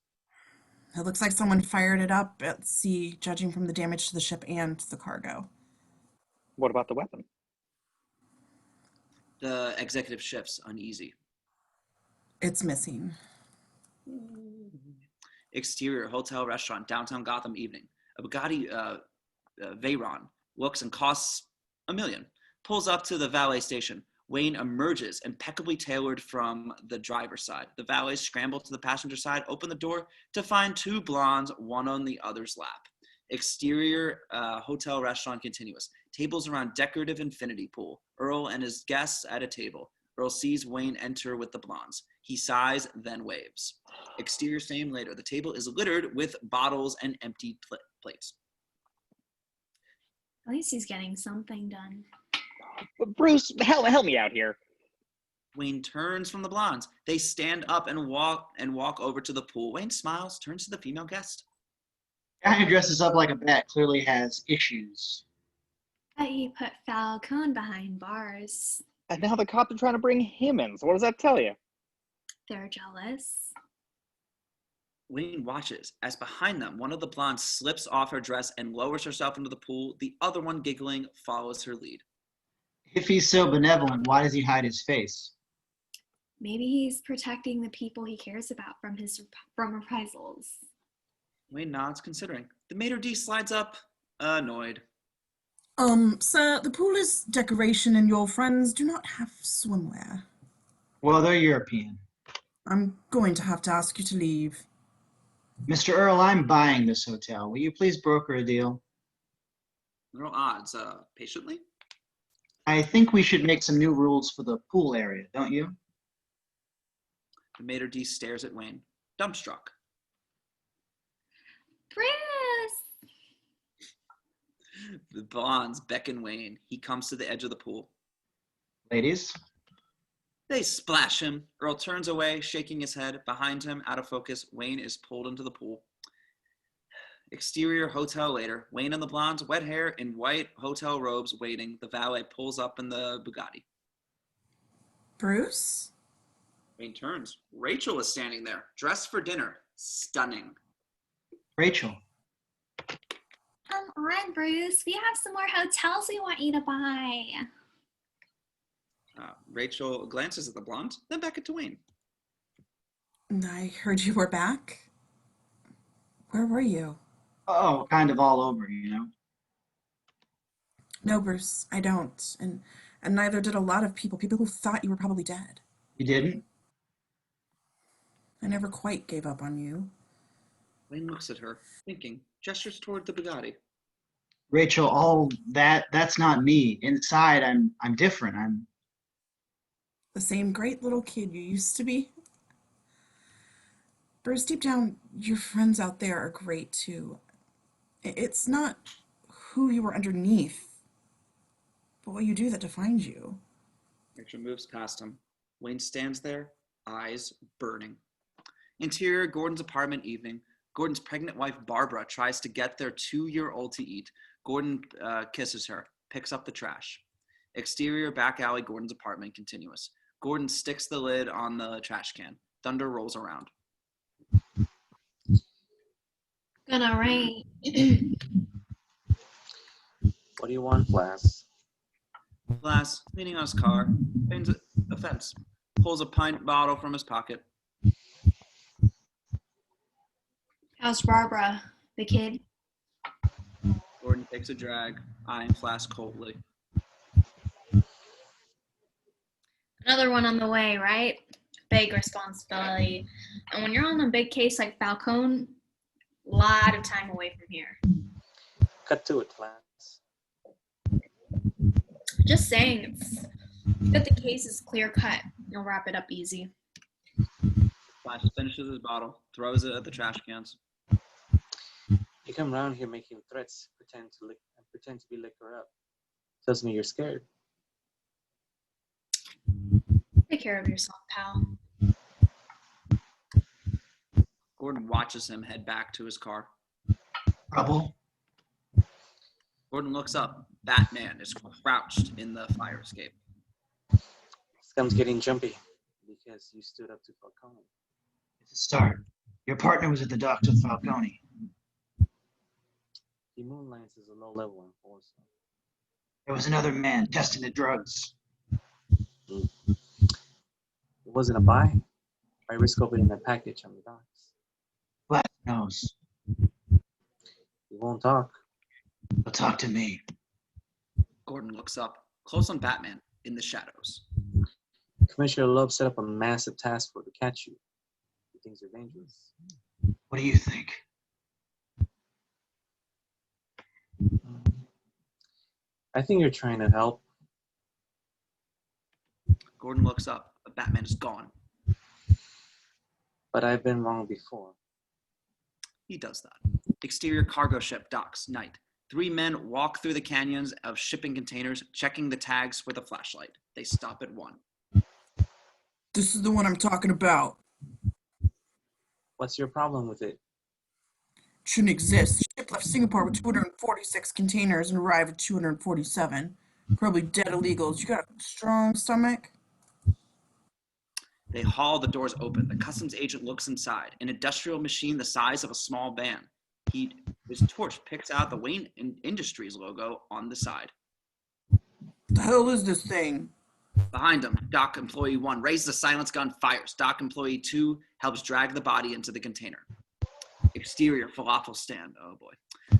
A: It looks like someone fired it up at sea, judging from the damage to the ship and the cargo.
G: What about the weapon?
B: The executive shifts, uneasy.
A: It's missing.
B: Exterior, hotel, restaurant, downtown Gotham, evening. A Bugatti Veyron looks and costs $1 million. Pulls up to the valet station. Wayne emerges, impeccably tailored from the driver's side. The valets scramble to the passenger side, open the door to find 2 blondes, one on the other's lap. Exterior, hotel, restaurant, continuous. Tables around decorative infinity pool. Earl and his guests at a table. Earl sees Wayne enter with the blondes. He sighs, then waves. Exterior, same later. The table is littered with bottles and empty plates.
D: At least he's getting something done.
G: Bruce, help me out here.
B: Wayne turns from the blondes. They stand up and walk over to the pool. Wayne smiles, turns to the female guest.
C: Guy who dresses up like a bat clearly has issues.
D: Bet you put Falcone behind bars.
G: And now the cops are trying to bring him in. So what does that tell you?
D: They're jealous.
B: Wayne watches as behind them, one of the blondes slips off her dress and lowers herself into the pool. The other one, giggling, follows her lead.
C: If he's so benevolent, why does he hide his face?
D: Maybe he's protecting the people he cares about from reprisals.
B: Wayne nods, considering. The maitre d' slides up, annoyed.
A: Sir, the pool is decoration and your friends do not have swimwear.
C: Well, they're European.
A: I'm going to have to ask you to leave.
C: Mr. Earl, I'm buying this hotel. Will you please broker a deal?
B: No odds, patiently.
C: I think we should make some new rules for the pool area, don't you?
B: The maitre d' stares at Wayne, dumbstruck.
D: Bruce!
B: The blondes beckon Wayne. He comes to the edge of the pool.
C: Ladies?
B: They splash him. Earl turns away, shaking his head. Behind him, out of focus, Wayne is pulled into the pool. Exterior, hotel later. Wayne and the blondes, wet hair in white hotel robes, waiting. The valet pulls up in the Bugatti.
A: Bruce?
B: Wayne turns. Rachel is standing there, dressed for dinner. Stunning.
C: Rachel.
D: Come on, Bruce. We have some more hotels we want you to buy.
B: Rachel glances at the blonde, then back at Wayne.
A: I heard you were back. Where were you?
C: Oh, kind of all over, you know.
A: No, Bruce, I don't. And neither did a lot of people who thought you were probably dead.
C: You didn't?
A: I never quite gave up on you.
B: Wayne looks at her, thinking, gestures toward the Bugatti.
C: Rachel, all that's not me. Inside, I'm different. I'm
A: The same great little kid you used to be. Bruce, deep down, your friends out there are great too. It's not who you were underneath, but what you do that defines you.
B: Rachel moves past him. Wayne stands there, eyes burning. Interior, Gordon's apartment evening. Gordon's pregnant wife, Barbara, tries to get their 2-year-old to eat. Gordon kisses her, picks up the trash. Exterior, back alley, Gordon's apartment, continuous. Gordon sticks the lid on the trash can. Thunder rolls around.
D: Gonna rain.
E: What do you want, Glass?
B: Glass, leaning on his car, finds a fence, pulls a pint bottle from his pocket.
D: How's Barbara, the kid?
B: Gordon takes a drag, eyeing Flask coldly.
D: Another one on the way, right? Big responsibility. And when you're on a big case like Falcone, a lot of time away from here.
E: Cut to it, Glass.
D: Just saying, if the case is clear cut, you'll wrap it up easy.
B: Flash finishes his bottle, throws it at the trash cans.
E: You come around here making threats, pretend to be liquor up. Tells me you're scared.
D: Take care of yourself, pal.
B: Gordon watches him head back to his car.
C: trouble.
B: Gordon looks up. Batman is crouched in the fire escape.
E: Scum's getting jumpy because you stood up to Falcone.
C: It's a start. Your partner was at the docks with Falcone.
E: He moonlights as a low-level enforcer.
C: There was another man testing the drugs.
E: It wasn't a buy. I risk opening a package on the docks.
C: Glass knows.
E: He won't talk.
C: He'll talk to me.
B: Gordon looks up, close on Batman, in the shadows.
E: Commissioner Loeb set up a massive task force to catch you. He thinks you're dangerous.
C: What do you think?
E: I think you're trying to help.
B: Gordon looks up, but Batman is gone.
E: But I've been wrong before.
B: He does that. Exterior cargo ship docks, night. 3 men walk through the canyons of shipping containers, checking the tags with a flashlight. They stop at one.
A: This is the one I'm talking about.
E: What's your problem with it?
A: Shouldn't exist. The ship left Singapore with 246 containers and arrived at 247. Probably dead illegals. You got a strong stomach?
B: They haul the doors open. The customs agent looks inside. An industrial machine the size of a small van. His torch picks out the Wayne Industries logo on the side.
A: What the hell is this thing?
B: Behind him, dock employee 1 raises a silence gun, fires. Dock employee 2 helps drag the body into the container. Exterior falafel stand. Oh boy.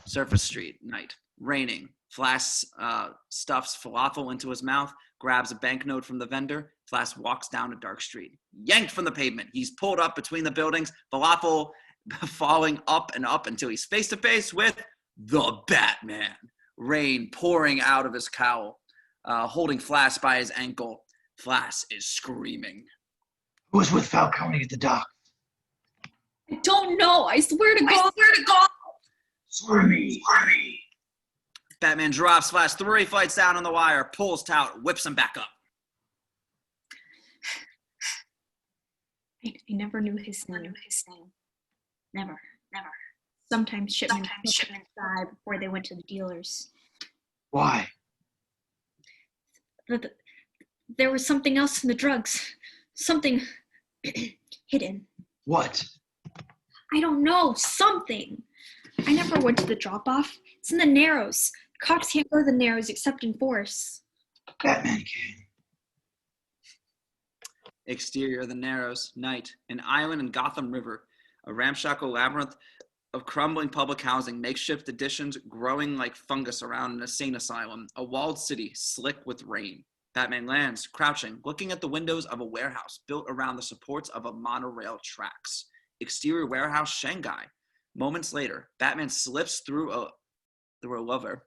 B: Surface street, night. Raining. Flash stuffs falafel into his mouth, grabs a banknote from the vendor. Flash walks down a dark street. Yanked from the pavement. He's pulled up between the buildings. Falafel falling up and up until he's face to face with the Batman. Rain pouring out of his cowl, holding Flash by his ankle. Flash is screaming.
C: Who was with Falcone at the dock?
D: I don't know. I swear to God.
C: Swear me.
B: Batman drops Flash 3 flights down on the wire, pulls taut, whips him back up.
D: I never knew his name. Never. Sometimes shipments died before they went to the dealers.
C: Why?
D: There was something else in the drugs. Something hidden.
C: What?
D: I don't know. Something. I never went to the drop-off. It's in the Narrows. Cops can't go to the Narrows except in force.
C: Batman came.
B: Exterior, the Narrows, night. An island in Gotham River. A ramshackle labyrinth of crumbling public housing, makeshift additions growing like fungus around an insane asylum. A walled city, slick with rain. Batman lands, crouching, looking at the windows of a warehouse built around the supports of a monorail tracks. Exterior warehouse, Shanghai. Moments later, Batman slips through a lever,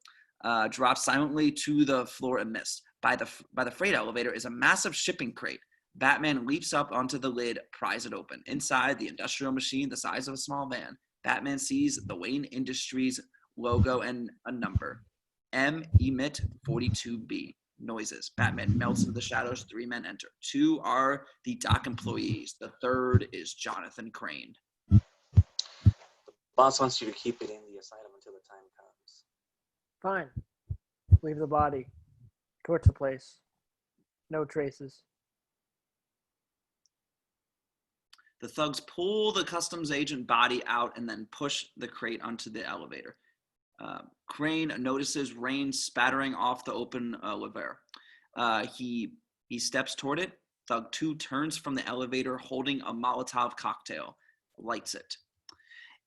B: drops silently to the floor and mist. By the freight elevator is a massive shipping crate. Batman leaps up onto the lid, pries it open. Inside, the industrial machine the size of a small van. Batman sees the Wayne Industries logo and a number. M. Emit 42B. Noises. Batman melts into the shadows. 3 men enter. 2 are the dock employees. The 3rd is Jonathan Crane.
E: Boss wants you to keep it in the asylum until the time comes.
F: Fine. Leave the body. Torch the place. No traces.
B: The thugs pull the customs agent body out and then push the crate onto the elevator. Crane notices rain spattering off the open lever. He steps toward it. Thug 2 turns from the elevator holding a Molotov cocktail, lights it.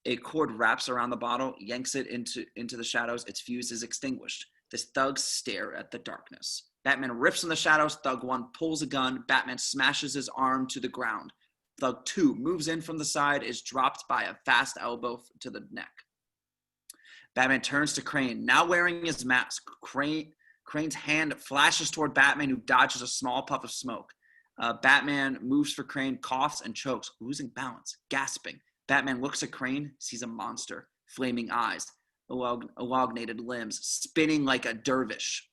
B: A cord wraps around the bottle, yanks it into the shadows. Its fuse is extinguished. The thugs stare at the darkness. Batman rips in the shadows. Thug 1 pulls a gun. Batman smashes his arm to the ground. Thug 2 moves in from the side, is dropped by a fast elbow to the neck. Batman turns to Crane, now wearing his mask. Crane's hand flashes toward Batman, who dodges a small puff of smoke. Batman moves for Crane, coughs and chokes, losing balance, gasping. Batman looks at Crane, sees a monster, flaming eyes, elongated limbs, spinning like a dervish.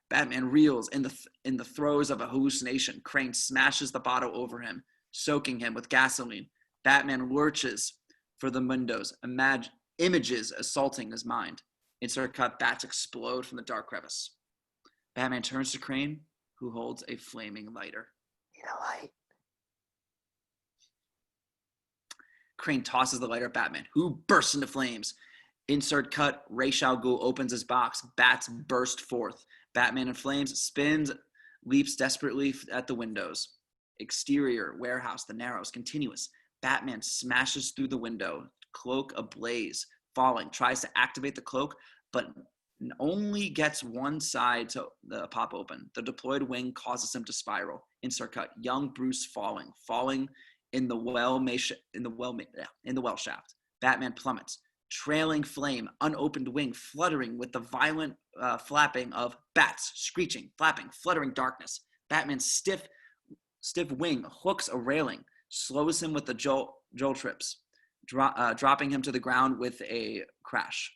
B: Batman reels in the throes of a hallucination. Crane smashes the bottle over him, soaking him with gasoline. Batman lurches for the windows, images assaulting his mind. Insert cut, bats explode from the dark crevice. Batman turns to Crane, who holds a flaming lighter.
F: Need a light.
B: Crane tosses the lighter at Batman, who bursts into flames. Insert cut, Ra's al Ghul opens his box. Bats burst forth. Batman in flames, spins, leaps desperately at the windows. Exterior, warehouse, the Narrows, continuous. Batman smashes through the window, cloak ablaze, falling, tries to activate the cloak, but only gets one side to pop open. The deployed wing causes him to spiral. Insert cut, young Bruce falling in the well shaft. Batman plummets, trailing flame, unopened wing fluttering with the violent flapping of bats, screeching, flapping, fluttering darkness. Batman's stiff wing hooks a railing, slows him with the jolt trips, dropping him to the ground with a crash.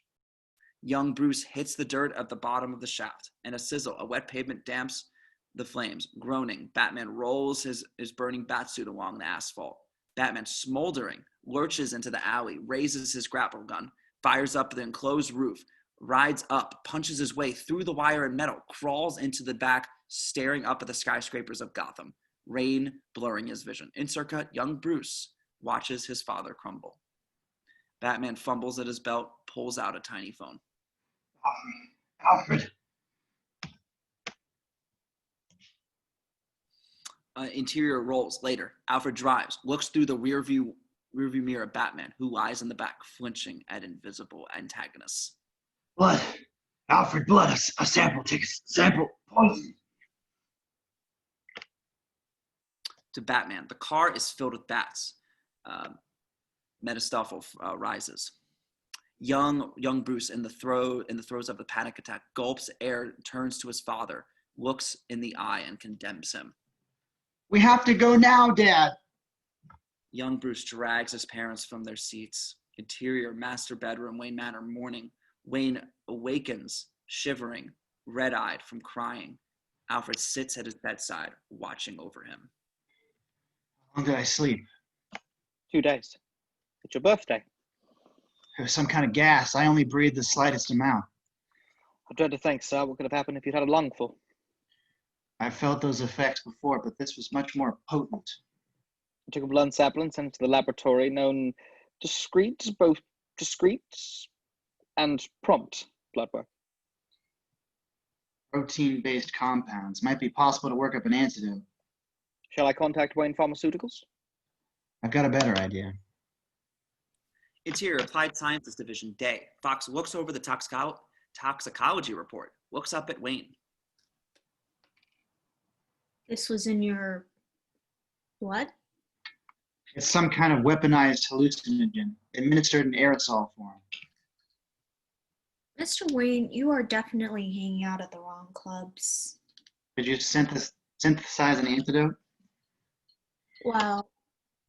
B: Young Bruce hits the dirt at the bottom of the shaft, and a sizzle, a wet pavement damps the flames. Groaning, Batman rolls his burning batsuit along the asphalt. Batman, smoldering, lurches into the alley, raises his grapple gun, fires up the enclosed roof, rides up, punches his way through the wire and metal, crawls into the back, staring up at the skyscrapers of Gotham, rain blurring his vision. Insert cut, young Bruce watches his father crumble. Batman fumbles at his belt, pulls out a tiny phone.
C: Alfred.
B: Interior rolls later. Alfred drives, looks through the rearview mirror at Batman, who lies in the back, flinching at invisible antagonists.
C: Blood. Alfred, blood. A sample. Take a sample. Poison.
B: To Batman, the car is filled with bats. Metastoffel rises. Young Bruce, in the throes of the panic attack, gulps air, turns to his father, looks in the eye, and condemns him.
C: We have to go now, Dad.
B: Young Bruce drags his parents from their seats. Interior master bedroom, Wayne Manor, morning. Wayne awakens, shivering, red-eyed from crying. Alfred sits at his bedside, watching over him.
C: How long did I sleep?
G: 2 days. It's your birthday.
C: It was some kind of gas. I only breathed the slightest amount.
G: I dread to think, sir, what could have happened if you'd had a lungful.
C: I felt those effects before, but this was much more potent.
G: I took a blood sample and sent it to the laboratory known both discreet and prompt blood work.
C: Protein-based compounds. Might be possible to work up an antidote.
G: Shall I contact Wayne Pharmaceuticals?
C: I've got a better idea.
B: Interior Applied Sciences Division, day. Fox looks over the toxicology report, looks up at Wayne.
D: This was in your blood?
C: It's some kind of weaponized hallucinogen, administered in aerosol form.
D: Mr. Wayne, you are definitely hanging out at the wrong clubs.
C: Could you synthesize an antidote?
D: Well,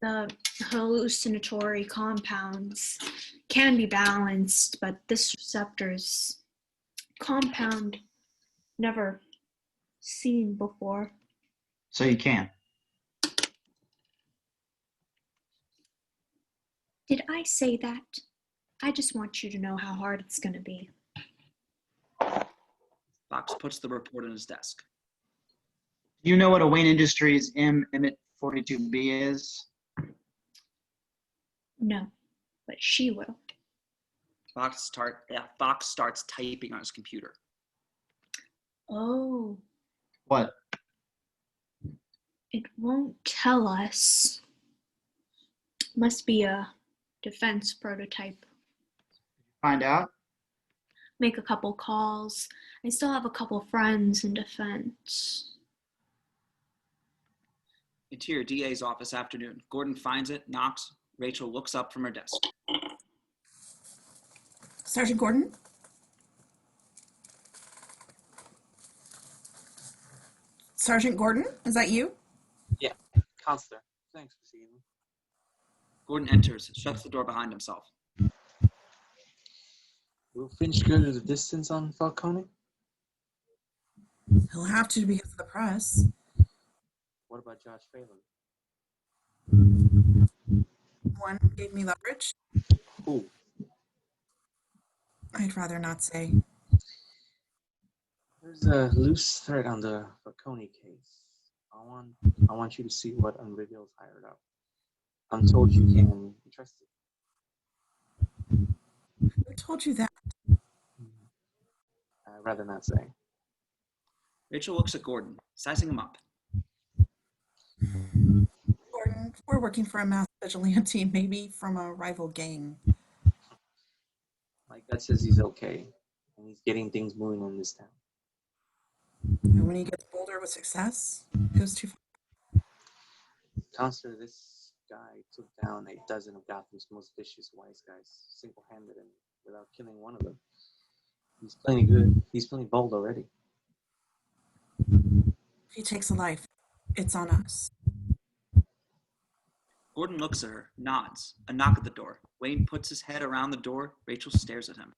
D: the hallucinatory compounds can be balanced, but this receptor's compound never seen before.
C: So you can.
D: Did I say that? I just want you to know how hard it's going to be.
B: Fox puts the report on his desk.
C: Do you know what a Wayne Industries Emmet 42B is?
D: No, but she will.
B: Fox starts typing on his computer.
D: Oh,
C: What?
D: it won't tell us. Must be a defense prototype.
C: Find out?
D: Make a couple calls. I still have a couple friends in defense.
B: Interior DA's office afternoon. Gordon finds it, knocks. Rachel looks up from her desk.
A: Sergeant Gordon? Sergeant Gordon, is that you?
E: Yeah, Counselor. Thanks for seeing me.
B: Gordon enters, shuts the door behind himself.
E: Will Finch go to the distance on Falcone?
A: He'll have to because of the press.
E: What about Josh Phelan?
A: One gave me leverage.
E: Who?
A: I'd rather not say.
E: There's a loose thread on the Falcone case. I want you to see what Unreveal's hired up. I'm told you can be trusted.
A: Who told you that?
E: I'd rather not say.
B: Rachel looks at Gordon, sizing him up.
A: Gordon, we're working for a mass vigilante, maybe from a rival gang.
E: My gut says he's okay, and he's getting things moving in this town.
A: And when he gets bolder with success, it goes too far.
E: Counselor, this guy took down a dozen of Gotham's most vicious wise guys, single-handed and without killing one of them. He's plenty good. He's plenty bold already.
A: If he takes a life, it's on us.
B: Gordon looks at her, nods. A knock at the door. Wayne puts his head around the door. Rachel stares at him.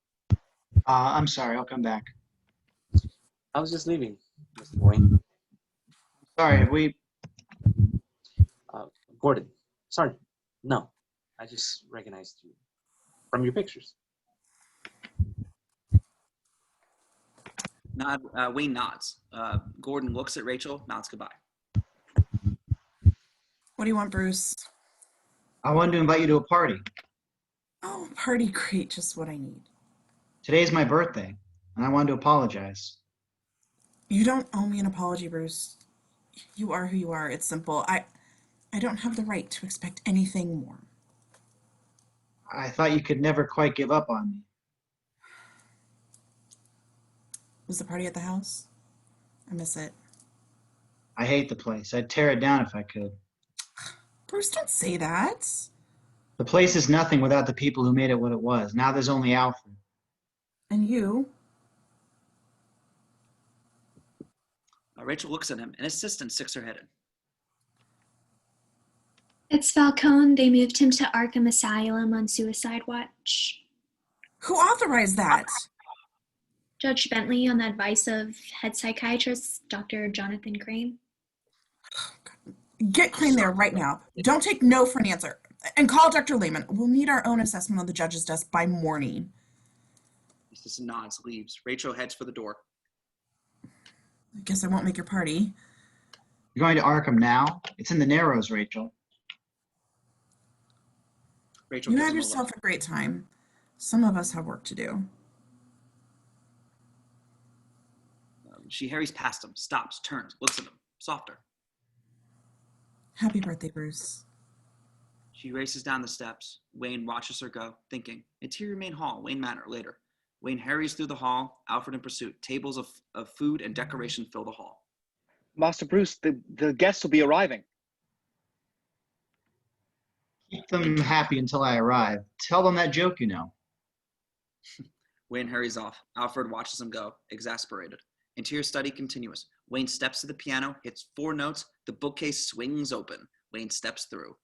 C: I'm sorry, I'll come back.
E: I was just leaving, Mr. Wayne.
C: Sorry,
E: Gordon. Sorry. No, I just recognized you from your pictures.
B: Wayne nods. Gordon looks at Rachel, nods goodbye.
A: What do you want, Bruce?
C: I wanted to invite you to a party.
A: Oh, party, great, just what I need.
C: Today's my birthday, and I wanted to apologize.
A: You don't owe me an apology, Bruce. You are who you are. It's simple. I don't have the right to expect anything more.
C: I thought you could never quite give up on me.
A: Was the party at the house? I miss it.
C: I hate the place. I'd tear it down if I could.
A: Bruce, don't say that.
C: The place is nothing without the people who made it what it was. Now there's only Alfred.
A: And you?
B: Rachel looks at him. An assistant sticks her head in.
D: It's Falcone. They moved him to Arkham Asylum on suicide watch.
A: Who authorized that?
D: Judge Bentley, on the advice of head psychiatrist Dr. Jonathan Crane.
A: Get Crane there right now. Don't take no for an answer. And call Dr. Lehman. We'll need our own assessment on the judge's desk by morning.
B: He just nods, leaves. Rachel heads for the door.
A: I guess I won't make your party.
C: You're going to Arkham now? It's in the Narrows, Rachel.
B: Rachel
A: You
B: gives
A: have
B: him a
A: yourself
B: look.
A: a great time. Some of us have work to do.
B: She hurries past him, stops, turns, looks at him, softer.
A: Happy birthday, Bruce.
B: She races down the steps. Wayne watches her go, thinking. Interior main hall, Wayne Manor, later. Wayne hurries through the hall, Alfred in pursuit. Tables of food and decoration fill the hall.
G: Master Bruce, the guests will be arriving.
C: Keep them happy until I arrive. Tell them that joke you know.
B: Wayne hurries off. Alfred watches him go, exasperated. Interior study continuous. Wayne steps to the piano, hits 4 notes. The bookcase swings open. Wayne steps through.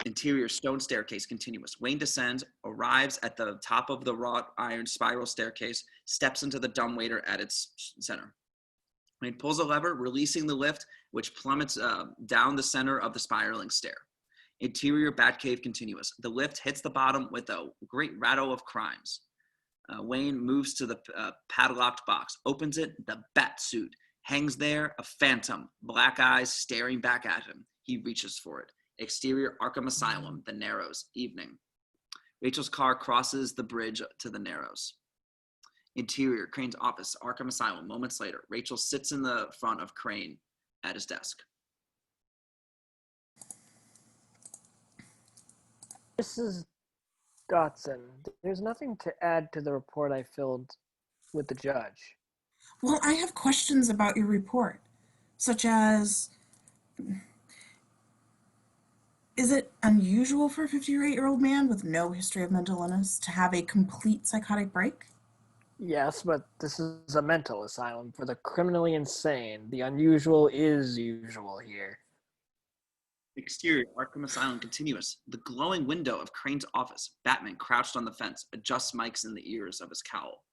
B: Interior stone staircase continuous. Wayne descends, arrives at the top of the wrought iron spiral staircase, steps into the dumbwaiter at its center. Wayne pulls a lever, releasing the lift, which plummets down the center of the spiraling stair. Interior Batcave continuous. The lift hits the bottom with a great rattle of crimes. Wayne moves to the padlocked box, opens it. The bat suit hangs there, a phantom, black eyes staring back at him. He reaches for it. Exterior Arkham Asylum, the Narrows, evening. Rachel's car crosses the bridge to the Narrows. Interior Crane's office, Arkham Asylum. Moments later, Rachel sits in the front of Crane at his desk.
F: Mrs. Dotson, there's nothing to add to the report I filled with the judge.
A: Well, I have questions about your report, such as, is it unusual for a 58-year-old man with no history of mental illness to have a complete psychotic break?
F: Yes, but this is a mental asylum for the criminally insane. The unusual is usual here.
B: Exterior Arkham Asylum continuous. The glowing window of Crane's office. Batman crouched on the fence, adjusts mics in the ears of his cowl.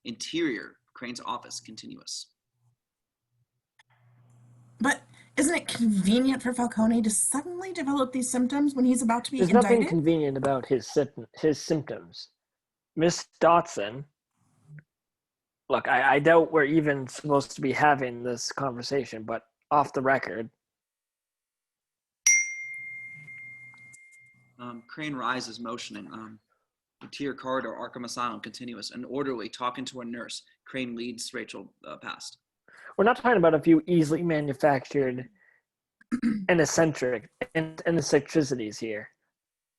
B: Interior Crane's office continuous.
A: But isn't it convenient for Falcone to suddenly develop these symptoms when he's about to be
F: There's
A: indicted?
F: nothing convenient about his symptoms. Miss Dotson, look, I doubt we're even supposed to be having this conversation, but off the record.
B: Crane rises, motioning. Interior corridor, Arkham Asylum, continuous. An orderly talking to a nurse. Crane leads Rachel past.
F: We're not talking about a few easily manufactured and eccentricities here.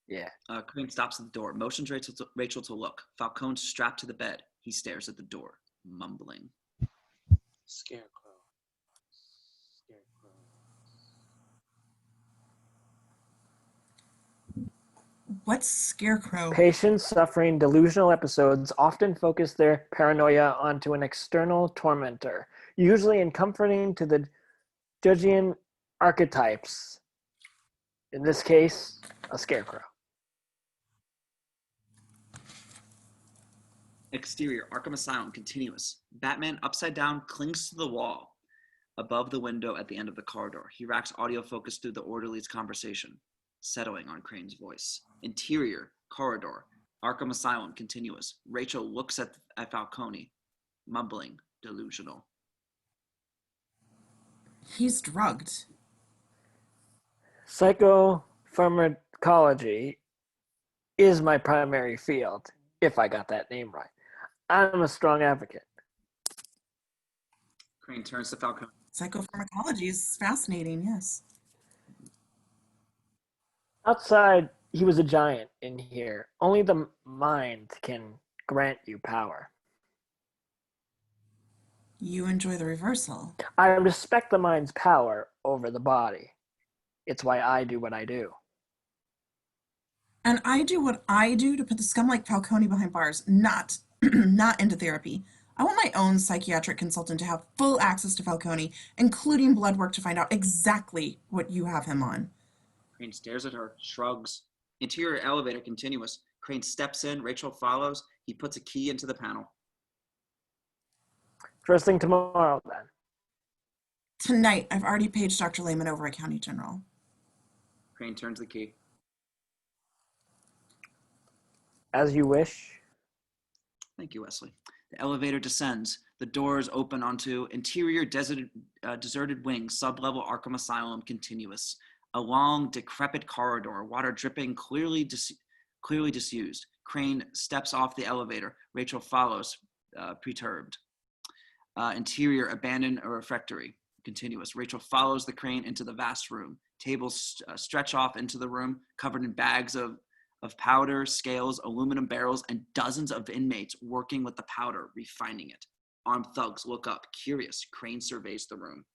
F: Yeah.
B: Crane stops at the door, motions Rachel to look. Falcone's strapped to the bed. He stares at the door, mumbling.
E: Scarecrow.
A: What's Scarecrow?
F: Patients suffering delusional episodes often focus their paranoia onto an external tormentor, usually in comforting to the Judgian archetypes. In this case, a scarecrow.
B: Exterior, Arkham Asylum, continuous. Batman, upside down, clings to the wall above the window at the end of the corridor. He racks audio focus through the orderly's conversation, settling on Crane's voice. Interior, corridor, Arkham Asylum, continuous. Rachel looks at Falcone, mumbling, delusional.
A: He's drugged.
F: Psychopharmacology is my primary field, if I got that name right. I'm a strong advocate.
B: Crane turns to Falcone.
A: Psychopharmacology is fascinating, yes.
F: Outside, he was a giant. In here, only the mind can grant you power.
A: You enjoy the reversal.
F: I respect the mind's power over the body. It's why I do what I do.
A: And I do what I do to put the scum like Falcone behind bars, not into therapy. I want my own psychiatric consultant to have full access to Falcone, including blood work to find out exactly what you have him on.
B: Crane stares at her, shrugs. Interior elevator, continuous. Crane steps in, Rachel follows. He puts a key into the panel.
F: First thing tomorrow, then.
A: Tonight, I've already paged Dr. Lehman over at County General.
B: Crane turns the key.
F: As you wish.
B: Thank you, Wesley. The elevator descends. The doors open onto interior deserted wing, sublevel Arkham Asylum, continuous. A long, decrepit corridor, water dripping, clearly disused. Crane steps off the elevator. Rachel follows, perturbed. Interior, abandoned refectory, continuous. Rachel follows the Crane into the vast room. Tables stretch off into the room, covered in bags of powder, scales, aluminum barrels, and dozens of inmates working with the powder, refining it. Armed thugs look up, curious. Crane surveys the room.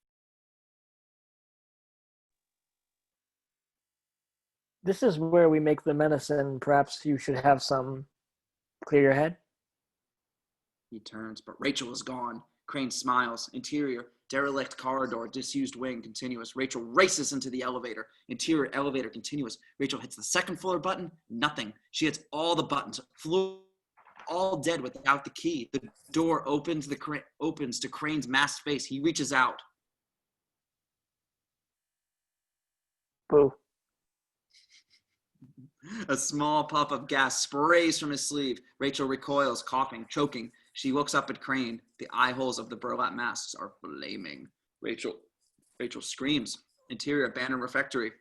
F: This is where we make the medicine. Perhaps you should have some. Clear your head.
B: He turns, but Rachel is gone. Crane smiles. Interior, derelict corridor, disused wing, continuous. Rachel races into the elevator. Interior, elevator, continuous. Rachel hits the second floor button. Nothing. She hits all the buttons. Floor, all dead without the key. The door opens. Opens to Crane's masked face. He reaches out.
F: Boo.
B: A small puff of gas sprays from his sleeve. Rachel recoils, coughing, choking. She looks up at Crane. The eye holes of the burlap masks are flaming. Rachel screams. Interior, abandoned refectory.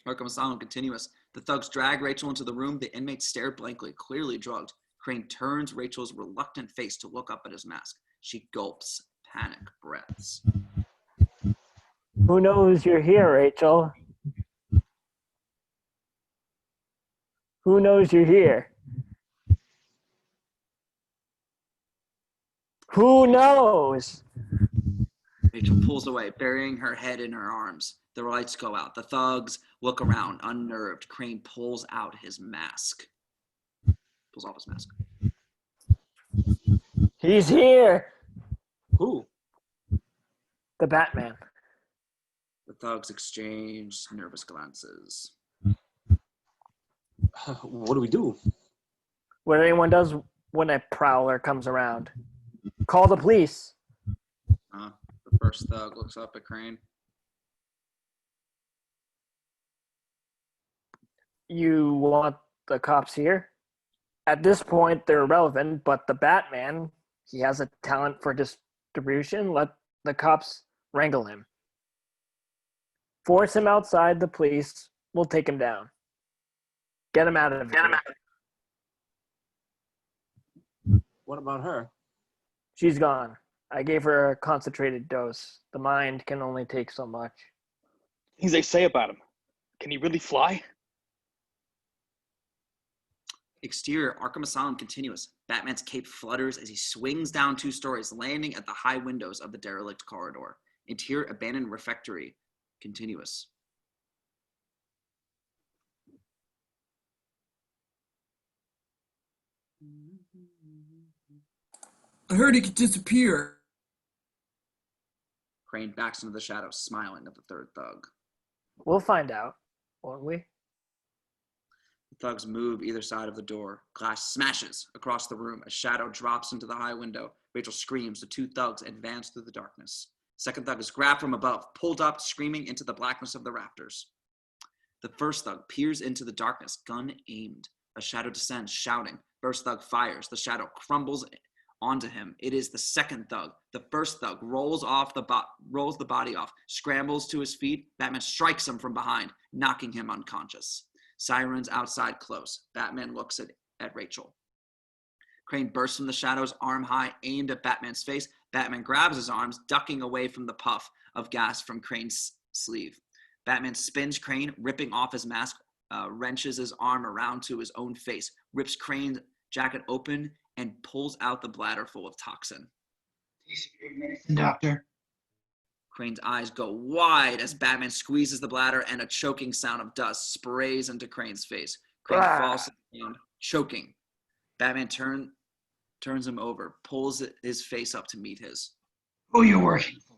B: Arkham Asylum, continuous. The thugs drag Rachel into the room. The inmates stare blankly, clearly drugged. Crane turns Rachel's reluctant face to look up at his mask. She gulps, panic breaths.
F: Who knows you're here, Rachel? Who knows you're here? Who knows?
B: Rachel pulls away, burying her head in her arms. The lights go out. The thugs look around, unnerved. Crane pulls out his mask. Pulls off his mask.
F: He's here.
E: Who?
F: The Batman.
B: The thugs exchange nervous glances.
E: What do we do?
F: What anyone does when a prowler comes around. Call the police.
B: The first thug looks up at Crane.
F: You want the cops here? At this point, they're irrelevant, but the Batman, he has a talent for distribution. Let the cops wrangle him. Force him outside the police. We'll take him down. Get him out of here.
E: What about her?
F: She's gone. I gave her a concentrated dose. The mind can only take so much.
G: Things they say about him. Can he really fly?
B: Exterior, Arkham Asylum, continuous. Batman's cape flutters as he swings down 2 stories, landing at the high windows of the derelict corridor. Interior, abandoned refectory, continuous.
A: I heard he could disappear.
B: Crane backs into the shadows, smiling at the third thug.
F: We'll find out, won't we?
B: The thugs move either side of the door. Glass smashes across the room. A shadow drops into the high window. Rachel screams. The 2 thugs advance through the darkness. Second thug is grabbed from above, pulled up, screaming into the blackness of the rafters. The first thug peers into the darkness, gun aimed. A shadow descends, shouting. First thug fires. The shadow crumbles onto him. It is the second thug. The first thug rolls the body off, scrambles to his feet. Batman strikes him from behind, knocking him unconscious. Sirens outside close. Batman looks at Rachel. Crane bursts from the shadows, arm high, aimed at Batman's face. Batman grabs his arms, ducking away from the puff of gas from Crane's sleeve. Batman spins Crane, ripping off his mask, wrenches his arm around to his own face, rips Crane's jacket open, and pulls out the bladder full of toxin.
C: Doctor.
B: Crane's eyes go wide as Batman squeezes the bladder, and a choking sound of dust sprays into Crane's face. Crane falls to the ground, choking. Batman turns him over, pulls his face up to meet his.
C: Who are you working for?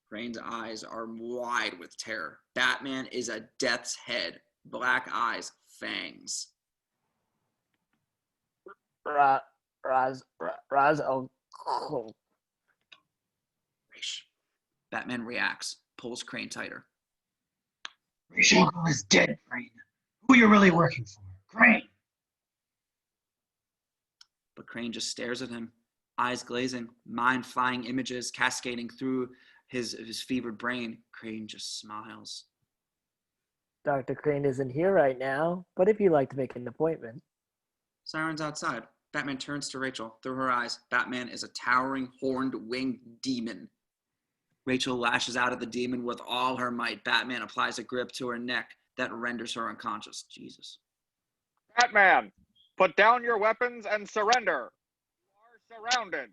B: Crane's eyes are wide with terror. Batman is a death's head, black eyes, fangs.
F: Raz
B: Batman reacts, pulls Crane tighter.
C: Rachel is dead, Crane. Who are you really working for? Crane.
B: But Crane just stares at him, eyes glazing, mind flying images cascading through his fevered brain. Crane just smiles.
F: Dr. Crane isn't here right now, but if you'd like to make an appointment.
B: Sirens outside. Batman turns to Rachel. Through her eyes, Batman is a towering, horned, winged demon. Rachel lashes out at the demon with all her might. Batman applies a grip to her neck that renders her unconscious. Jesus.
G: Batman, put down your weapons and surrender. You are surrounded.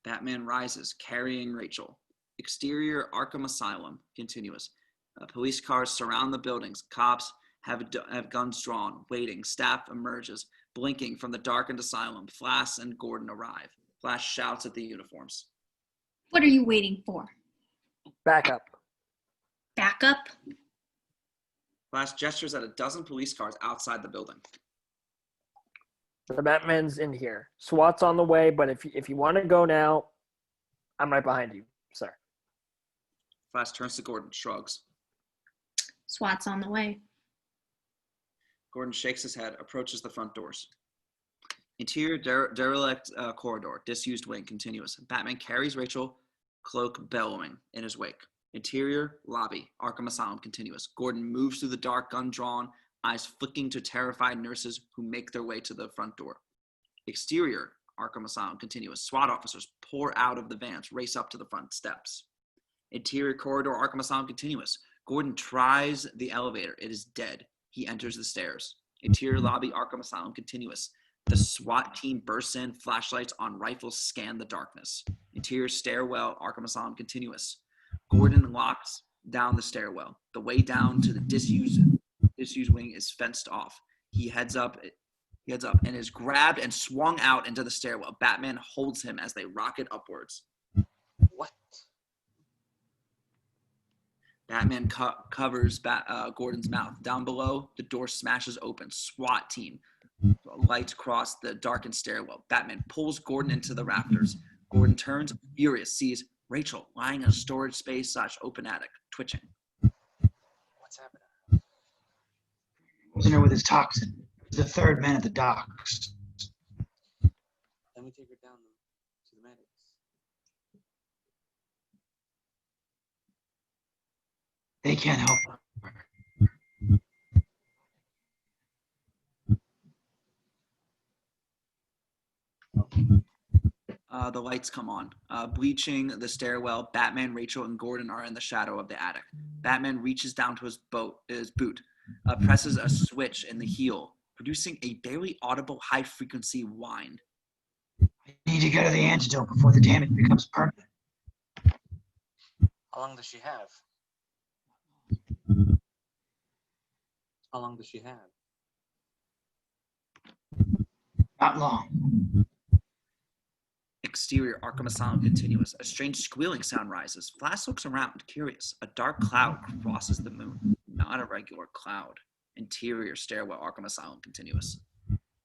B: Batman rises, carrying Rachel. Exterior, Arkham Asylum, continuous. Police cars surround the buildings. Cops have guns drawn, waiting. Staff emerges, blinking from the darkened asylum. Flash and Gordon arrive. Flash shouts at the uniforms.
D: What are you waiting for?
F: Back up.
D: Back up?
B: Flash gestures at a dozen police cars outside the building.
F: The Batman's in here. SWAT's on the way, but if you want to go now, I'm right behind you, sir.
B: Flash turns to Gordon, shrugs.
D: SWAT's on the way.
B: Gordon shakes his head, approaches the front doors. Interior derelict corridor, disused wing, continuous. Batman carries Rachel, cloak bellowing in his wake. Interior lobby, Arkham Asylum, continuous. Gordon moves through the dark, gun drawn, eyes flicking to terrified nurses who make their way to the front door. Exterior, Arkham Asylum, continuous. SWAT officers pour out of the vans, race up to the front steps. Interior corridor, Arkham Asylum, continuous. Gordon tries the elevator. It is dead. He enters the stairs. Interior lobby, Arkham Asylum, continuous. The SWAT team bursts in, flashlights on rifles scan the darkness. Interior stairwell, Arkham Asylum, continuous. Gordon locks down the stairwell. The way down to the disused wing is fenced off. He heads up and is grabbed and swung out into the stairwell. Batman holds him as they rocket upwards.
E: What?
B: Batman covers Gordon's mouth. Down below, the door smashes open. SWAT team lights cross the darkened stairwell. Batman pulls Gordon into the rafters. Gordon turns, furious, sees Rachel lying in a storage space / open attic, twitching.
E: What's happening?
C: Poisoned her with his toxin. The third man at the docks.
E: Let me take her down to the medics.
C: They can't help her.
B: The lights come on. Bleaching the stairwell, Batman, Rachel, and Gordon are in the shadow of the attic. Batman reaches down to his boot, presses a switch in the heel, producing a barely audible high-frequency whine.
C: I need to get her the antidote before the damage becomes permanent.
E: How long does she have? How long does she have?
C: Not long.
B: Exterior, Arkham Asylum, continuous. A strange squealing sound rises. Flash looks around, curious. A dark cloud crosses the moon. Not a regular cloud. Interior, stairwell, Arkham Asylum, continuous.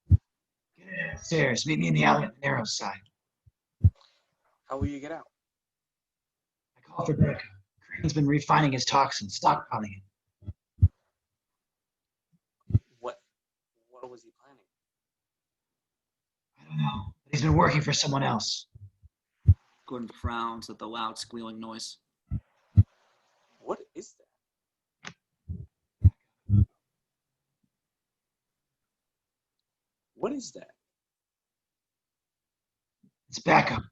C: Get upstairs. Meet me in the alley on the narrow side.
E: How will you get out?
C: I called for backup. Crane's been refining his toxin, stockpiling it.
E: What was he planning?
C: I don't know, but he's been working for someone else.
B: Gordon frowns at the loud squealing noise.
E: What is that? What is that?
C: It's backup.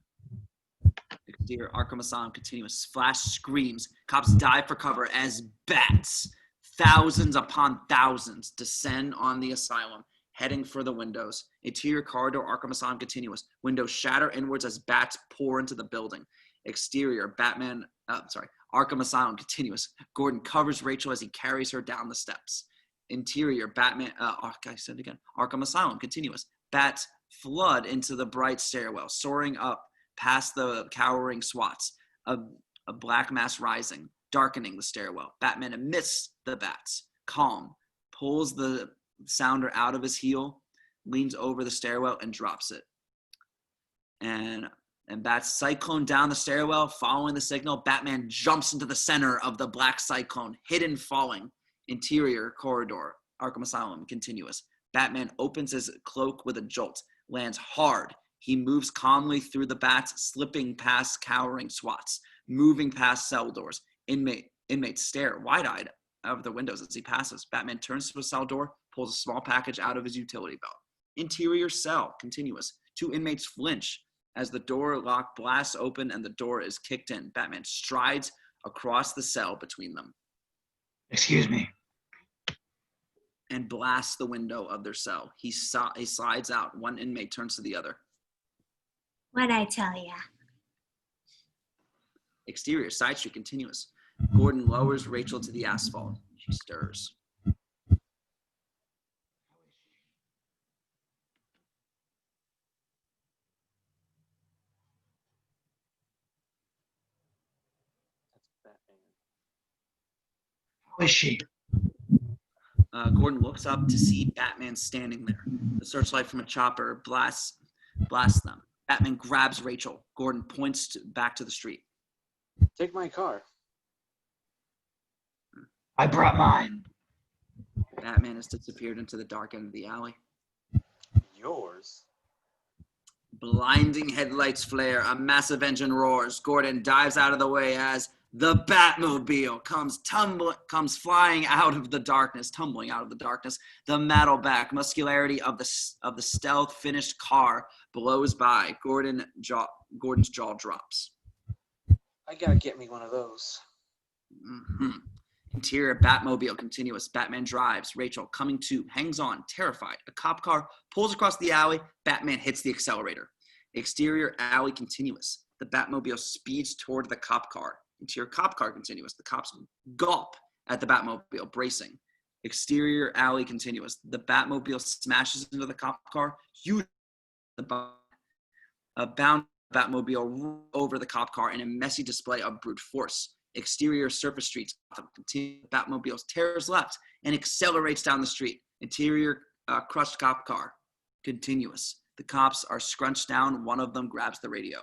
B: Exterior, Arkham Asylum, continuous. Flash screams. Cops dive for cover as bats, thousands upon thousands, descend on the asylum, heading for the windows. Interior corridor, Arkham Asylum, continuous. Windows shatter inwards as bats pour into the building. Exterior, Arkham Asylum, continuous. Gordon covers Rachel as he carries her down the steps. Interior, Arkham Asylum, continuous. Bats flood into the bright stairwell, soaring up past the cowering SWATs. A black mass rising, darkening the stairwell. Batman amidst the bats, calm, pulls the sounder out of his heel, leans over the stairwell and drops it. And bats cyclone down the stairwell, following the signal. Batman jumps into the center of the black cyclone, hidden, falling. Interior corridor, Arkham Asylum, continuous. Batman opens his cloak with a jolt, lands hard. He moves calmly through the bats, slipping past cowering SWATs, moving past cell doors. Inmates stare wide-eyed out of the windows as he passes. Batman turns to a cell door, pulls a small package out of his utility belt. Interior cell, continuous. 2 inmates flinch as the door lock blasts open and the door is kicked in. Batman strides across the cell between them.
C: Excuse me.
B: And blasts the window of their cell. He slides out. 1 inmate turns to the other.
D: What'd I tell ya?
B: Exterior, side street, continuous. Gordon lowers Rachel to the asphalt. She stirs.
E: That's Batman.
C: How is she?
B: Gordon looks up to see Batman standing there. The searchlight from a chopper blasts them. Batman grabs Rachel. Gordon points back to the street.
E: Take my car.
C: I brought mine.
B: Batman has disappeared into the dark end of the alley.
E: Yours?
B: Blinding headlights flare. A massive engine roars. Gordon dives out of the way as the Batmobile comes flying out of the darkness, tumbling out of the darkness. The metal-back muscularity of the stealth finished car blows by. Gordon's jaw drops.
E: I gotta get me one of those.
B: Mm-hmm. Interior Batmobile continuous. Batman drives. Rachel coming to, hangs on, terrified. A cop car pulls across the alley. Batman hits the accelerator. Exterior alley continuous. The Batmobile speeds toward the cop car. Interior cop car continuous. The cops gulp at the Batmobile, bracing. Exterior alley continuous. The Batmobile smashes into the cop car. A bound Batmobile over the cop car in a messy display of brute force. Exterior surface streets. The Batmobile tears left and accelerates down the street. Interior crushed cop car continuous. The cops are scrunched down. One of them grabs the radio.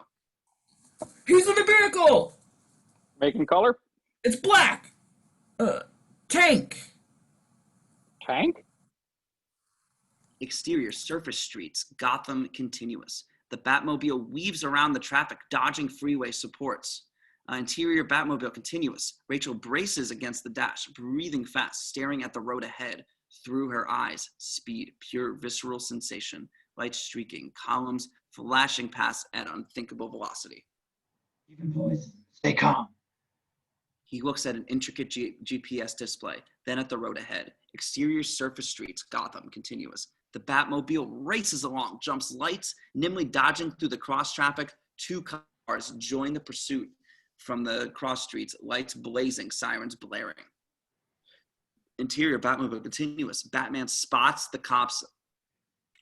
A: He's in the vehicle!
G: Make and color?
A: It's black! Tank!
G: Tank?
B: Exterior surface streets. Gotham continuous. The Batmobile weaves around the traffic, dodging freeway supports. Interior Batmobile continuous. Rachel braces against the dash, breathing fast, staring at the road ahead. Through her eyes, speed, pure visceral sensation, lights streaking, columns flashing past at unthinkable velocity.
C: Even poison. Stay calm.
B: He looks at an intricate GPS display, then at the road ahead. Exterior surface streets, Gotham continuous. The Batmobile races along, jumps lights, nimbly dodging through the cross traffic. Two cars join the pursuit from the cross streets, lights blazing, sirens blaring. Interior Batmobile continuous. Batman spots the cops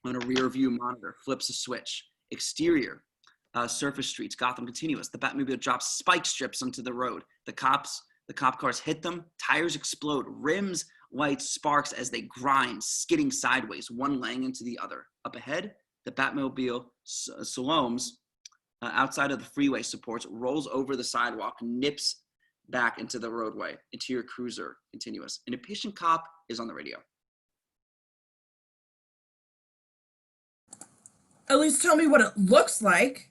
B: on a rear view monitor, flips a switch. Exterior surface streets, Gotham continuous. The Batmobile drops spike strips onto the road. The cop cars hit them, tires explode, rims light sparks as they grind, skidding sideways, one laying into the other. Up ahead, the Batmobile slaloms outside of the freeway supports, rolls over the sidewalk, nips back into the roadway. Interior cruiser continuous. An impatient cop is on the radio.
A: At least tell me what it looks like.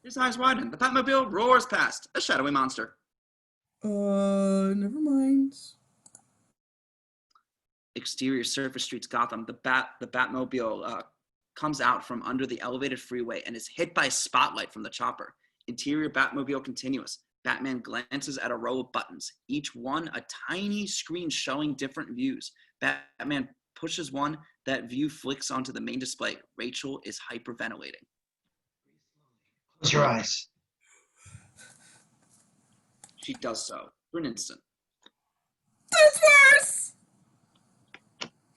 B: His eyes widen. The Batmobile roars past, a shadowy monster.
A: Never mind.
B: Exterior surface streets, Gotham. The Batmobile comes out from under the elevated freeway and is hit by a spotlight from the chopper. Interior Batmobile continuous. Batman glances at a row of buttons, each one a tiny screen showing different views. Batman pushes one. That view flicks onto the main display. Rachel is hyperventilating.
C: Close your eyes.
B: She does so for an instant.
A: That's worse!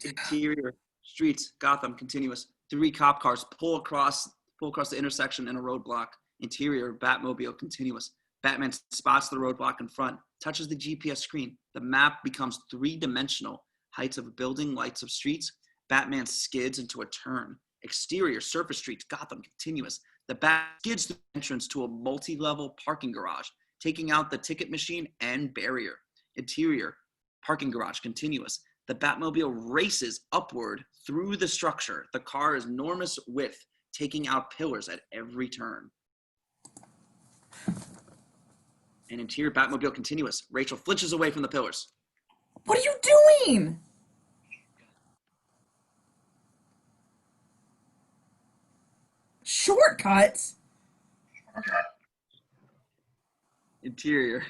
B: Interior streets, Gotham continuous. 3 cop cars pull across the intersection in a roadblock. Interior Batmobile continuous. Batman spots the roadblock in front, touches the GPS screen. The map becomes 3-dimensional. Heights of a building, lights of streets. Batman skids into a turn. Exterior surface streets, Gotham continuous. The Bat skids through the entrance to a multi-level parking garage, taking out the ticket machine and barrier. Interior parking garage continuous. The Batmobile races upward through the structure. The car is enormous width, taking out pillars at every turn. An interior Batmobile continuous. Rachel flinches away from the pillars.
A: What are you doing? Shortcuts?
B: Interior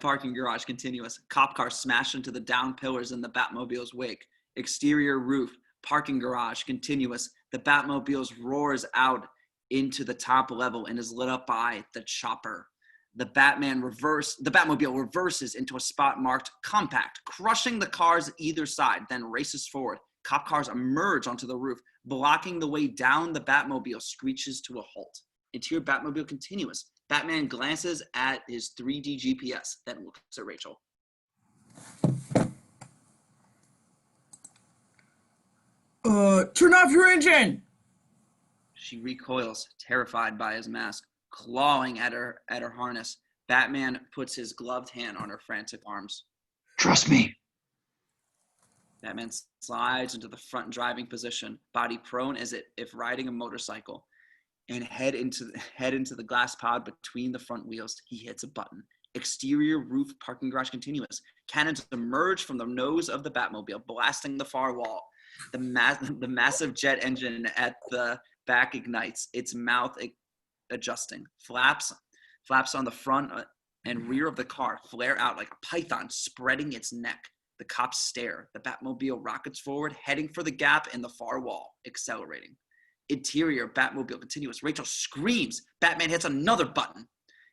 B: parking garage continuous. Cop car smashed into the down pillars in the Batmobile's wake. Exterior roof, parking garage continuous. The Batmobile roars out into the top level and is lit up by the chopper. The Batmobile reverses into a spot marked compact, crushing the cars either side, then races forward. Cop cars emerge onto the roof, blocking the way down. The Batmobile screeches to a halt. Interior Batmobile continuous. Batman glances at his 3D GPS, then looks at Rachel.
A: Turn off your engine!
B: She recoils, terrified by his mask, clawing at her harness. Batman puts his gloved hand on her frantic arms.
C: Trust me.
B: Batman slides into the front driving position, body prone as if riding a motorcycle, and head into the glass pod between the front wheels. He hits a button. Exterior roof parking garage continuous. Cannons emerge from the nose of the Batmobile, blasting the far wall. The massive jet engine at the back ignites, its mouth adjusting. Flaps on the front and rear of the car flare out like a python spreading its neck. The cops stare. The Batmobile rockets forward, heading for the gap in the far wall, accelerating. Interior Batmobile continuous. Rachel screams. Batman hits another button.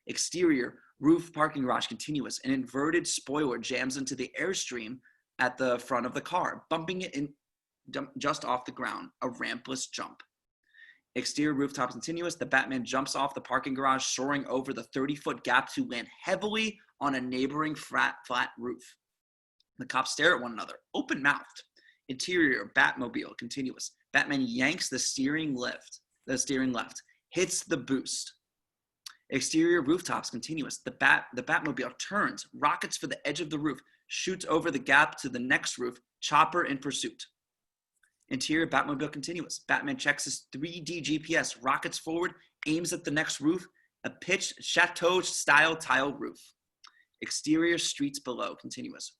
B: Exterior roof parking garage continuous. An inverted spoiler jams into the airstream at the front of the car, bumping it in just off the ground. A rampless jump. Exterior rooftop continuous. The Batman jumps off the parking garage, soaring over the 30-foot gap to land heavily on a neighboring flat roof. The cops stare at one another, open-mouthed. Interior Batmobile continuous. Batman yanks the steering left, hits the boost. Exterior rooftops continuous. The Batmobile turns, rockets for the edge of the roof, shoots over the gap to the next roof, chopper in pursuit. Interior Batmobile continuous. Batman checks his 3D GPS, rockets forward, aims at the next roof, a pitched chateau-style tile roof. Exterior streets below continuous.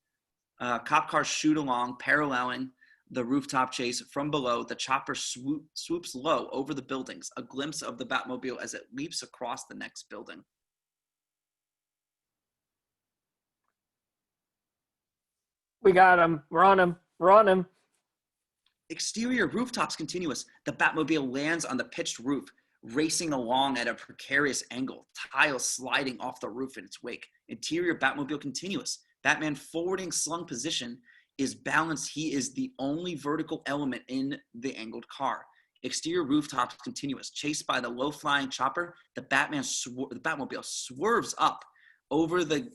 B: Cop cars shoot along, paralleling the rooftop chase from below. The chopper swoops low over the buildings, a glimpse of the Batmobile as it leaps across the next building.
F: We got him. We're on him. We're on him.
B: Exterior rooftops continuous. The Batmobile lands on the pitched roof, racing along at a precarious angle, tiles sliding off the roof in its wake. Interior Batmobile continuous. Batman forwarding slung position is balanced. He is the only vertical element in the angled car. Exterior rooftops continuous. Chased by the low-flying chopper, the Batmobile swerves up over the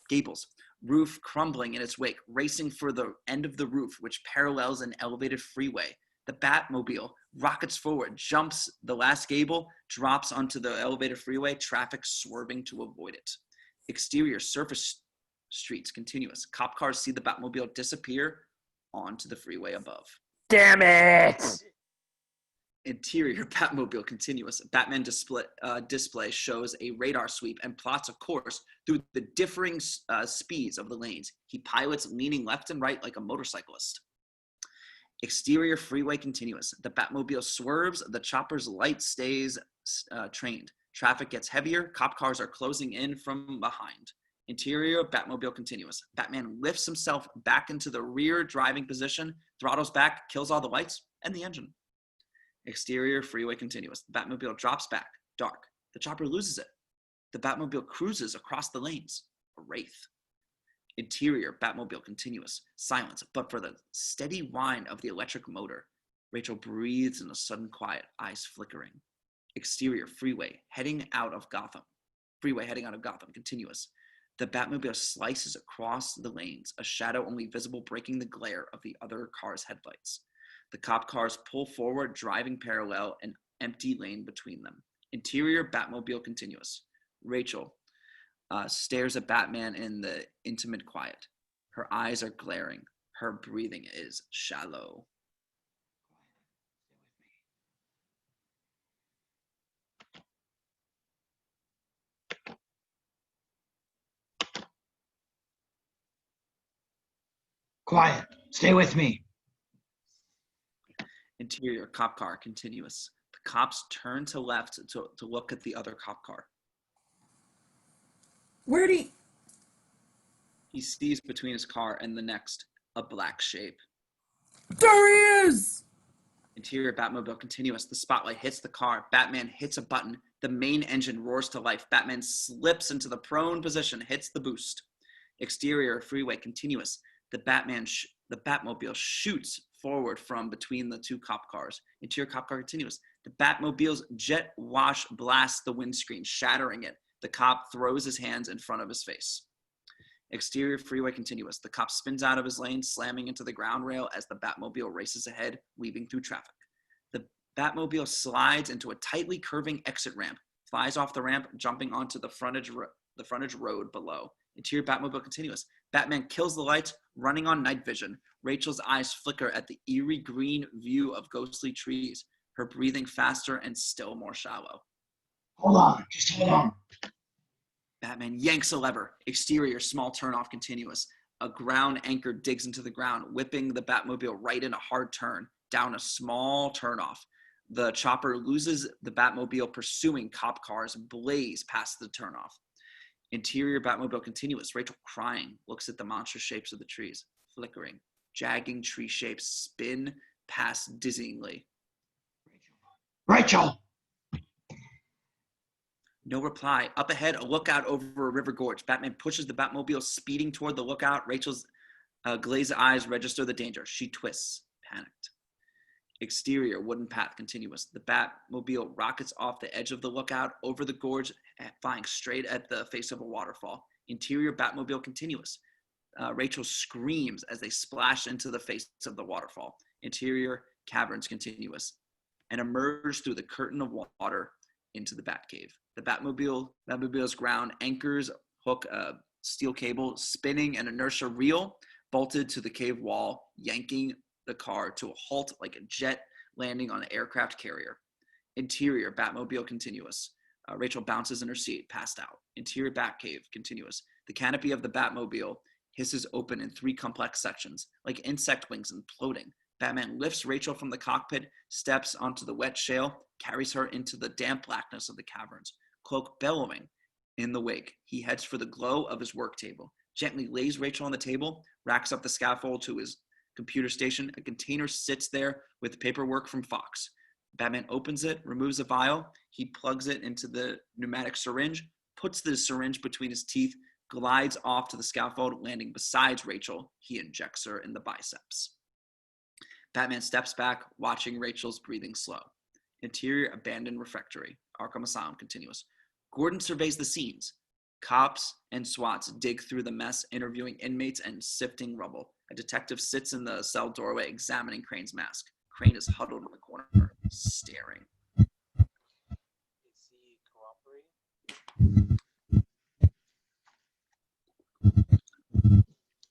B: gables, roof crumbling in its wake, racing for the end of the roof, which parallels an elevated freeway. The Batmobile rockets forward, jumps the last gable, drops onto the elevated freeway, traffic swerving to avoid it. Exterior surface streets continuous. Cop cars see the Batmobile disappear onto the freeway above.
F: Damn it!
B: Interior Batmobile continuous. Batman display shows a radar sweep and plots a course through the differing speeds of the lanes. He pilots, leaning left and right like a motorcyclist. Exterior freeway continuous. The Batmobile swerves. The chopper's light stays trained. Traffic gets heavier. Cop cars are closing in from behind. Interior Batmobile continuous. Batman lifts himself back into the rear driving position, throttles back, kills all the lights and the engine. Exterior freeway continuous. The Batmobile drops back, dark. The chopper loses it. The Batmobile cruises across the lanes, a wraith. Interior Batmobile continuous. Silence, but for the steady whine of the electric motor. Rachel breathes in a sudden quiet, eyes flickering. Exterior freeway heading out of Gotham. Continuous. The Batmobile slices across the lanes, a shadow only visible breaking the glare of the other car's headlights. The cop cars pull forward, driving parallel, an empty lane between them. Interior Batmobile continuous. Rachel stares at Batman in the intimate quiet. Her eyes are glaring. Her breathing is shallow.
C: Quiet. Stay with me.
B: Interior cop car continuous. The cops turn to left to look at the other cop car.
A: Where'd he?
B: He sees between his car and the next a black shape.
A: There he is!
B: Interior Batmobile continuous. The spotlight hits the car. Batman hits a button. The main engine roars to life. Batman slips into the prone position, hits the boost. Exterior freeway continuous. The Batmobile shoots forward from between the two cop cars. Interior cop car continuous. The Batmobile's jet wash blasts the windscreen, shattering it. The cop throws his hands in front of his face. Exterior freeway continuous. The cop spins out of his lane, slamming into the ground rail as the Batmobile races ahead, weaving through traffic. The Batmobile slides into a tightly curving exit ramp, flies off the ramp, jumping onto the frontage road below. Interior Batmobile continuous. Batman kills the lights, running on night vision. Rachel's eyes flicker at the eerie green view of ghostly trees, her breathing faster and still more shallow.
C: Hold on, just hold on.
B: Batman yanks a lever. Exterior small turnoff continuous. A ground anchor digs into the ground, whipping the Batmobile right in a hard turn, down a small turnoff. The chopper loses the Batmobile, pursuing cop cars blaze past the turnoff. Interior Batmobile continuous. Rachel crying looks at the monster shapes of the trees, flickering. Jagging tree shapes spin past dizzyingly.
C: Rachel!
B: No reply. Up ahead, a lookout over a river gorge. Batman pushes the Batmobile, speeding toward the lookout. Rachel's glazed eyes register the danger. She twists, panicked. Exterior wooden path continuous. The Batmobile rockets off the edge of the lookout over the gorge, flying straight at the face of a waterfall. Interior Batmobile continuous. Rachel screams as they splash into the face of the waterfall. Interior caverns continuous, and emerge through the curtain of water into the Batcave. The Batmobile's ground anchors hook a steel cable, spinning an inertia reel bolted to the cave wall, yanking the car to a halt like a jet landing on an aircraft carrier. Interior Batmobile continuous. Rachel bounces in her seat, passed out. Interior Batcave continuous. The canopy of the Batmobile hisses open in 3 complex sections, like insect wings imploding. Batman lifts Rachel from the cockpit, steps onto the wet shale, carries her into the damp blackness of the caverns. Cloak bellowing in the wake, he heads for the glow of his work table, gently lays Rachel on the table, racks up the scaffold to his computer station. A container sits there with paperwork from Fox. Batman opens it, removes a vial. He plugs it into the pneumatic syringe, puts the syringe between his teeth, glides off to the scaffold, landing beside Rachel. He injects her in the biceps. Batman steps back, watching Rachel's breathing slow. Interior abandoned refectory. Arkham Asylum continuous. Gordon surveys the scenes. Cops and SWATs dig through the mess, interviewing inmates and sifting rubble. A detective sits in the cell doorway, examining Crane's mask. Crane is huddled in the corner, staring.
E: Is he cooperating?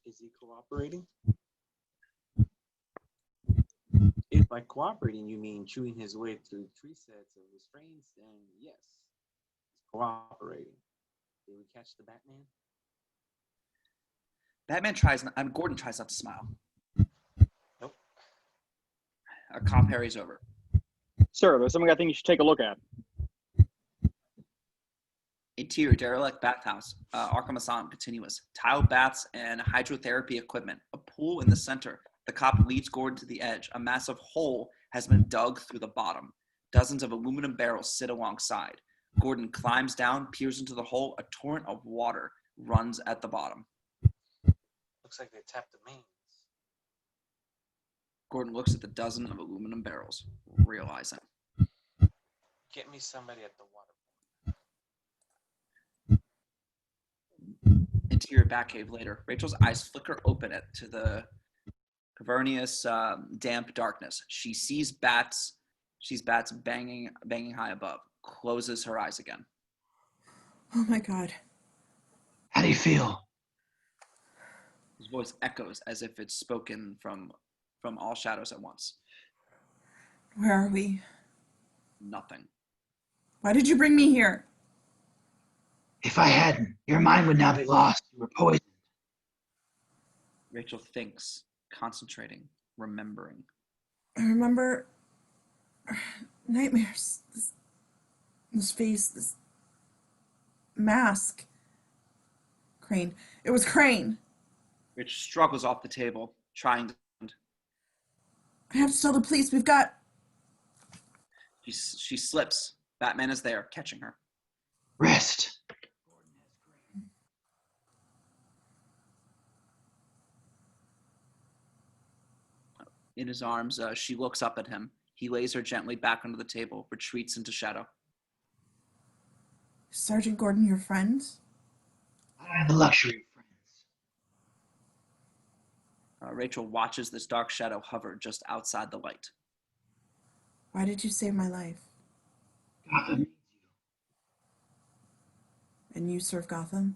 E: Is he cooperating? If by cooperating you mean chewing his way through 3 sets of restraints, then yes, he's cooperating. Did we catch the Batman?
B: Gordon tries not to smile.
E: Nope.
B: A cop hurries over.
G: Sir, there's something I think you should take a look at.
B: Interior derelict bathhouse. Arkham Asylum continuous. Tile baths and hydrotherapy equipment. A pool in the center. The cop leads Gordon to the edge. A massive hole has been dug through the bottom. Dozens of aluminum barrels sit alongside. Gordon climbs down, peers into the hole. A torrent of water runs at the bottom.
E: Looks like they tapped the mains.
B: Gordon looks at the dozen of aluminum barrels, realizing.
E: Get me somebody at the water.
B: Interior Batcave later. Rachel's eyes flicker open to the cavernous, damp darkness. She sees bats. She's bats banging high above. Closes her eyes again.
A: Oh my God.
C: How do you feel?
B: His voice echoes as if it's spoken from all shadows at once.
A: Where are we?
B: Nothing.
A: Why did you bring me here?
C: If I hadn't, your mind would now be lost. You were poisoned.
B: Rachel thinks, concentrating, remembering.
A: I remember nightmares. This face, this mask. Crane. It was Crane.
B: Rich struggles off the table, trying to.
A: I have to tell the police. We've got
B: She slips. Batman is there, catching her.
C: Rest.
B: In his arms, she looks up at him. He lays her gently back onto the table, retreats into shadow.
A: Sergeant Gordon, your friend?
C: I don't have the luxury of friends.
B: Rachel watches this dark shadow hover just outside the light.
A: Why did you save my life?
C: Gotham needs you.
A: And you serve Gotham?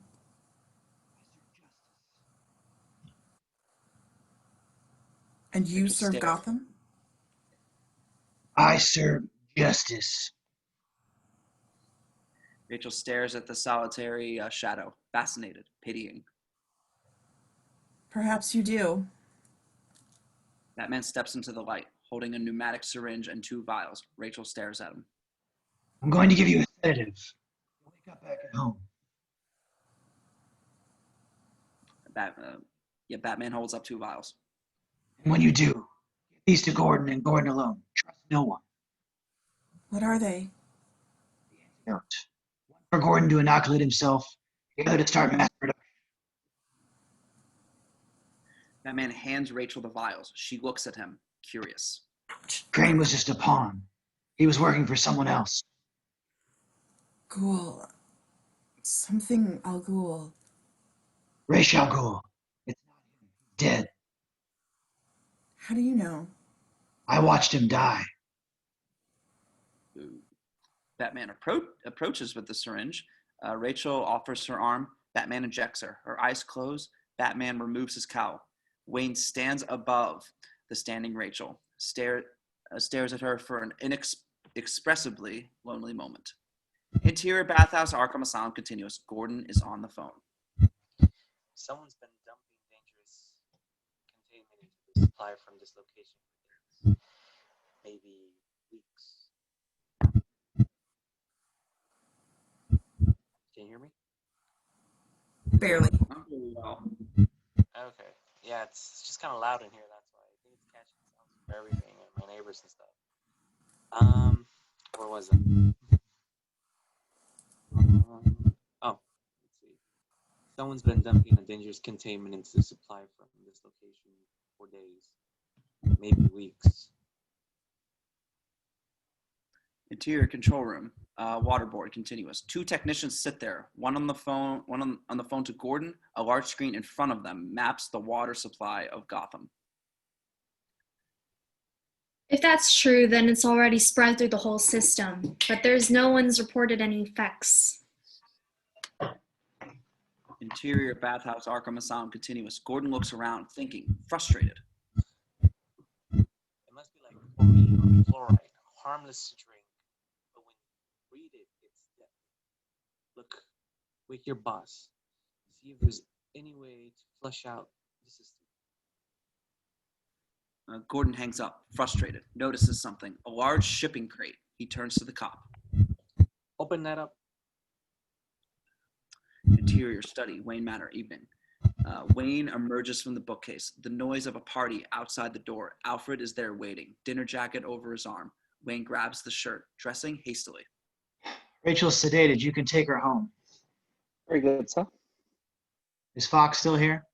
A: And you
B: Rachel
A: serve
B: stares.
A: Gotham?
C: I serve justice.
B: Rachel stares at the solitary shadow, fascinated, pitying.
A: Perhaps you do.
B: Batman steps into the light, holding a pneumatic syringe and 2 vials. Rachel stares at him.
C: I'm going to give you a sedative. Wake up back at home.
B: Batman holds up 2 vials.
C: And when you do, give these to Gordon and Gordon alone. Trust no one.
A: What are they?
C: The antidote. One for Gordon to inoculate himself, the other to start mass production.
B: Batman hands Rachel the vials. She looks at him, curious.
C: Crane was just a pawn. He was working for someone else.
A: Ghul. Something Al Ghul.
C: Ra's al Ghul. It's not him. He's dead.
A: How do you know?
C: I watched him die.
B: Batman approaches with the syringe. Rachel offers her arm. Batman injects her. Her eyes close. Batman removes his cowl. Wayne stands above the standing Rachel, stares at her for an inexpressibly lonely moment. Interior bathhouse, Arkham Asylum continuous. Gordon is on the phone.
E: Someone's been dumping dangerous containment into the supply from this location for days, maybe weeks. Can you hear me?
A: Barely.
B: Not really well.
E: Okay. Yeah, it's just kind of loud in here. That's why I think it's catching sounds from everything and my neighbors and stuff. Where was it? Let's see. Someone's been dumping a dangerous containment into the supply from this location for days, maybe weeks.
B: Interior control room, waterboard continuous. 2 technicians sit there. One on the phone to Gordon. A large screen in front of them maps the water supply of Gotham.
D: If that's true, then it's already spread through the whole system, but there's no one's reported any effects.
B: Interior bathhouse, Arkham Asylum continuous. Gordon looks around, thinking, frustrated.
E: It must be like chlorine or fluoride, harmless to drink, but when you read it, it's deadly. Look, wake your boss. See if there's any way to flush out the system.
B: Gordon hangs up, frustrated, notices something. A large shipping crate. He turns to the cop.
E: Open that up.
B: Interior study, Wayne Manor, evening. Wayne emerges from the bookcase. The noise of a party outside the door. Alfred is there waiting, dinner jacket over his arm. Wayne grabs the shirt, dressing hastily.
C: Rachel's sedated. You can take her home.
G: Very good, sir.
C: Is Fox still here?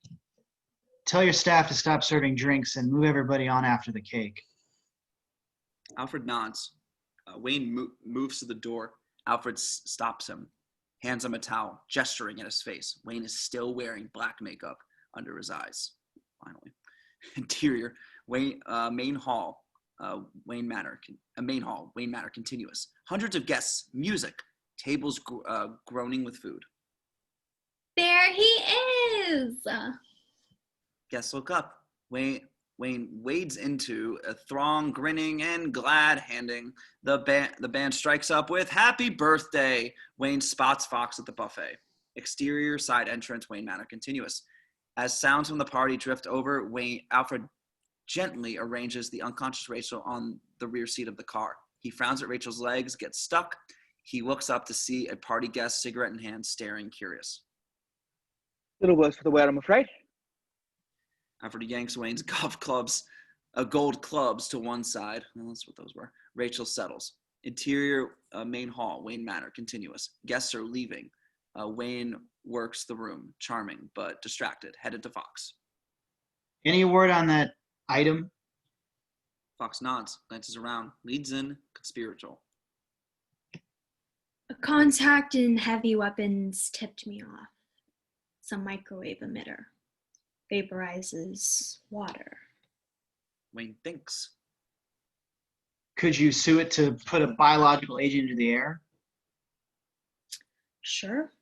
C: Tell your staff to stop serving drinks and move everybody on after the cake.
B: Alfred nods. Wayne moves to the door. Alfred stops him, hands him a towel, gesturing at his face. Wayne is still wearing black makeup under his eyes. Finally. Interior, main hall, Wayne Manor, main hall, Wayne Manor, continuous. Hundreds of guests, music, tables groaning with food.
D: There he is!
B: Guests look up. Wayne wades into a throng, grinning and glad handing. The band strikes up with "Happy Birthday." Wayne spots Fox at the buffet. Exterior side entrance, Wayne Manor continuous. As sounds from the party drift over, Alfred gently arranges the unconscious Rachel on the rear seat of the car. He frowns at Rachel's legs, gets stuck. He looks up to see a party guest, cigarette in hand, staring curious.
G: Little worse for the wear, I'm afraid.
B: Alfred yanks Wayne's golf clubs, gold clubs to one side. Well, that's what those were. Rachel settles. Interior main hall, Wayne Manor, continuous. Guests are leaving. Wayne works the room, charming but distracted, headed to Fox.
C: Any word on that item?
B: Fox nods, glances around, leads in, conspiratorial.
D: A contact in heavy weapons tipped me off. Some microwave emitter. Vaporizes water.
B: Wayne thinks.
C: Could you sue it to put a biological agent into the air?
D: Sure,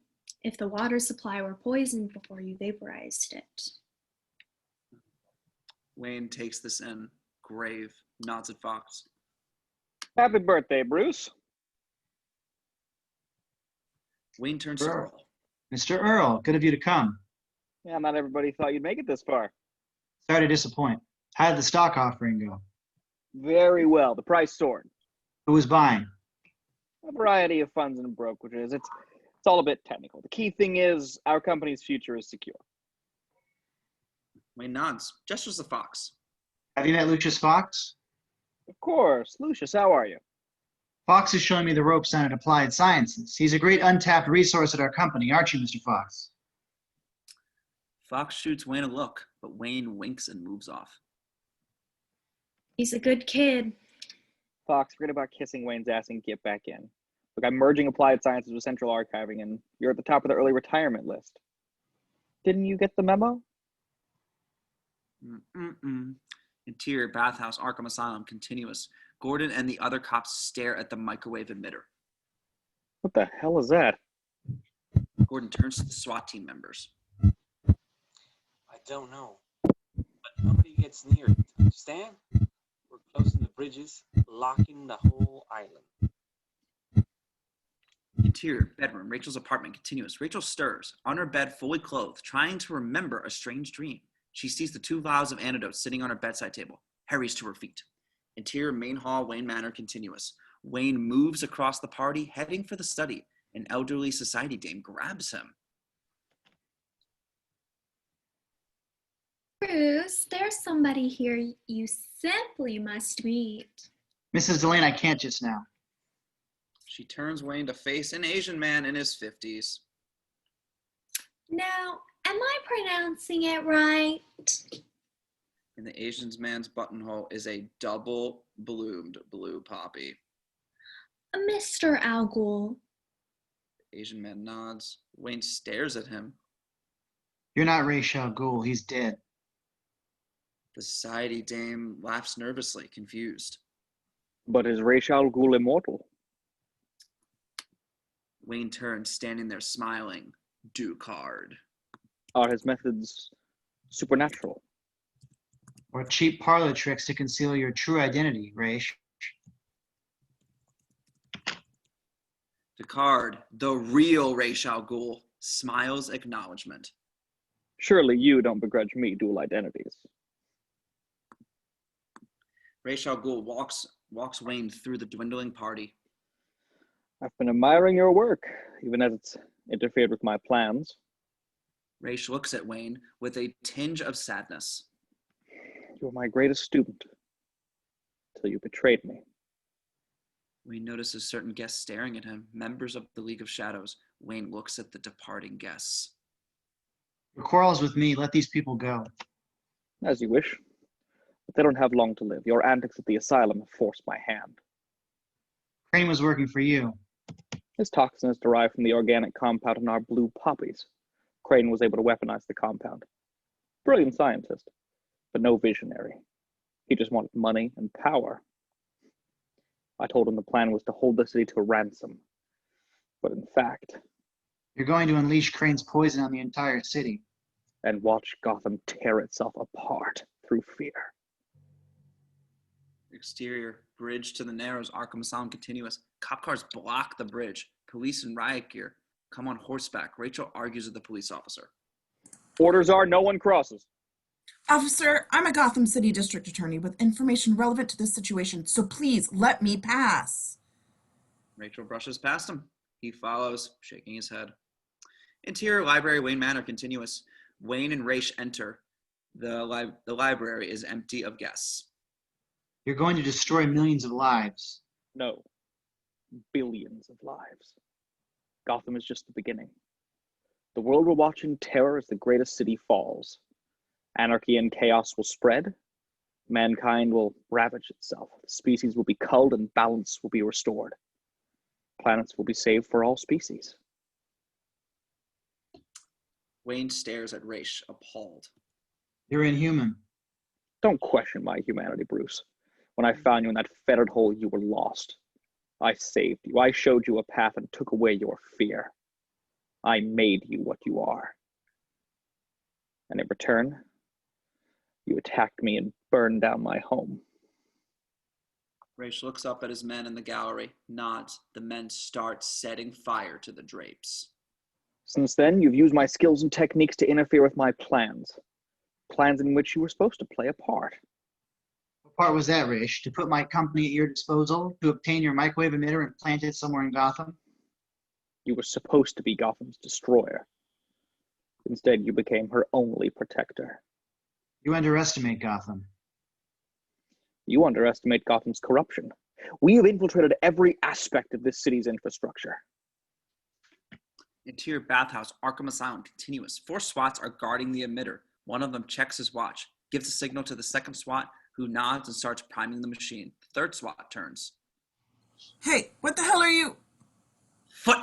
D: if the water supply were poisoned before you vaporized it.
B: Wayne takes this in, grave, nods at Fox.
G: Happy birthday, Bruce.
B: Wayne turns to Earl.
C: Mr. Earl, good of you to come.
G: Yeah, not everybody thought you'd make it this far.
C: Sorry to disappoint. How did the stock offering go?
G: Very well. The price soared.
C: Who was buying?
G: A variety of funds and brokerages. It's all a bit technical. The key thing is our company's future is secure.
B: Wayne nods, gestures to Fox.
C: Have you met Lucius Fox?
G: Of course. Lucius, how are you?
C: Fox is showing me the ropes on applied sciences. He's a great untapped resource at our company, aren't you, Mr. Fox?
B: Fox shoots Wayne a look, but Wayne winks and moves off.
D: He's a good kid.
G: Fox, forget about kissing Wayne's ass and get back in. Look, I'm merging applied sciences with central archiving, and you're at the top of the early retirement list. Didn't you get the memo?
B: Interior bathhouse, Arkham Asylum, continuous. Gordon and the other cops stare at the microwave emitter.
G: What the hell is that?
B: Gordon turns to the SWAT team members.
E: I don't know. But nobody gets near it. Understand? We're closing the bridges, locking the whole island.
B: Interior bedroom, Rachel's apartment, continuous. Rachel stirs, on her bed fully clothed, trying to remember a strange dream. She sees the 2 vials of antidotes sitting on her bedside table, hurries to her feet. Interior main hall, Wayne Manor, continuous. Wayne moves across the party, heading for the study. An elderly society dame grabs him.
D: Bruce, there's somebody here you simply must meet.
C: Mrs. Delane, I can't just now.
B: She turns Wayne to face an Asian man in his 50s.
D: Now, am I pronouncing it right?
B: In the Asian man's buttonhole is a double-bloomed blue poppy.
D: Mr. Alghoul.
B: The Asian man nods. Wayne stares at him.
C: You're not Ra's al Ghul. He's dead.
B: The society dame laughs nervously, confused.
G: But is Ra's al Ghul immortal?
B: Wayne turns, standing there smiling. Ducard.
G: Are his methods supernatural?
C: Or cheap parlor tricks to conceal your true identity, Ra's.
B: Ducard, the real Ra's al Ghul, smiles acknowledgement.
G: Surely you don't begrudge me dual identities.
B: Ra's al Ghul walks Wayne through the dwindling party.
G: I've been admiring your work, even as it's interfered with my plans.
B: Ra's looks at Wayne with a tinge of sadness.
G: You were my greatest student, till you betrayed me.
B: Wayne notices certain guests staring at him, members of the League of Shadows. Wayne looks at the departing guests.
C: Your quarrels with me, let these people go.
G: As you wish. But they don't have long to live. Your antics at the asylum have forced my hand.
C: Crane was working for you.
G: This toxin is derived from the organic compound in our blue poppies. Crane was able to weaponize the compound. Brilliant scientist, but no visionary. He just wanted money and power. I told him the plan was to hold the city to ransom. But in fact...
C: You're going to unleash Crane's poison on the entire city.
G: And watch Gotham tear itself apart through fear.
B: Exterior, bridge to the Narrows, Arkham Asylum continuous. Cop cars block the bridge. Police in riot gear come on horseback. Rachel argues with the police officer.
G: Orders are no one crosses.
A: Officer, I'm a Gotham City District Attorney with information relevant to this situation, so please let me pass.
B: Rachel brushes past him. He follows, shaking his head. Interior library, Wayne Manor continuous. Wayne and Ra's enter. The library is empty of guests.
C: You're going to destroy millions of lives.
G: No. billions of lives. Gotham is just the beginning. The world will watch in terror as the greatest city falls. Anarchy and chaos will spread. Mankind will ravage itself. The species will be culled and balance will be restored. Planets will be saved for all species.
B: Wayne stares at Raish, appalled.
C: You're inhuman.
G: Don't question my humanity, Bruce. When I found you in that fettered hole, you were lost. I saved you. I showed you a path and took away your fear. I made you what you are. And in return, you attacked me and burned down my home.
B: Raish looks up at his men in the gallery, nods. The men start setting fire to the drapes.
G: Since then, you've used my skills and techniques to interfere with my plans. Plans in which you were supposed to play a part.
C: What part was that, Rish? To put my company at your disposal, to obtain your microwave emitter and plant it somewhere in Gotham?
G: You were supposed to be Gotham's destroyer. Instead, you became her only protector.
C: You underestimate Gotham.
G: You underestimate Gotham's corruption. We have infiltrated every aspect of this city's infrastructure.
B: Interior bathhouse, Arkham Asylum, continuous. 4 SWATs are guarding the emitter. One of them checks his watch, gives a signal to the second SWAT, who nods and starts priming the machine. The third SWAT turns.
A: Hey, what the hell are you?
B: Foot!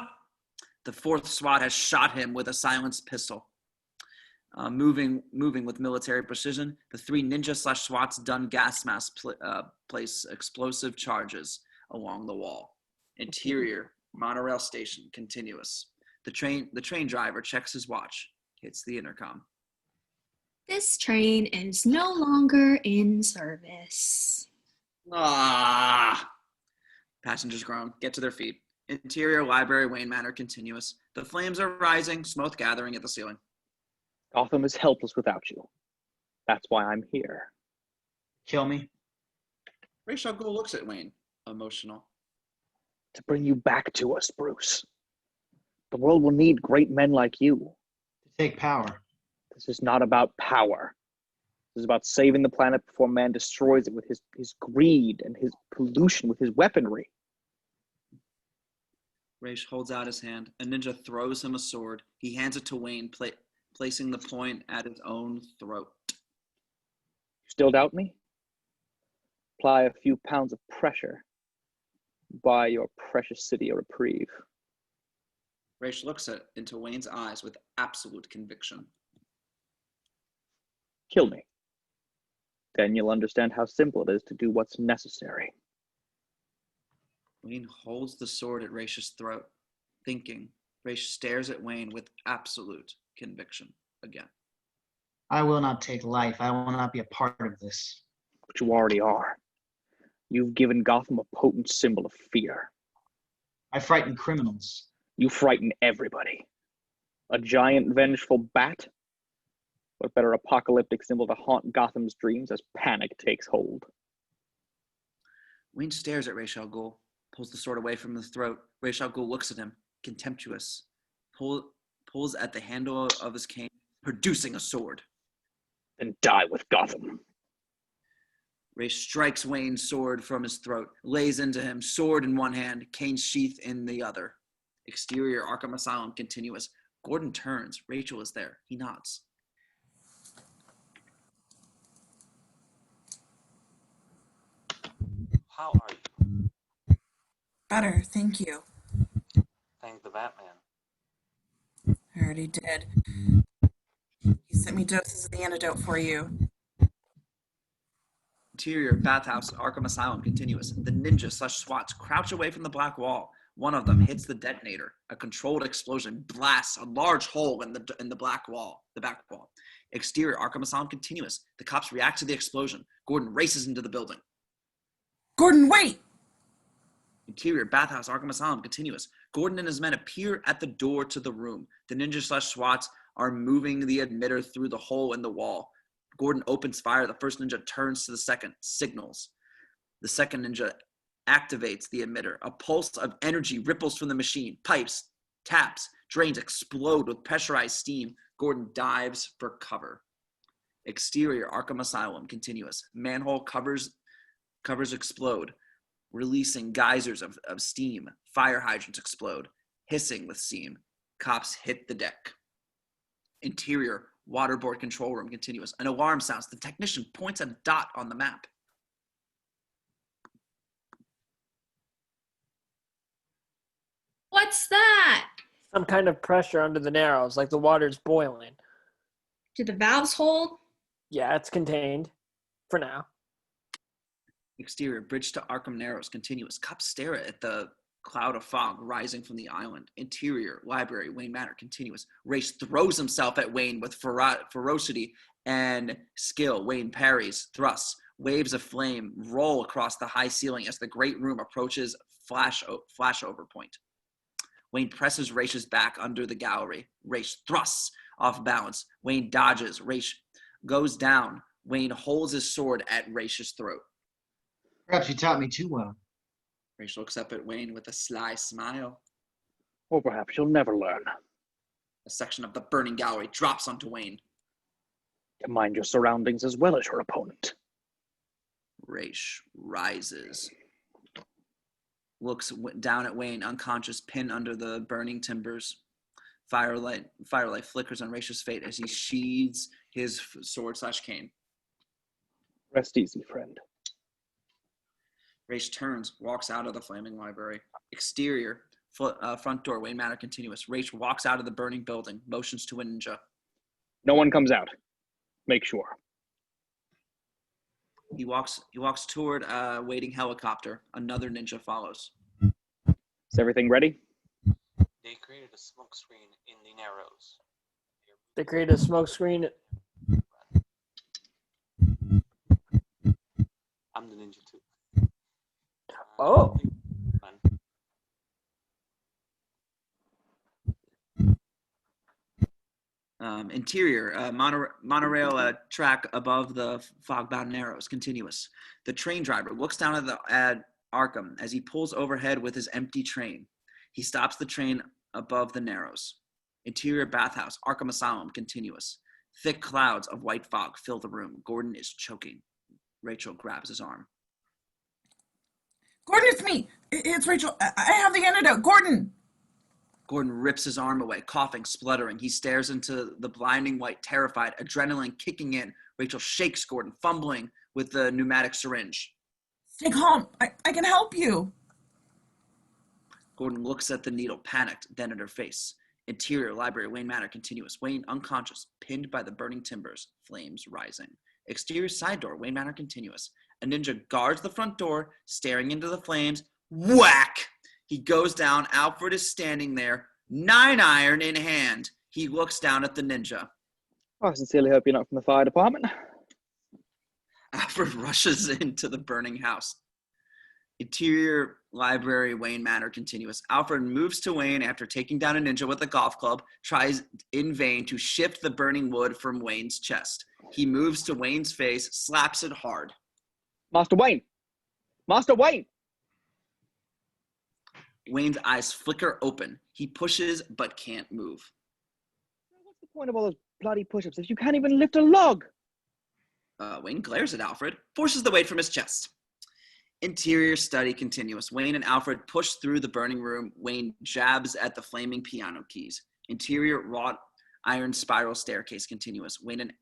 B: The 4th SWAT has shot him with a silenced pistol. Moving with military precision, the 3 ninja/SWATs done gas mask place explosive charges along the wall. Interior, monorail station, continuous. The train driver checks his watch, hits the intercom.
D: This train is no longer in service.
B: Ah! Passengers groan, get to their feet. Interior library, Wayne Manor, continuous. The flames are rising, smoke gathering at the ceiling.
G: Gotham is helpless without you. That's why I'm here.
C: Kill me?
B: Ra's al Ghul looks at Wayne, emotional.
G: To bring you back to us, Bruce. The world will need great men like you.
C: To take power.
G: This is not about power. This is about saving the planet before man destroys it with his greed and his pollution with his weaponry.
B: Raish holds out his hand. A ninja throws him a sword. He hands it to Wayne, placing the point at his own throat.
G: You still doubt me? Apply a few pounds of pressure. Buy your precious city a reprieve.
B: Raish looks into Wayne's eyes with absolute conviction.
G: Kill me. Then you'll understand how simple it is to do what's necessary.
B: Wayne holds the sword at Raish's throat, thinking. Raish stares at Wayne with absolute conviction again.
C: I will not take life. I will not be a part of this.
G: But you already are. You've given Gotham a potent symbol of fear.
C: I frighten criminals.
G: You frighten everybody. A giant vengeful bat? What better apocalyptic symbol to haunt Gotham's dreams as panic takes hold?
B: Wayne stares at Ra's al Ghul, pulls the sword away from his throat. Ra's al Ghul looks at him, contemptuous, pulls at the handle of his cane, producing a sword.
G: Then die with Gotham.
B: Ra's strikes Wayne's sword from his throat, lays into him, sword in one hand, cane sheath in the other. Exterior, Arkham Asylum, continuous. Gordon turns. Rachel is there. He nods.
E: How are you?
A: Better, thank you.
E: Thank the Batman.
A: I already did. He sent me doses of the antidote for you.
B: Interior, bathhouse, Arkham Asylum, continuous. The ninja/SWATs crouch away from the black wall. One of them hits the detonator. A controlled explosion blasts a large hole in the back wall. Exterior, Arkham Asylum, continuous. The cops react to the explosion. Gordon races into the building.
A: Gordon, wait!
B: Interior, bathhouse, Arkham Asylum, continuous. Gordon and his men appear at the door to the room. The ninja/SWATs are moving the emitter through the hole in the wall. Gordon opens fire. The first ninja turns to the second, signals. The second ninja activates the emitter. A pulse of energy ripples from the machine. Pipes, taps, drains explode with pressurized steam. Gordon dives for cover. Exterior, Arkham Asylum, continuous. Manhole covers explode. releasing geysers of steam. Fire hydrants explode, hissing with steam. Cops hit the deck. Interior, waterboard control room continuous. An alarm sounds. The technician points a dot on the map.
D: What's that?
F: Some kind of pressure under the Narrows, like the water's boiling.
D: Do the valves hold?
F: Yeah, it's contained. For now.
B: Exterior, bridge to Arkham Narrows continuous. Cops stare at the cloud of fog rising from the island. Interior, library, Wayne Manor continuous. Race throws himself at Wayne with ferocity and skill. Wayne parries, thrusts. Waves of flame roll across the high ceiling as the great room approaches flashover point. Wayne presses Race's back under the gallery. Race thrusts off balance. Wayne dodges. Race goes down. Wayne holds his sword at Race's throat.
C: Perhaps you taught me too well.
B: Race looks up at Wayne with a sly smile.
G: Or perhaps you'll never learn.
B: A section of the burning gallery drops onto Wayne.
G: To mind your surroundings as well as your opponent.
B: Race rises. Looks down at Wayne, unconscious, pinned under the burning timbers. Firelight flickers on Race's face as he sheathes his sword/cane.
G: Rest easy, friend.
B: Race turns, walks out of the flaming library. Exterior, front door, Wayne Manor continuous. Race walks out of the burning building, motions to a ninja.
G: No one comes out. Make sure.
B: He walks toward a waiting helicopter. Another ninja follows.
G: Is everything ready?
E: They created a smoke screen in the Narrows.
F: They created a smoke screen.
E: I'm the ninja too.
F: Oh.
B: Interior, monorail track above the fog-bound Narrows, continuous. The train driver looks down at Arkham as he pulls overhead with his empty train. He stops the train above the Narrows. Interior bathhouse, Arkham Asylum, continuous. Thick clouds of white fog fill the room. Gordon is choking. Rachel grabs his arm.
A: Gordon, it's me. It's Rachel. I have the antidote. Gordon.
B: Gordon rips his arm away, coughing, spluttering. He stares into the blinding light, terrified, adrenaline kicking in. Rachel shakes Gordon, fumbling with the pneumatic syringe.
A: Stay calm. I can help you.
B: Gordon looks at the needle, panicked, then at her face. Interior, library, Wayne Manor, continuous. Wayne unconscious, pinned by the burning timbers, flames rising. Exterior side door, Wayne Manor, continuous. A ninja guards the front door, staring into the flames. Whack! He goes down. Alfred is standing there, 9-iron in hand. He looks down at the ninja.
G: I sincerely hope you're not from the fire department.
B: Alfred rushes into the burning house. Interior library, Wayne Manor, continuous. Alfred moves to Wayne after taking down a ninja with a golf club, tries in vain to shift the burning wood from Wayne's chest. He moves to Wayne's face, slaps it hard.
G: Master Wayne! Master Wayne!
B: Wayne's eyes flicker open. He pushes but can't move.
G: What's the point of all those bloody push-ups if you can't even lift a log?
B: Wayne glares at Alfred, forces the weight from his chest. Interior study continuous. Wayne and Alfred push through the burning room. Wayne jabs at the flaming piano keys. Interior wrought iron spiral staircase continuous. Wayne and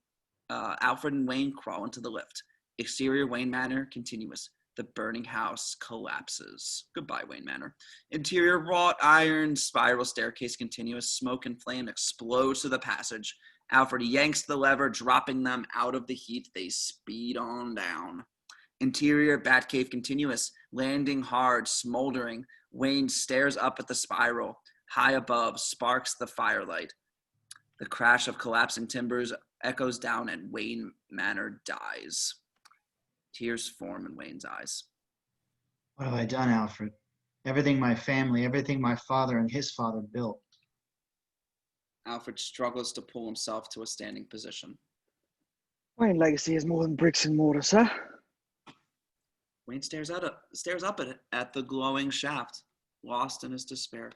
B: Alfred and Wayne crawl into the lift. Exterior Wayne Manor continuous. The burning house collapses. Goodbye, Wayne Manor. Interior wrought iron spiral staircase continuous. Smoke and flame explodes to the passage. Alfred yanks the lever, dropping them out of the heat. They speed on down. Interior Batcave continuous. Landing hard, smoldering. Wayne stares up at the spiral. High above, sparks the firelight. The crash of collapsing timbers echoes down and Wayne Manor dies. Tears form in Wayne's eyes.
C: What have I done, Alfred? Everything my family, everything my father and his father built.
B: Alfred struggles to pull himself to a standing position.
G: Wayne legacy is more than bricks and mortar, sir.
B: Wayne stares up at the glowing shaft, lost in his despair.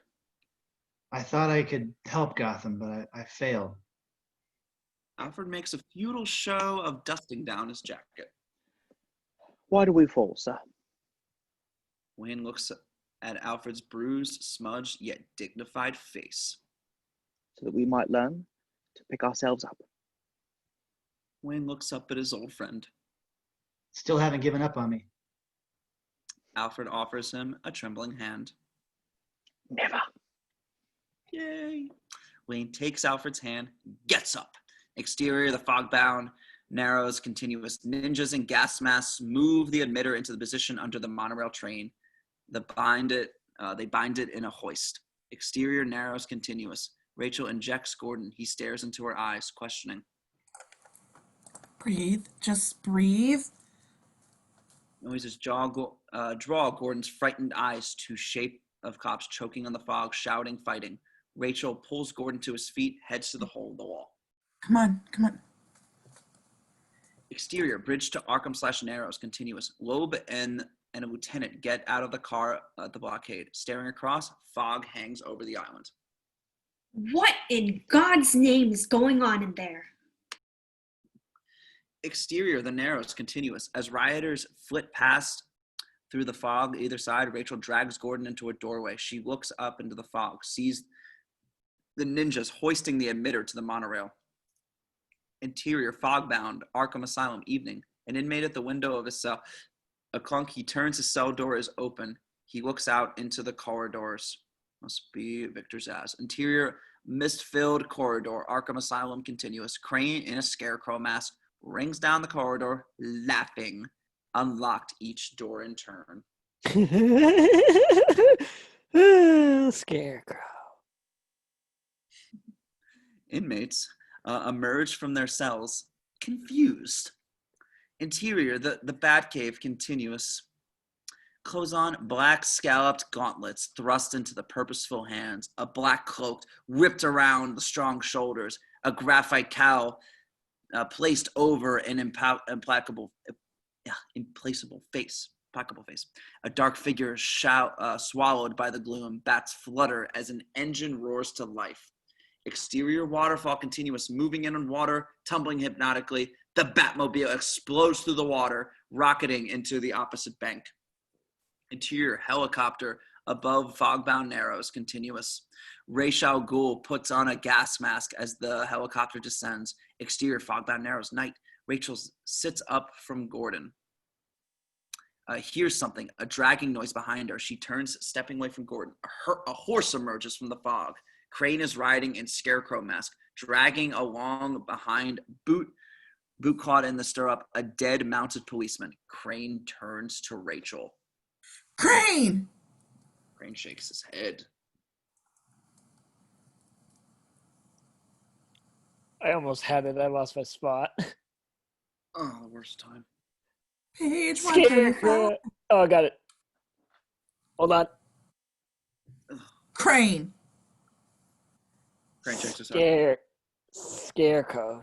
C: I thought I could help Gotham, but I failed.
B: Alfred makes a futile show of dusting down his jacket.
G: Why do we fall, sir?
B: Wayne looks at Alfred's bruised, smudged, yet dignified face.
G: So that we might learn to pick ourselves up.
B: Wayne looks up at his old friend.
C: Still haven't given up on me.
B: Alfred offers him a trembling hand.
G: Never.
B: Yay! Wayne takes Alfred's hand, gets up. Exterior, the fog-bound, narrows, continuous. Ninjas and gas masks move the emitter into the position under the monorail train. They bind it in a hoist. Exterior, narrows, continuous. Rachel injects Gordon. He stares into her eyes, questioning.
A: Breathe. Just breathe.
B: Noises draw Gordon's frightened eyes to shape of cops choking on the fog, shouting, fighting. Rachel pulls Gordon to his feet, heads to the hole in the wall.
A: Come on, come on.
B: Exterior, bridge to Arkham / Narrows, continuous. Loeb and a lieutenant get out of the car at the blockade. Staring across, fog hangs over the island.
H: What in God's name is going on in there?
B: Exterior, the Narrows, continuous. As rioters flit past through the fog either side, Rachel drags Gordon into a doorway. She looks up into the fog, sees the ninjas hoisting the emitter to the monorail. Interior, fog-bound, Arkham Asylum, evening. An inmate at the window of his cell. A clunk, he turns, his cell door is open. He looks out into the corridors. Must be Victor Zsasz. Interior, mist-filled corridor, Arkham Asylum, continuous. Crane in a scarecrow mask rings down the corridor, laughing. Unlocked each door in turn.
F: Scarecrow.
B: Inmates emerge from their cells, confused. Interior, the Batcave, continuous. Clothes on, black scalloped gauntlets thrust into the purposeful hands, a black cloak whipped around the strong shoulders, a graphite cowl placed over an implacable face. A dark figure swallowed by the gloom, bats flutter as an engine roars to life. Exterior, waterfall, continuous, moving in on water, tumbling hypnotically. The Batmobile explodes through the water, rocketing into the opposite bank. Interior, helicopter, above fog-bound Narrows, continuous. Ra's al Ghul puts on a gas mask as the helicopter descends. Exterior, fog-bound Narrows, night. Rachel sits up from Gordon. Hears something, a dragging noise behind her. She turns, stepping away from Gordon. A horse emerges from the fog. Crane is riding in scarecrow mask, dragging along behind, boot caught in the stirrup, a dead mounted policeman. Crane turns to Rachel.
A: Crane!
B: Crane shakes his head.
F: I almost had it. I lost my spot.
B: Oh, the worst time.
A: Page
F: Scarecrow.
A: 135.
F: Oh, I got it. Hold on.
A: Crane.
B: Crane shakes his head.
F: Scarecrow.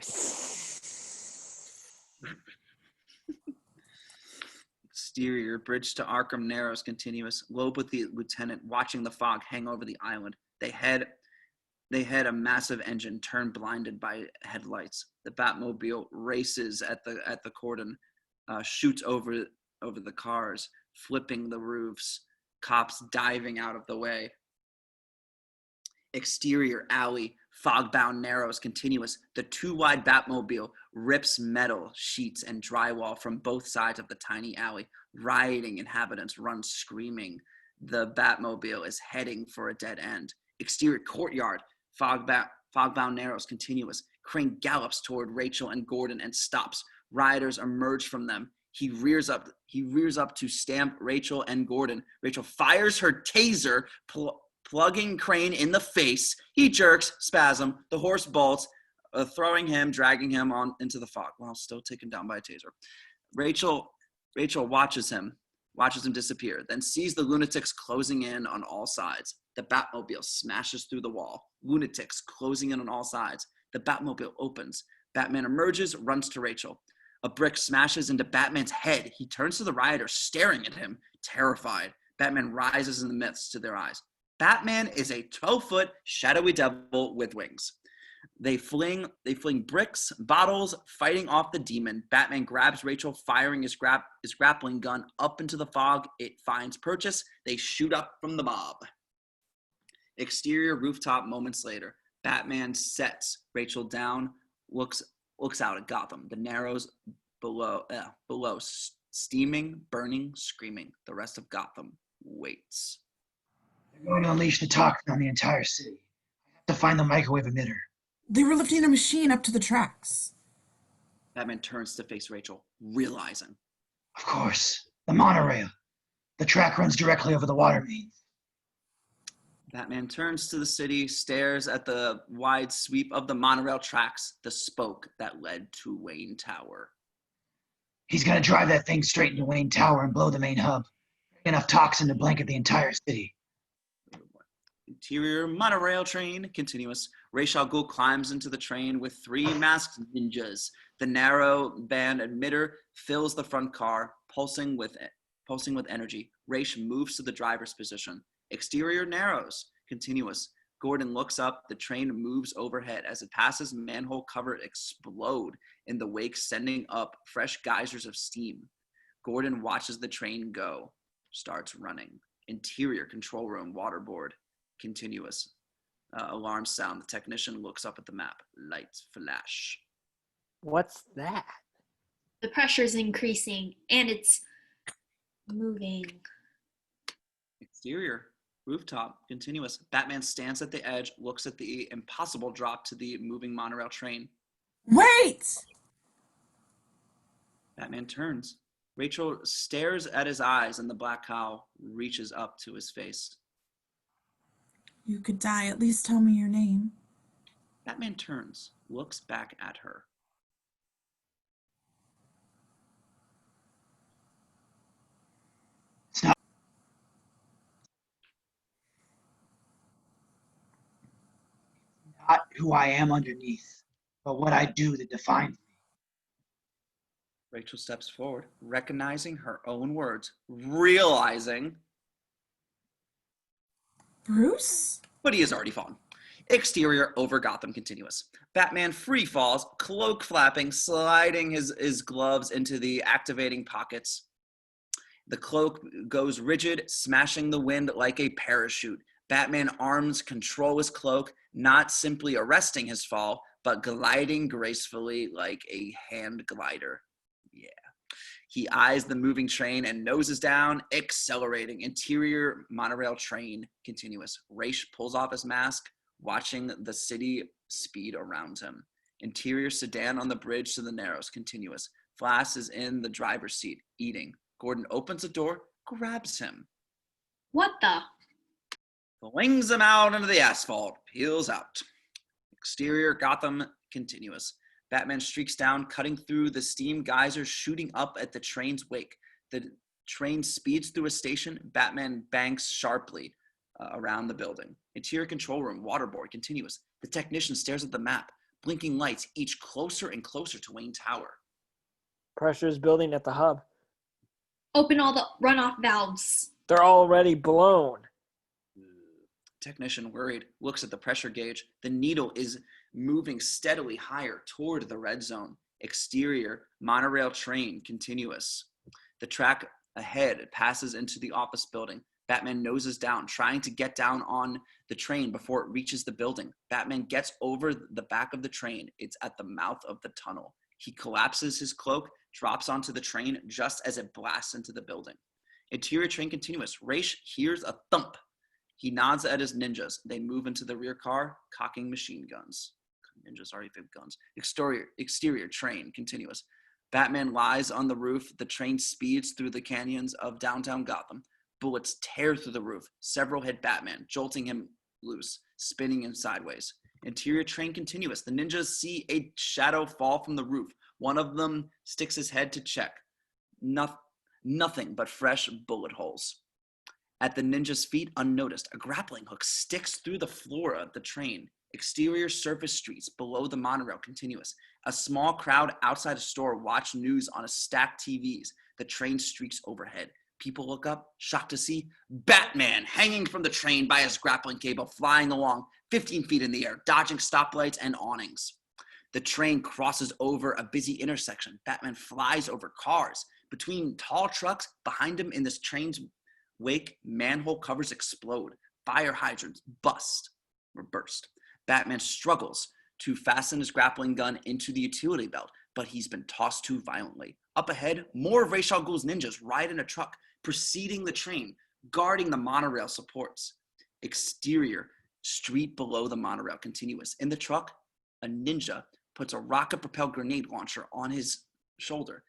B: Exterior, bridge to Arkham Narrows, continuous. Loeb with the lieutenant watching the fog hang over the island. They head a massive engine, turned blinded by headlights. The Batmobile races at the cordon, shoots over the cars, flipping the roofs. Cops diving out of the way. Exterior, alley, fog-bound Narrows, continuous. The too-wide Batmobile rips metal sheets and drywall from both sides of the tiny alley. Rioting inhabitants run screaming. The Batmobile is heading for a dead end. Exterior, courtyard, fog-bound Narrows, continuous. Crane gallops toward Rachel and Gordon and stops. Rioters emerge from them. He rears up to stamp Rachel and Gordon. Rachel fires her taser, plugging Crane in the face. He jerks, spasm. The horse bolts, dragging him on into the fog while still taken down by a taser. Rachel watches him disappear, then sees the lunatics closing in on all sides. The Batmobile smashes through the wall. Lunatics closing in on all sides. The Batmobile opens. Batman emerges, runs to Rachel. A brick smashes into Batman's head. He turns to the rioters, staring at him, terrified. Batman rises in the midst to their eyes. Batman is a 12-foot shadowy devil with wings. They fling bricks, bottles, fighting off the demon. Batman grabs Rachel, firing his grappling gun up into the fog. It finds purchase. They shoot up from the mob. Exterior rooftop moments later. Batman sets Rachel down, looks out at Gotham. The Narrows below, steaming, burning, screaming. The rest of Gotham waits.
C: They're going to unleash the toxin on the entire city. I have to find the microwave emitter.
A: They were lifting a machine up to the tracks.
B: Batman turns to face Rachel, realizing.
C: Of course. The monorail. The track runs directly over the water mains.
B: Batman turns to the city, stares at the wide sweep of the monorail tracks, the spoke that led to Wayne Tower.
C: He's going to drive that thing straight into Wayne Tower and blow the main hub. Enough toxin to blanket the entire city.
B: Interior monorail train, continuous. Ra's al Ghul climbs into the train with 3 masked ninjas. The narrow band emitter fills the front car, pulsing with energy. Ra's moves to the driver's position. Exterior narrows, continuous. Gordon looks up. The train moves overhead. As it passes, manhole cover explode in the wake, sending up fresh geysers of steam. Gordon watches the train go. Starts running. Interior control room, waterboard, continuous. Alarm sound. The technician looks up at the map. Lights flash.
F: What's that?
H: The pressure's increasing and it's moving.
B: Exterior rooftop, continuous. Batman stands at the edge, looks at the impossible drop to the moving monorail train.
A: Wait!
B: Batman turns. Rachel stares at his eyes, and the black cowl reaches up to his face.
A: You could die. At least tell me your name.
B: Batman turns, looks back at her.
C: It's not who I am underneath, but what I do that defines me.
B: Rachel steps forward, recognizing her own words, realizing.
A: Bruce?
B: But he has already fallen. Exterior over Gotham, continuous. Batman free falls, cloak flapping, sliding his gloves into the activating pockets. The cloak goes rigid, smashing the wind like a parachute. Batman arms control his cloak, not simply arresting his fall, but gliding gracefully like a hand glider. Yeah. He eyes the moving train and noses down, accelerating. Interior monorail train, continuous. Ra's pulls off his mask, watching the city speed around him. Interior sedan on the bridge to the Narrows, continuous. Flash is in the driver's seat, eating. Gordon opens the door, grabs him.
H: What the?
B: Flings him out into the asphalt, peels out. Exterior Gotham, continuous. Batman streaks down, cutting through the steam geysers, shooting up at the train's wake. The train speeds through a station. Batman banks sharply around the building. Interior control room, waterboard, continuous. The technician stares at the map, blinking lights, each closer and closer to Wayne Tower.
F: Pressure is building at the hub.
H: Open all the runoff valves.
F: They're already blown.
B: Technician, worried, looks at the pressure gauge. The needle is moving steadily higher toward the red zone. Exterior, monorail train, continuous. The track ahead passes into the office building. Batman noses down, trying to get down on the train before it reaches the building. Batman gets over the back of the train. It's at the mouth of the tunnel. He collapses his cloak, drops onto the train just as it blasts into the building. Interior train, continuous. Ra's hears a thump. He nods at his ninjas. They move into the rear car, cocking machine guns. Ninjas already have guns. Exterior train, continuous. Batman lies on the roof. The train speeds through the canyons of downtown Gotham. Bullets tear through the roof. Several hit Batman, jolting him loose, spinning him sideways. Interior train, continuous. The ninjas see a shadow fall from the roof. One of them sticks his head to check. Nothing but fresh bullet holes. At the ninja's feet, unnoticed, a grappling hook sticks through the floor of the train. Exterior surface streets below the monorail, continuous. A small crowd outside a store watch news on a stacked TVs. The train streaks overhead. People look up, shocked to see Batman hanging from the train by his grappling cable, flying along 15 feet in the air, dodging stoplights and awnings. The train crosses over a busy intersection. Batman flies over cars. Between tall trucks behind him in this train's wake, manhole covers explode. Fire hydrants burst. Batman struggles to fasten his grappling gun into the utility belt, but he's been tossed too violently. Up ahead, more of Ra's al Ghul's ninjas ride in a truck, preceding the train, guarding the monorail supports. Exterior, street below the monorail, continuous. In the truck, a ninja puts a rocket-propelled grenade launcher on his shoulder.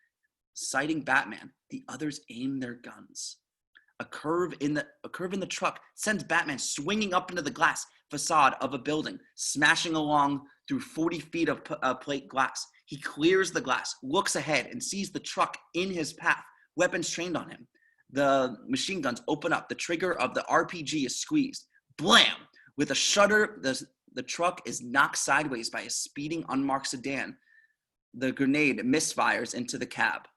B: Sighting Batman, the others aim their guns. A curve in the truck sends Batman swinging up into the glass facade of a building, smashing along through 40 feet of plate glass. He clears the glass, looks ahead, and sees the truck in his path, weapons trained on him. The machine guns open up. The trigger of the RPG is squeezed. Blam! With a shudder, the truck is knocked sideways by a speeding unmarked sedan. The grenade misfires into the cab.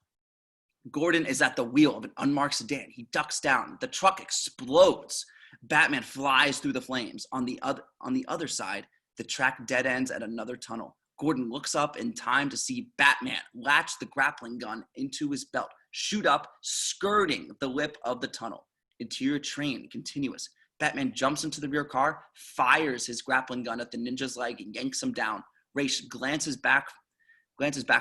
B: Gordon is at the wheel of an unmarked sedan. He ducks down. The truck explodes. Batman flies through the flames. On the other side, the track dead ends at another tunnel. Gordon looks up in time to see Batman latch the grappling gun into his belt, shoot up, skirting the lip of the tunnel. Interior train continuous. Batman jumps into the rear car, fires his grappling gun at the ninja's leg, and yanks him down. Ra's glances back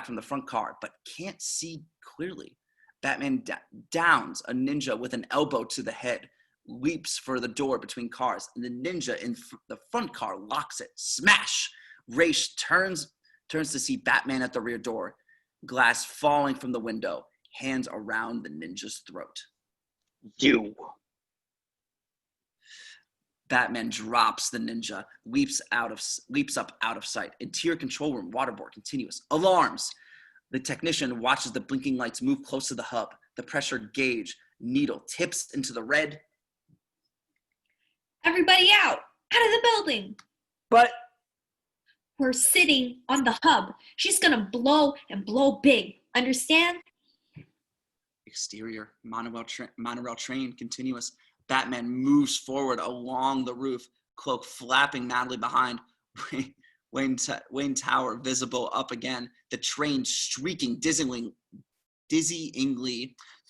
B: from the front car, but can't see clearly. Batman downs a ninja with an elbow to the head, leaps for the door between cars, and the ninja in the front car locks it. Smash! Ra's turns to see Batman at the rear door, glass falling from the window, hands around the ninja's throat.
G: You.
B: Batman drops the ninja, leaps up out of sight. Interior control room, waterboard, continuous. Alarms! The technician watches the blinking lights move close to the hub. The pressure gauge needle tips into the red.
H: Everybody out of the building.
F: But
H: We're sitting on the hub. She's gonna blow and blow big. Understand?
B: Exterior, monorail train, continuous. Batman moves forward along the roof, cloak flapping madly behind. Wayne Tower visible up again. The train streaking dizzyingly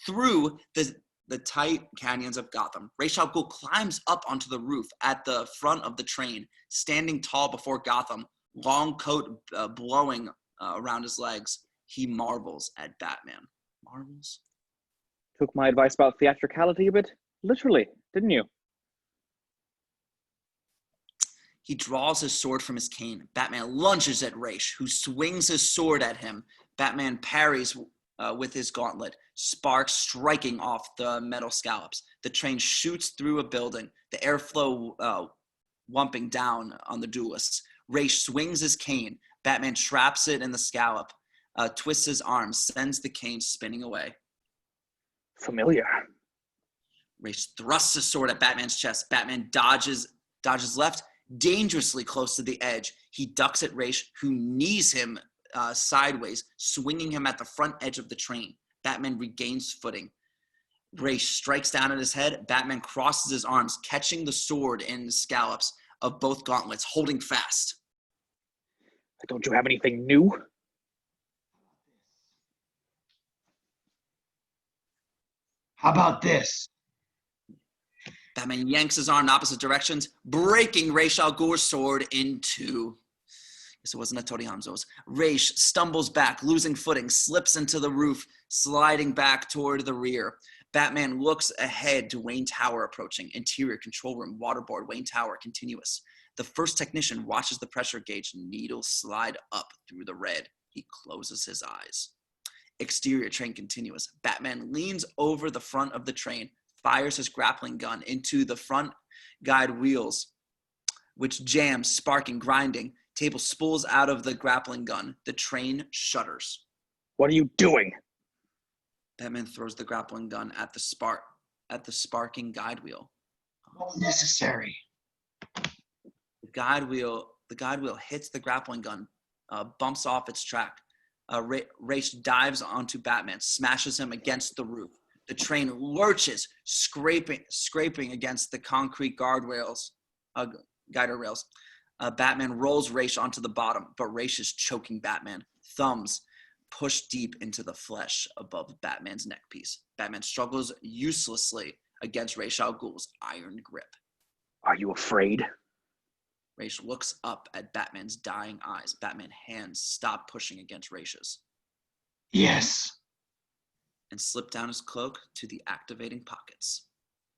B: through the tight canyons of Gotham. Ra's al Ghul climbs up onto the roof at the front of the train, standing tall before Gotham, long coat blowing around his legs. He marvels at Batman. Marvels?
G: Took my advice about theatricality a bit literally, didn't you?
B: He draws his sword from his cane. Batman lunges at Ra's, who swings his sword at him. Batman parries with his gauntlet, sparks striking off the metal scallops. The train shoots through a building, the airflow whumping down on the duelists. Ra's swings his cane. Batman traps it in the scallop, twists his arm, sends the cane spinning away.
G: Familiar.
B: Ra's thrusts his sword at Batman's chest. Batman dodges left, dangerously close to the edge. He ducks at Ra's, who knees him sideways, swinging him at the front edge of the train. Batman regains footing. Ra's strikes down at his head. Batman crosses his arms, catching the sword in the scallops of both gauntlets, holding fast.
G: Don't you have anything new?
C: How about this?
B: Batman yanks his arm in opposite directions, breaking Ra's al Ghul's sword in two. Guess it wasn't a Tony Hamzo's. Ra's stumbles back, losing footing, slips into the roof, sliding back toward the rear. Batman looks ahead to Wayne Tower approaching. Interior control room, waterboard, Wayne Tower, continuous. The first technician watches the pressure gauge needle slide up through the red. He closes his eyes. Exterior train continuous. Batman leans over the front of the train, fires his grappling gun into the front guide wheels, which jams, sparking, grinding. Table spools out of the grappling gun. The train shudders.
G: What are you doing?
B: Batman throws the grappling gun at the sparking guide wheel.
C: Unnecessary.
B: The guide wheel hits the grappling gun, bumps off its track. Ra's dives onto Batman, smashes him against the roof. The train lurches, scraping against the concrete guider rails. Batman rolls Ra's onto the bottom, but Ra's is choking Batman. Thumbs push deep into the flesh above Batman's neckpiece. Batman struggles uselessly against Ra's al Ghul's iron grip.
G: Are you afraid?
B: Ra's looks up at Batman's dying eyes. Batman's hands stop pushing against Ra's
C: Yes,
B: and slip down his cloak to the activating pockets.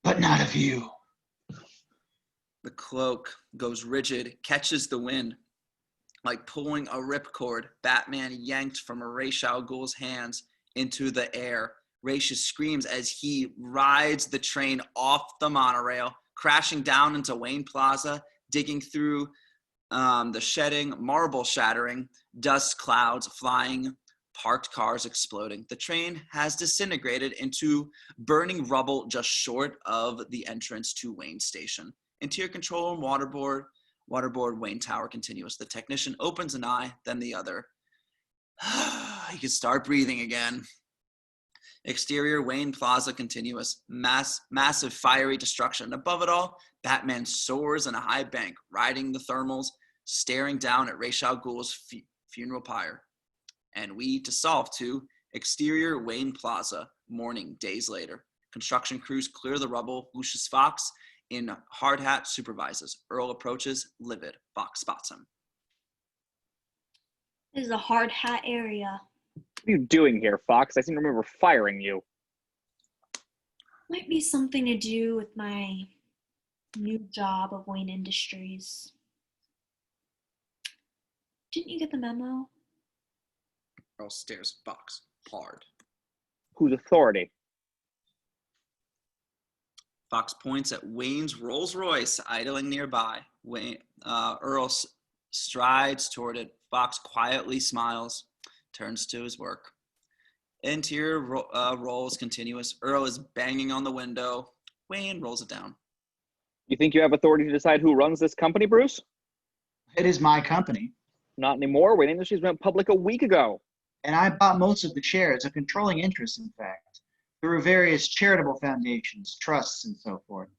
C: but not of you.
B: The cloak goes rigid, catches the wind. Like pulling a ripcord, Batman yanked from Ra's al Ghul's hands into the air. Ra's screams as he rides the train off the monorail, crashing down into Wayne Plaza, digging through the shedding, marble shattering, dust clouds flying, parked cars exploding. The train has disintegrated into burning rubble just short of the entrance to Wayne Station. Interior control room, waterboard, Wayne Tower continuous. The technician opens an eye, then the other. He can start breathing again. Exterior, Wayne Plaza continuous. Massive fiery destruction. Above it all, Batman soars in a high bank, riding the thermals, staring down at Ra's al Ghul's funeral pyre. And we to solve to exterior Wayne Plaza, morning, days later. Construction crews clear the rubble. Lucius Fox in hard hat supervises. Earl approaches, livid. Fox spots him.
H: This is a hard hat area.
G: What are you doing here, Fox? I seem to remember firing you.
H: Might be something to do with my new job of Wayne Industries. Didn't you get the memo?
B: Earl stares at Fox hard.
G: Whose authority?
B: Fox points at Wayne's Rolls Royce idling nearby. Earl strides toward it. Fox quietly smiles, turns to his work. Interior rolls continuous. Earl is banging on the window. Wayne rolls it down.
G: You think you have authority to decide who runs this company, Bruce?
C: It is my company,
G: Not anymore. Wayne Industries went public a week ago.
C: and I bought most of the shares, a controlling interest, in fact, through various charitable foundations, trusts, and so forth.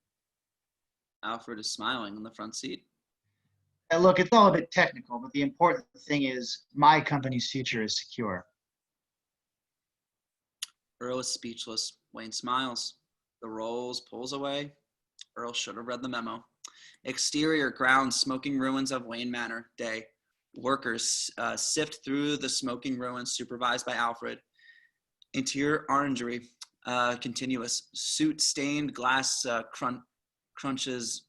B: Alfred is smiling in the front seat.
C: And look, it's all a bit technical, but the important thing is my company's future is secure.
B: Earl is speechless. Wayne smiles. The rolls pulls away. Earl should have read the memo. Exterior ground, smoking ruins of Wayne Manor. Day. Workers sift through the smoking ruins, supervised by Alfred. Interior orangery, continuous. Soot-stained glass crunches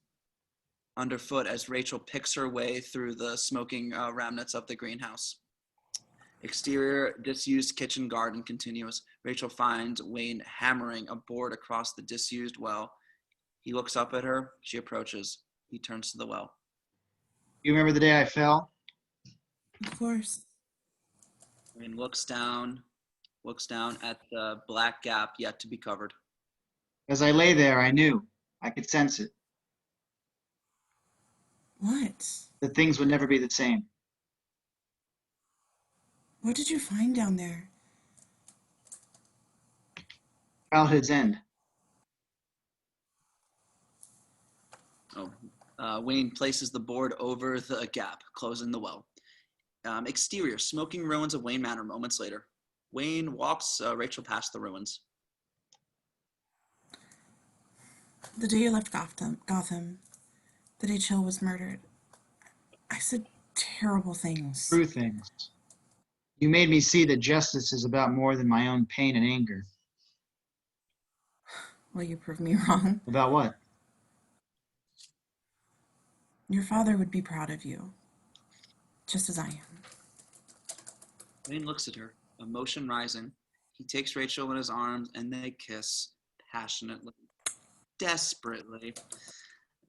B: underfoot as Rachel picks her way through the smoking remnants of the greenhouse. Exterior, disused kitchen garden, continuous. Rachel finds Wayne hammering a board across the disused well. He looks up at her. She approaches. He turns to the well.
C: You remember the day I fell?
A: Of course.
B: Wayne looks down at the black gap yet to be covered.
C: As I lay there, I knew. I could sense it.
A: What?
C: That things would never be the same.
A: What did you find down there?
C: Childhood's end.
B: Wayne places the board over the gap, closing the well. Exterior, smoking ruins of Wayne Manor moments later. Wayne walks Rachel past the ruins.
A: The day you left Gotham, the day Chill was murdered, I said terrible things.
C: True things. You made me see that justice is about more than my own pain and anger.
A: Well, you proved me wrong.
C: About what?
A: Your father would be proud of you, just as I am.
B: Wayne looks at her, emotion rising. He takes Rachel in his arms and they kiss passionately, desperately.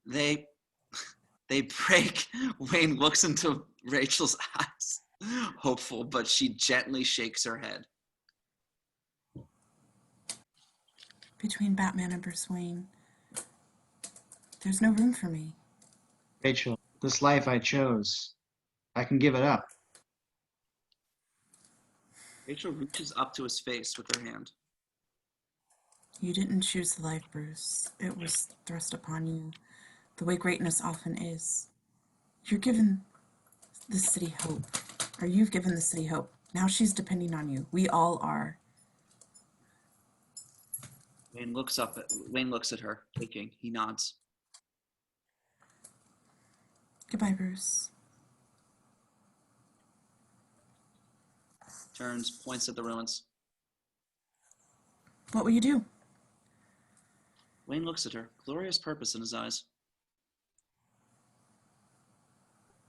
B: They break. Wayne looks into Rachel's eyes, hopeful, but she gently shakes her head.
A: Between Batman and Bruce Wayne, there's no room for me.
C: Rachel, this life I chose, I can give it up.
B: Rachel reaches up to his face with her hand.
A: You didn't choose the life, Bruce. It was thrust upon you, the way greatness often is. You're given the city hope, or you've given the city hope. Now she's depending on you. We all are.
B: Wayne looks at her, taking. He nods.
A: Goodbye, Bruce.
B: Turns, points at the ruins.
A: What will you do?
B: Wayne looks at her, glorious purpose in his eyes.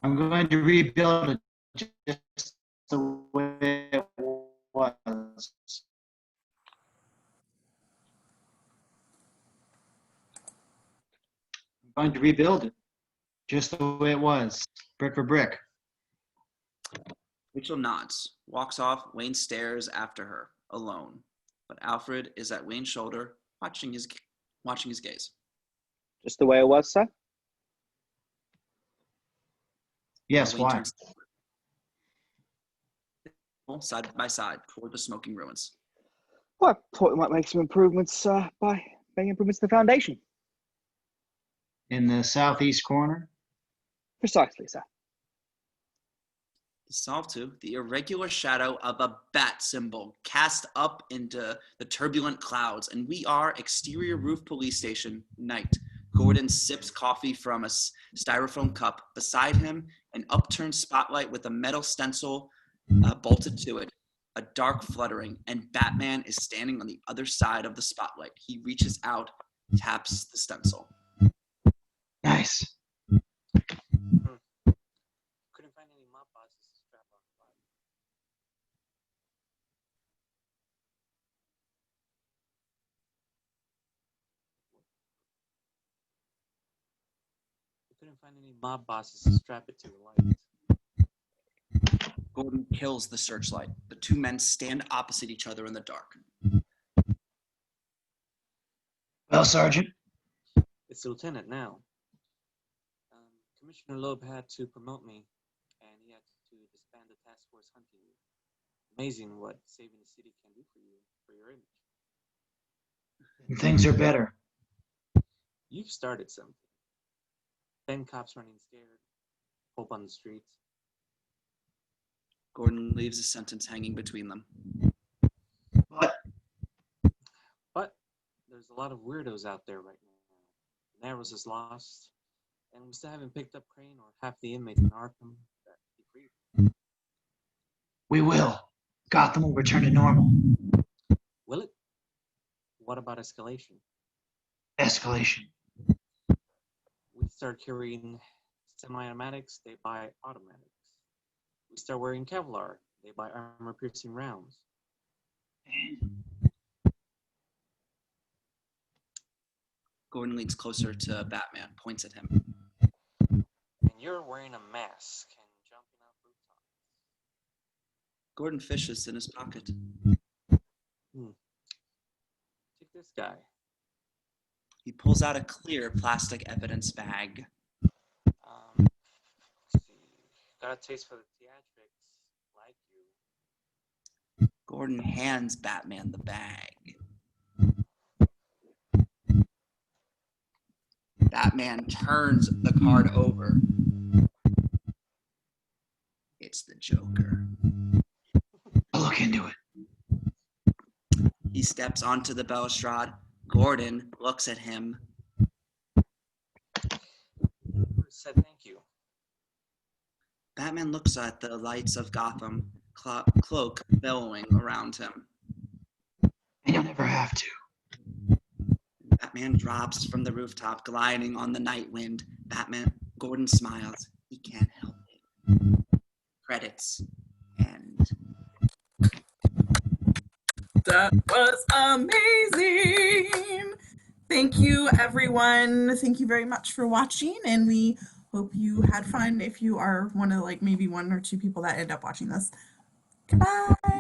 C: I'm going to rebuild it just the way it was. I'm going to rebuild it just the way it was, brick for brick.
B: Rachel nods, walks off. Wayne stares after her, alone. But Alfred is at Wayne's shoulder, watching his gaze.
G: Just the way it was, sir?
C: Yes,
B: Wayne
C: why?
B: turns side by side toward the smoking ruins.
G: Well, I thought we might make some improvements by making improvements to the foundation.
C: In the southeast corner?
G: Precisely, sir.
B: To solve to the irregular shadow of a bat symbol cast up into the turbulent clouds, and we are exterior roof police station, night. Gordon sips coffee from a styrofoam cup. Beside him, an upturned spotlight with a metal stencil bolted to it, a dark fluttering, and Batman is standing on the other side of the spotlight. He reaches out, taps the stencil.
C: Nice.
E: Couldn't find any mop boxes to strap on the body. We couldn't find any mob bosses to strap it to the light.
B: Gordon kills the searchlight. The two men stand opposite each other in the dark.
C: Well, Sergeant?
E: It's the lieutenant now. Commissioner Loeb had to promote me, and he had to disband the task force hunting you. Amazing what saving the city can do for you, for your image.
C: Things are better.
E: You've started something. 10 cops running scared, hope on the streets.
B: Gordon leaves a sentence hanging between them.
E: But there's a lot of weirdos out there right now. Narrows is lost, and we still haven't picked up Crane or half the inmates in Arkham that he freed.
C: We will. Gotham will return to normal.
E: Will it? What about escalation?
C: Escalation.
E: We start carrying semi-automatics, they buy automatics. We start wearing Kevlar, they buy armor-piercing rounds.
B: Gordon leans closer to Batman, points at him.
E: And you're wearing a mask and jumping off rooftops.
B: Gordon fishes in his pocket.
E: Take this guy.
B: He pulls out a clear plastic evidence bag.
E: Let's see. Got a taste for the theatrics, like you.
B: Gordon hands Batman the bag. Batman turns the card over. It's the Joker.
C: I'll look into it.
B: He steps onto the balustrade. Gordon looks at him.
E: Said thank you.
B: Batman looks at the lights of Gotham, cloak billowing around him.
C: And you'll never have to.
B: Batman drops from the rooftop, gliding on the night wind. Gordon smiles. He can't help it. Credits. End.
A: That was amazing. Thank you, everyone. Thank you very much for watching, and we hope you had fun if you are one of maybe one or two people that end up watching this. Goodbye.